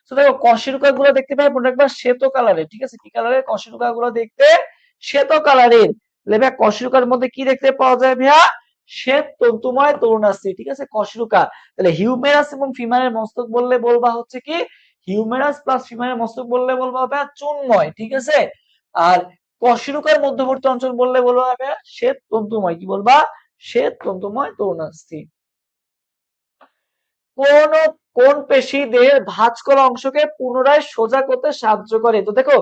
তো দেখো কশেরুকা গুলো দেখতে পাই মনে রাখবা শ্বেত কালারের, ঠিক আছে, কি কালারের, কশেরুকা গুলো দেখতে শ্বেত কালারের। ভাইয়া কশেরুকার মধ্যে কি দেখতে পাওয়া যায় ভাইয়া, শ্বেত তন্তুময় তরুণাস্থি, ঠিক আছে, কশেরুকা। তাহলে হিউমেরাস এবং ফিমারের মস্তক বললে বলবা হচ্ছে কি, হিউমেরাস প্লাস ফিমারের মস্তক বললে বলবা ভাইয়া চুনময়, ঠিক আছে, আর কশেরুকার মধ্যবর্তী অঞ্চল বললে বলবা ভাইয়া শ্বেত তন্তুময়, কি বলবা, শ্বেত তন্তুময় তরুণাস্থি। কোন কোন পেশি দেহের ভাঁজ করা অংশকে পুনরায় সোজা করতে সাহায্য করে? তো দেখো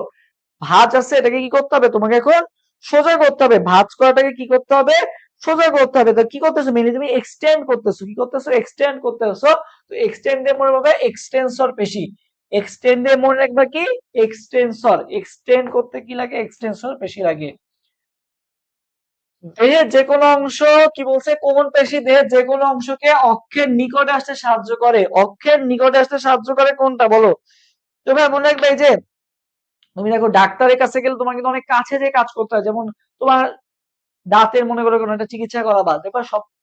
ভাঁজ আছে, এটাকে কি করতে হবে, তোমাকে এখন সোজা করতে হবে, ভাঁজ করাটাকে কি করতে হবে, সোজা করতে হবে। তো কি করতেছো, মেনলি তুমি এক্সটেন্ড করতেছো, কি করতেছো, এক্সটেন্ড করতেছো। তো এক্সটেন্ড দিয়ে মনে রাখবে এক্সটেনসর পেশি, এক্সটেন্ড দিয়ে মনে রাখবা কি, এক্সটেনসর, এক্সটেন্ড করতে কি লাগে, এক্সটেনসর পেশি লাগে। দেহের যে কোনো অংশ, কি বলছে, কোন পেশি দেহের যে কোনো অংশকে অক্ষের নিকটে আসতে সাহায্য করে? অক্ষের নিকটে আসতে সাহায্য করে কোনটা, বলো। তো ভাই মনে রাখবে এই যে তুমি দেখো ডাক্তারের কাছে গেলে তোমার কিন্তু অনেক কাছে যে কাজ করতে হয়, যেমন তোমার দাঁতের মনে করো কোনো একটা চিকিৎসা করা, বা দেখো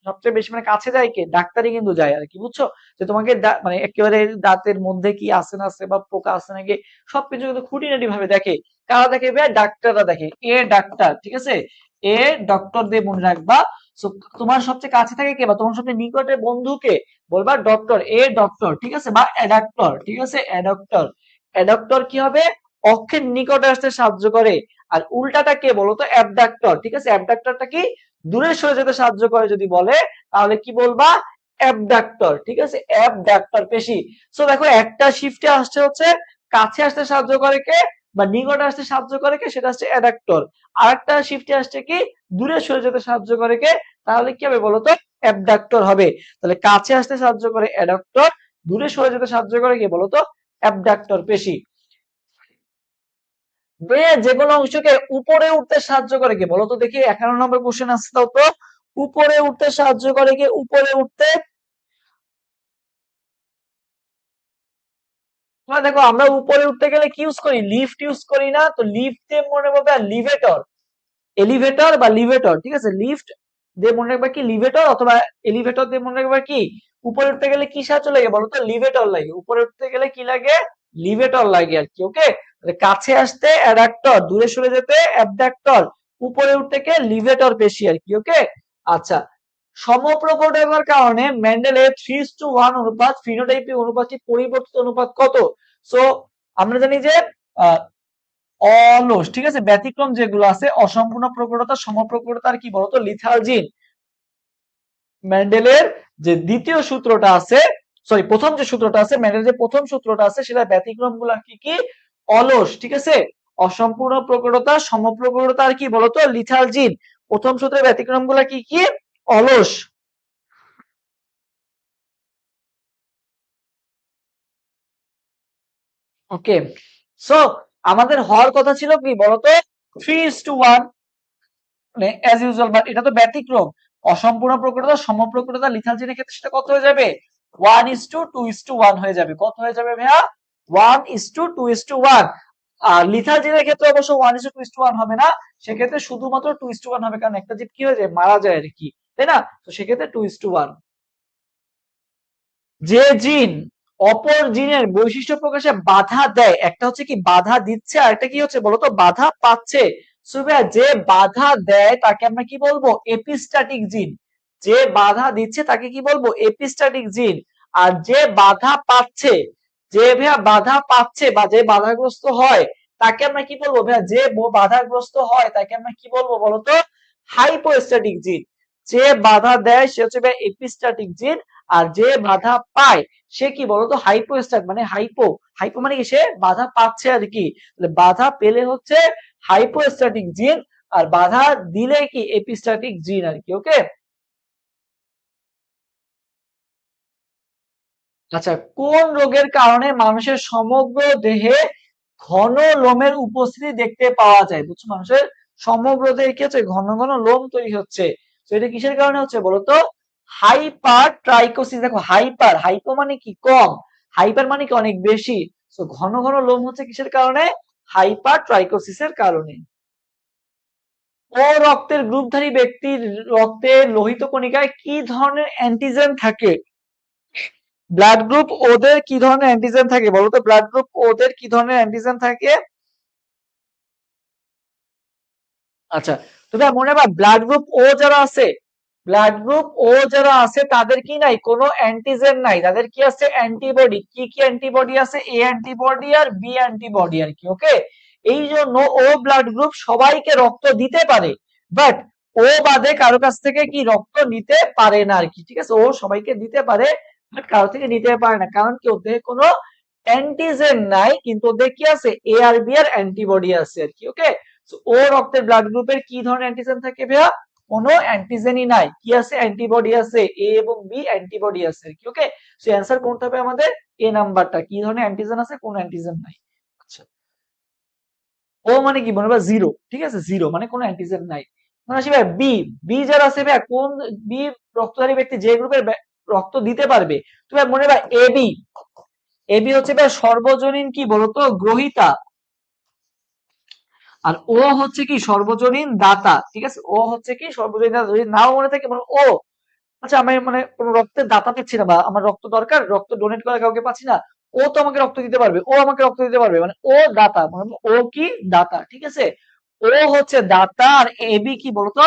সবচেয়ে বেশি মানে কাছে যায় কে, ডাক্তারই কিন্তু যায় আর কি, বুঝছো, যে তোমাকে মানে একেবারে দাঁতের মধ্যে কি আছে না আছে বা পোকা আছে নাকি সবকিছু কিন্তু খুঁটিনাটি ভাবে দেখে, কারা দেখে ভাই, ডাক্তাররা দেখে, এ ডাক্তার, ঠিক আছে, এ ডক্টর দিয়ে মনে রাখবা। So, তোমার সবচেয়ে কাছে থাকে কে, বা তোমার সবচেয়ে নিকটের বন্ধুকে বলবা ডক্টর, এ ডক্টর, ঠিক আছে, বা অ্যাডাক্টর, ঠিক আছে, অ্যাডক্টর। অ্যাডক্টর কি হবে, অক্ষের নিকটে আসতে সাহায্য করে। আর উল্টাটা কে বলতো? অ্যাবডাক্টর। ঠিক আছে, অ্যাবডাক্টরটা কি দূরে সরে যেতে সাহায্য করে যদি বলে তাহলে কি বলবা? অ্যাবডাক্টর। ঠিক আছে, অ্যাবডাক্টর পেশি। সো দেখো একটা শিফটে আসছে হচ্ছে কাছে আসতে সাহায্য করে কে বা নিকটে আসতে সাহায্য করে কে, সেটা হচ্ছে অ্যাডাক্টর। আর একটা শিফটে আসছে কি দূরে সরে যেতে সাহায্য করে কে, তাহলে কি হবে বলতো? অ্যাবডাক্টর হবে। তাহলে কাছে আসতে সাহায্য করে অ্যাডাক্টর, দূরে সরে যেতে সাহায্য করে কি বলতো? অ্যাবডাক্টর পেশি। যে কোনো অংশকে উপরে উঠতে সাহায্য করে কে বলতো? দেখি 11 নম্বর কোশ্চেন আসছে, তাও তো উপরে উঠতে সাহায্য করে কে? উপরে উঠতে দেখো আমরা উপরে উঠতে গেলে কি ইউজ করি? লিফট ইউজ করি না? তো লিফট দিয়ে মনে করবে লিভেটর, এলিভেটর বা লিভেটর। ঠিক আছে, লিফট দিয়ে মনে রাখবা কি লিভেটর, অথবা এলিভেটর দিয়ে মনে রাখবা কি উপরে উঠতে গেলে কি সাহায্য লাগে বলতো? লিভেটর লাগে। উপরে উঠতে গেলে কি লাগে? লিভেটর লাগে আর কি। ওকে, কাছে আসতে অ্যাডাক্টর, দূরে সরে যেতে অ্যাবডাক্টর, উপরে উঠতে কে লিভেটর পেশি আর কি। ওকে, আচ্ছা, সমপ্রকটতার কারণে মেন্ডেলের 3:1 অনুপাত ফিনোটাইপিক অনুপাতটি পরিবর্তিত অনুপাত কত? সো আমরা জানি যে আহ, অলস, ঠিক আছে, ব্যতিক্রম যেগুলো আছে, অসম্পূর্ণ প্রকটতা, সমপ্রকটতা আর কি বলতো? লিথালজিন। মেন্ডেলের যে দ্বিতীয় সূত্রটা আছে, সরি প্রথম যে সূত্রটা আছে, মেন্ডেলের যে প্রথম সূত্রটা আছে সেটা ব্যতিক্রম গুলা কি কি? অলস। ঠিক আছে, অসম্পূর্ণ প্রকটতা, সমপ্রকটতা আর কি বলতো? লিথালজিন। প্রথম সূত্রের ব্যতিক্রম গুলা কি কি? অলস। ওকে, সো আমাদের হওয়ার কথা ছিল কি বলতো? 3:1, মানে অ্যাজ ইউজুয়াল, বাট এটা তো ব্যতিক্রম। অসম্পূর্ণ প্রকটতা, সমপ্রকটতা, লিথালজিনের ক্ষেত্রে সেটা কত হয়ে যাবে? 1:2:1 হয়ে যাবে। কত হয়ে যাবে ভাইয়া? 1:2:1। আর লিথালজিনের ক্ষেত্রে অবশ্য 1:2:1 হবে না, সেক্ষেত্রে শুধুমাত্র 2:1 হবে, কারণ একটা জীব কি হয়ে যায়? মারা যায় আর কি, তাই না? তো সেক্ষেত্রে 2:1। যে জিন অপর জিনের বৈশিষ্ট্য প্রকাশে বাধা দেয়, একটা হচ্ছে কি বাধা দিচ্ছে, আর একটা কি হচ্ছে বলতো? বাধা পাচ্ছে। সো ভাইয়া, যে বাধা দেয় তাকে আমরা কি বলবো? এপিস্ট্যাটিক জিন। যে বাধা দিচ্ছে তাকে কি বলবো? এপিস্ট্যাটিক জিন। আর যে বাধা পাচ্ছে, যে ভাইয়া বাধা পাচ্ছে বা যে বাধাগ্রস্ত হয় তাকে আমরা কি বলবো ভাইয়া? যে বাধাগ্রস্ত হয় তাকে আমরা কি বলবো বলতো? হাইপোস্ট্যাটিক জিন। যে বাধা দেয় সে হচ্ছে ভাইয়া এপিস্ট্যাটিক জিন, আর যে বাধা পায় সে কি বলতো? হাইপোস্ট্যাট, মানে হাইপো। হাইপো মানে কি? সে বাধা পাচ্ছে আর কি। বাধা পেলে হচ্ছে হাইপোস্ট্যাটিক জিন, আর বাধা দিলে কি? এপিস্ট্যাটিক জিন আর কি। ওকে, আচ্ছা, কোন রোগের কারণে মানুষের সমগ্র দেহে ঘন লোমের উপস্থিতি দেখতে পাওয়া যায়? বুঝছো, মানুষের সমগ্র দেহে কি হচ্ছে? ঘন ঘন লোম তৈরি হচ্ছে। তো এটা কিসের কারণে হচ্ছে বলতো? হাইপার ট্রাইকোসিস। দেখো, হাইপার, হাইপো মানে কি? কম, হাইপার মানে কি? অনেক বেশি। তো ঘন ঘন লোম হচ্ছে কিসের কারণে? হাইপার ট্রাইকোসিসের কারণে। ও রক্তের গ্রুপধারী ব্যক্তির রক্তে লোহিত কণিকায় কি ধরনের অ্যান্টিজেন থাকে? ব্লাড গ্রুপ ওদের কি ধরনের অ্যান্টিজেন থাকে বলতো? ব্লাড গ্রুপ ওদের কি ধরনের অ্যান্টিজেন থাকে? আচ্ছা, তবে মনে রাখবা ব্লাড গ্রুপ ও যারা আছে, ব্লাড গ্রুপ ও যারা আছে তাদের কি নাই? কোনো অ্যান্টিজেন নাই, তাদের কি আছে? অ্যান্টিবডি। কি কি অ্যান্টিবডি আছে? এ অ্যান্টিবডি আর বি অ্যান্টিবডি আর কি। ওকে, এই জন্য ও ব্লাড গ্রুপ সবাইকে রক্ত দিতে পারে, বাট ও বাদে কারো কাছ থেকে কি রক্ত নিতে পারে না আর কি। ঠিক আছে, ও সবাইকে দিতে পারে, বাট কারো থেকে নিতে পারে না, কারণ কি? ওদের কোনো অ্যান্টিজেন নাই, কিন্তু ওদের কি আছে? এ আর বি আর অ্যান্টিবডি আছে আর কি। ওকে, ও রক্তের ব্লাড গ্রুপের কি ধরনের অ্যান্টিজেন থাকে ভাইয়া? কোনো অ্যান্টিজেনই নাই। কি আছে? অ্যান্টিবডি আছে, এ এবং বি অ্যান্টিবডি আছে আর কি। ওকে, সো অ্যান্সার কোনটা হবে আমাদের? এ নাম্বারটা। কি ধরনের অ্যান্টিজেন আছে? কোনো অ্যান্টিজেন নাই। আচ্ছা, ও মানে কি মনে হয়? জিরো। ঠিক আছে, জিরো মানে কোনো অ্যান্টিজেন নাই। মনে আসি ভাই বি। বি যারা আছে ভাই, কোন বি রক্তধারী ব্যক্তি যে গ্রুপের রক্ত দিতে পারবে? তো ভাই মনে হয় এ বি। এ বি হচ্ছে ভাই সর্বজনীন কি বলতো? গ্রহিতা। আর ও হচ্ছে কি? সর্বজনীন দাতা। ঠিক আছে, ও হচ্ছে কি? সর্বজনীন দাতা। যদি নাও মনে থাকে মানে ও, আচ্ছা আমি মানে কোনো রক্তের দাতা পাচ্ছি না, বা আমার রক্ত দরকার, রক্ত ডোনেট করা কাউকে পাচ্ছি না, ও তো আমাকে রক্ত দিতে পারবে, ও আমাকে রক্ত দিতে পারবে, মানে ও দাতা, মানে ও কি? দাতা। ঠিক আছে, ও হচ্ছে দাতা, আর এবি কি বলতো?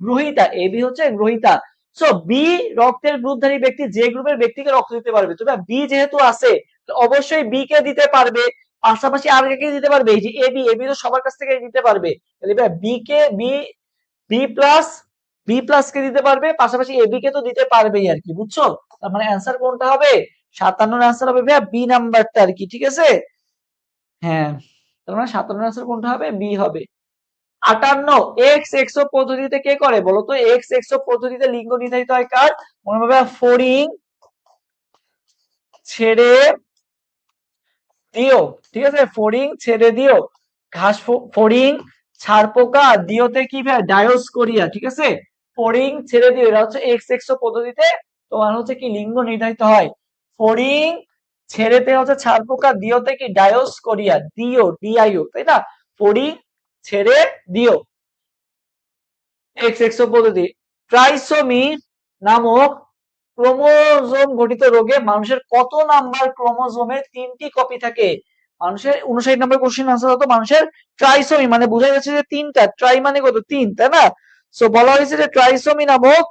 গ্রহিতা। এবি হচ্ছে গ্রহিতা। সো বি রক্তের গ্রুপধারী ব্যক্তি যে গ্রুপের ব্যক্তিকে রক্ত দিতে পারবে। তবে বি যেহেতু আছে, তো অবশ্যই বি কে দিতে পারবে। পাশাপাশি আর কে দিতে পারবে, এই যে এবি তো সবার কাছ থেকে দিতে পারবে, তাহলে বি কে বি প্লাস কে দিতে পারবে, পাশাপাশি এবি কে তো দিতে পারবেই আর কি, বুঝছো? তার মানে অ্যান্সার কোনটা হবে? 57 অ্যান্সার হবে ভাইয়া বি নাম্বারটা আর কি, ঠিক আছে? হ্যাঁ, তার মানে 57 অ্যান্সার কোনটা হবে? বি হবে। 58 এক্স এক্সো পদ্ধতিতে কে করে বলো তো? এক্স এক্সো পদ্ধতিতে লিঙ্গ নির্ধারিত হয় কার? মনে হবে ফড়িং ছেড়ে দিও, ঠিক আছে? ফড়িং ছেড়ে দিও, ঘাস ফড়িং ছারপোকা দিওতে কি ভাই? ডায়োস্কোরিয়া, ঠিক আছে? ফড়িং ছেড়ে দিও, এটা হচ্ছে এক্স এক্সো পদ্ধতিতে তোমার হচ্ছে কি লিঙ্গ নির্ধারিত হয়। ফড়িং ছেড়েতে হচ্ছে ছারপোকা, দিওতে কি? ডায়োস্কোরিয়া, ডিআইও, তাই না? ফড়িং ছেড়ে দিও, এক্স এক্সো পদ্ধতি। ট্রাইসোমি নামক ক্রোমোজোম ঘটিত রোগে মানুষের কত নাম্বার ক্রোমোজোমের 3টি কপি থাকে? মানুষের 59 নম্বর কোশ্চেন আনসার হতো মানুষের ট্রাইসোমি, মানে বোঝা যাচ্ছে যে 3টা, ট্রাই মানে কত? 3, তাই না? সো বলা হয়েছে যে ট্রাইসোমি নামক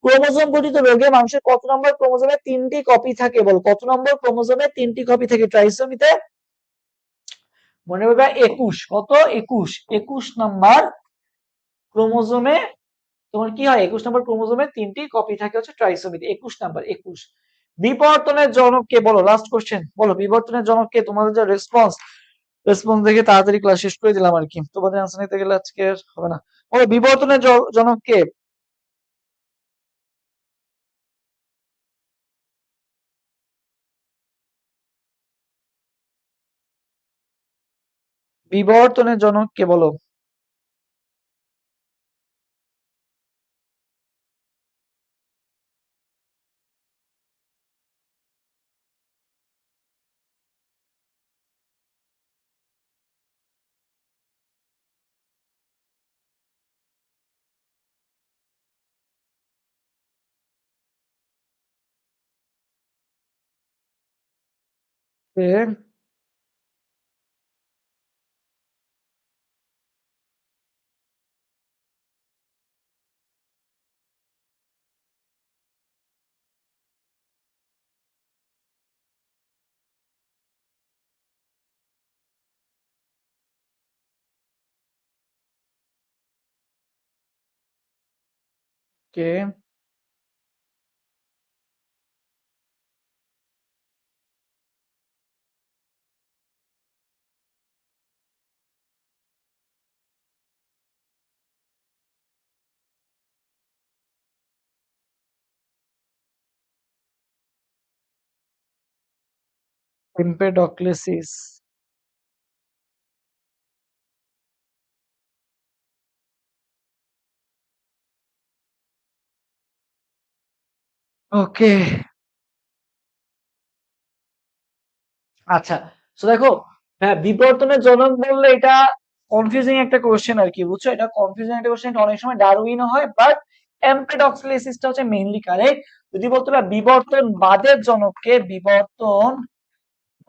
ক্রোমোজোম ঘটিত রোগে মানুষের কত নম্বর ক্রোমোজোমের 3টি কপি থাকে? বল কত নম্বর ক্রোমোজোমের 3টি কপি থাকে ট্রাইসোমিতে? মনে রাখবে 21, কত? 21 নাম্বার ক্রোমোজোমে তোমার কি হয়? 21 নম্বর ক্রোমোজোমের 3টি কপি থাকে হচ্ছে ট্রাইসোমিতে, 21 নাম্বার, 21। বিবর্তনের জনক কে বলো? লাস্ট কোশ্চেন, বলো বিবর্তনের জনক কে? তোমাদের যে রেসপন্স দেখে তাড়াতাড়ি ক্লাস শেষ করে দিলাম আর কি, তোমাদের আনসার নিতে গেলে আজকে হবে না। বলো বিবর্তনের জনক কে? বিবর্তনের জনক কে বলো? কে? কে? এম্পেডোক্লেসিস। ওকে, আচ্ছা। তো দেখো, হ্যাঁ বিবর্তনের জনক বললে এটা কনফিউজিং একটা কোশ্চেন আর কি, বুঝছো? এটা কনফিউজিং একটা কোশ্চেন, অনেক সময় ডারউইনও হয়, বাট এমপেডক্সিলিসিসটা হচ্ছে মেইনলি কারেক্ট। যদি বলতে পারে বিবর্তন বাদের জনককে, বিবর্তন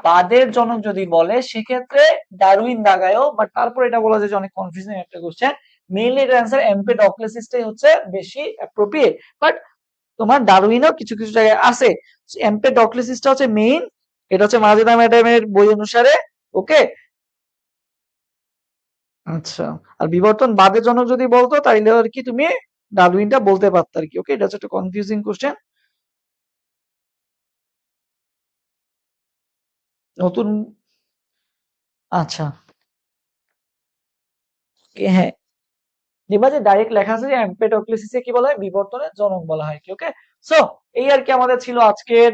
বাদের জনক যদি বলে সেক্ষেত্রে ডারউইন দাগায়ও, বাট তারপর এটা বলা যায় যে অনেক কনফিউজিং একটা কোশ্চেন। মেইনলি এর অ্যান্সার এমপেডক্লিসিসটাই হচ্ছে বেশি অ্যাপ্রোপ্রিয়েট, বাট তোমার ডারউইনও কিছু কিছু জায়গায় আছে। এমপেডক্লিসিসটা হচ্ছে মেইন, এটা হচ্ছে মাজেদা ম্যাডামের বই অনুসারে। ওকে, আচ্ছা। আর বিবর্তন বাদের জনক যদি বলতো তাইলে আর কি তুমি ডারউইনটা বলতে পারত আর কি। ওকে, এটা হচ্ছে একটা কনফিউজিং কোশ্চেন। নতুন, আচ্ছা, হ্যাঁ, দেখবা যে ডাইরেক্ট লেখা আছে যে এমপেডোক্লিসিসকে কি বলা হয়? বিবর্তনের জনক বলা হয় কি। ওকে, সো এই আর কি আমাদের ছিল আজকের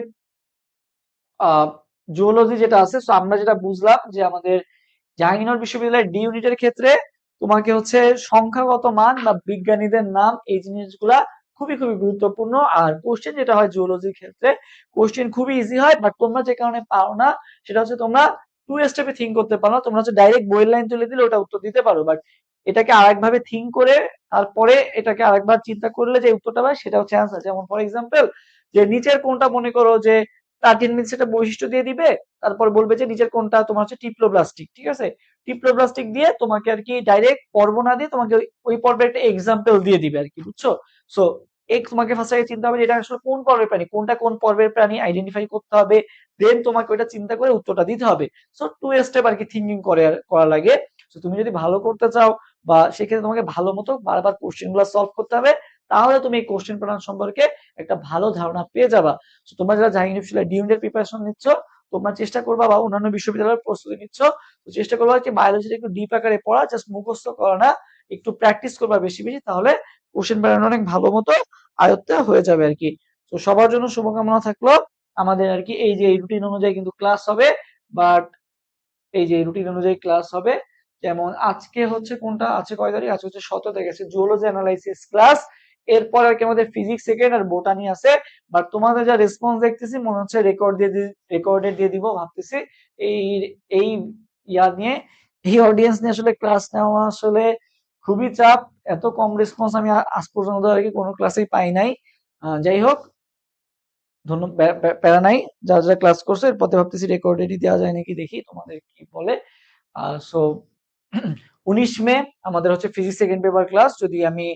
জুওলজি যেটা আছে। সো আমরা যেটা বুঝলাম যে আমাদের জাহাঙ্গীরনগর বিশ্ববিদ্যালয়ের ডি ইউনিটের ক্ষেত্রে তোমাকে হচ্ছে সংখ্যাগত মান বা বিজ্ঞানীদের নাম এই জিনিসগুলা খুবই খুবই গুরুত্বপূর্ণ। আর কোশ্চেন যেটা হয় জুওলজির ক্ষেত্রে, কোশ্চেন খুবই ইজি হয়, বাট তোমরা যে কারণে পারো না সেটা হচ্ছে তোমরা টু স্টেপে থিঙ্ক করতে পারো না। তোমরা হচ্ছে ডাইরেক্ট বইয়ের লাইন তুলে দিলে ওটা উত্তর দিতে পারো, বাট এটাকে আরেকভাবে থিঙ্ক করে তারপরে এটাকে আরেকবার চিন্তা করলে যে উত্তরটা হয় সেটা হচ্ছে অ্যান্সার। যেমন ফর এক্সাম্পল, যে নিচের কোনটা মনে করো যে 13 মিনিটস একটা বৈশিষ্ট্য দিয়ে দিবে, তারপর বলবে যে নিচের কোনটা তোমার হচ্ছে টিপ্লোব্লাস্টিক, ঠিক আছে? টিপ্লোব্লাস্টিক দিয়ে তোমাকে আর কি ডাইরেক্ট পর্ব না দিয়ে তোমাকে ওই পর্বের একটা এক্সাম্পল দিয়ে দিবে আর কি, বুঝছো? সো তোমাকে ফার্স্ট আগে চিন্তা হবে যে এটা আসলে কোন পর্বের প্রাণী, কোনটা কোন পর্বের প্রাণী আইডেন্টিফাই করতে হবে, দেন তোমাকে ওটা চিন্তা করে উত্তরটা দিতে হবে। সো 2 স্টেপ আর কি থিঙ্কিং করা লাগে। সো তুমি যদি ভালো করতে চাও বা সেক্ষেত্রে তোমাকে ভালো মতো বারবার কোশ্চেন গুলো সলভ করতে হবে, তাহলে তুমি এই কোশ্চেন প্যাটার্ন সম্পর্কে একটা ভালো ধারণা পেয়ে যাবা। সো তোমরা যারা জাহাঙ্গীর বিশ্ববিদ্যালয় ডিএনডি এর প্রিপারেশন নিচ্ছ, তোমরা চেষ্টা করবা বা অন্যান্য বিশ্ববিদ্যালয়ের প্রস্তুতি নিচ্ছ, তো চেষ্টা করবা কি বায়োলজিটা একটু ডিপ আকারে পড়া, জাস্ট মুখস্থ করা না, একটু প্র্যাকটিস করবা বেশি বেশি, তাহলে কোশ্চেন প্যাটার্ন অনেক ভালো মতো আয়ত্তে হয়ে যাবে আর কি। তো সবার জন্য শুভকামনা থাকলো। আমাদের আর কি এই যে এই রুটিন অনুযায়ী কিন্তু ক্লাস হবে, বাট এই যে রুটিন অনুযায়ী ক্লাস হবে, যেমন আজকে হচ্ছে কোনটা আছে, কয় তারিখ, আজকে হচ্ছে 17 তারিখ আছে জুওলজি অ্যানালাইসিস ক্লাস। এরপর আর কি আমাদের ফিজিক্স সেকেন্ড আর বোটানি আছে। বাট তোমাদের যা রেসপন্স দেখতেছি মনে হচ্ছে রেকর্ডেড দিয়ে দিব ভাবতেছি। এই এই ইয়া নিয়ে, এই অডিয়েন্স নিয়ে আসলে ক্লাস নেওয়া আসলে খুবই চাপ। এত কম রেসপন্স আমি আজ পর্যন্ত আর কি কোনো ক্লাসেই পাই নাই। যাই হোক, ধন্যবাদ, প্যারা নাই। যারা যারা ক্লাস করছে এর পথে ভাবতেছি রেকর্ডেডই দেওয়া যায় নাকি, দেখি তোমাদের কি বলে। সো 19 মে আমাদের হচ্ছে ফিজিক্স সেকেন্ড পেপার ক্লাস। যদি আমি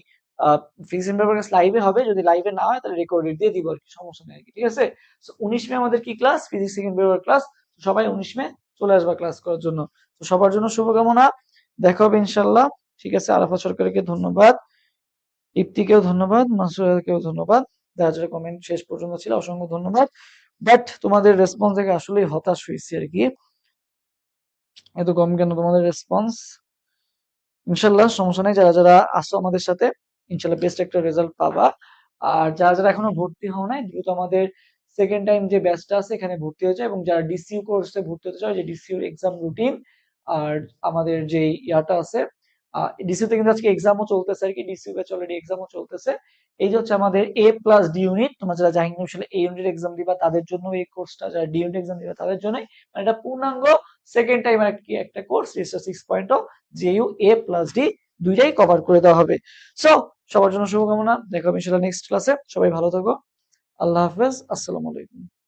ফিজিক্স সেকেন্ড পেপার ক্লাস লাইভে হবে, যদি লাইভে না হয় তাহলে রেকর্ডেড দিয়ে দিব আর কি, সমস্যা নেই আর কি, ঠিক আছে। সো 19 মে আমাদের কি class, physics second paper class. সবাই 19 মে চলে আসবা ক্লাস করার জন্য। তো সবার জন্য শুভকামনা, দেখা হবে ইনশাল্লাহ। ঠিক আছে, আরাফাত সরকারকে ধন্যবাদ, ইপ্তিকেও ধন্যবাদ, মাসুরাকেও ধন্যবাদ, যারা যারা কমেন্ট শেষ পর্যন্ত ছিল অসংখ্য ধন্যবাদ। বাট তোমাদের রেসপন্স দেখে আসলেই হতাশ হয়েছি আর কি, এত কম কেন তোমাদের রেসপন্স। ইনশাল্লাহ সমস্যা নেই, যারা যারা আসো আমাদের সাথে ইনশাল্লাহ বেস্ট একটা রেজাল্ট পাবা। আর যারা যারা এখনো ভর্তি হও নাই, দ্রুত আমাদের সেকেন্ড টাইম যে ব্যাচটা আছে এখানে ভর্তি হয়ে যায়, এবং যারা ডিসিইউ কোর্সে ভর্তি হতে চাও, যে ডিসিইউ এক্সাম রুটিন আর আমাদের যে ইয়াটা আছে, ডিসিইউ তে কিন্তু আজকে এক্সামও চলতেছে আর কি, ডিসিইউ ব্যাচ অলরেডি এক্সামও চলতেছে। এই যে হচ্ছে আমাদের এ প্লাস ডি ইউনিট, তোমরা যারা জাহাঙ্গীর বিশ্ববিদ্যালয়ে এ ইউনিট এক্সাম দিবা তাদের জন্য এই কোর্সটা, যারা ডি ইউনিট এক্সাম দিবা তাদের জন্য, মানে এটা পূর্ণাঙ্গ সেকেন্ড টাইম কি একটা কোর্স, রেজিস্টার 6.0 জেইউ এ প্লাস ডি দুইটাই কভার করে দেওয়া হবে। সো সবার জন্য শুভকামনা, দেখা হবে ইনশাআল্লাহ নেক্সট ক্লাসে। সবাই ভালো থাকো, আল্লাহ হাফেজ, আসসালামু আলাইকুম।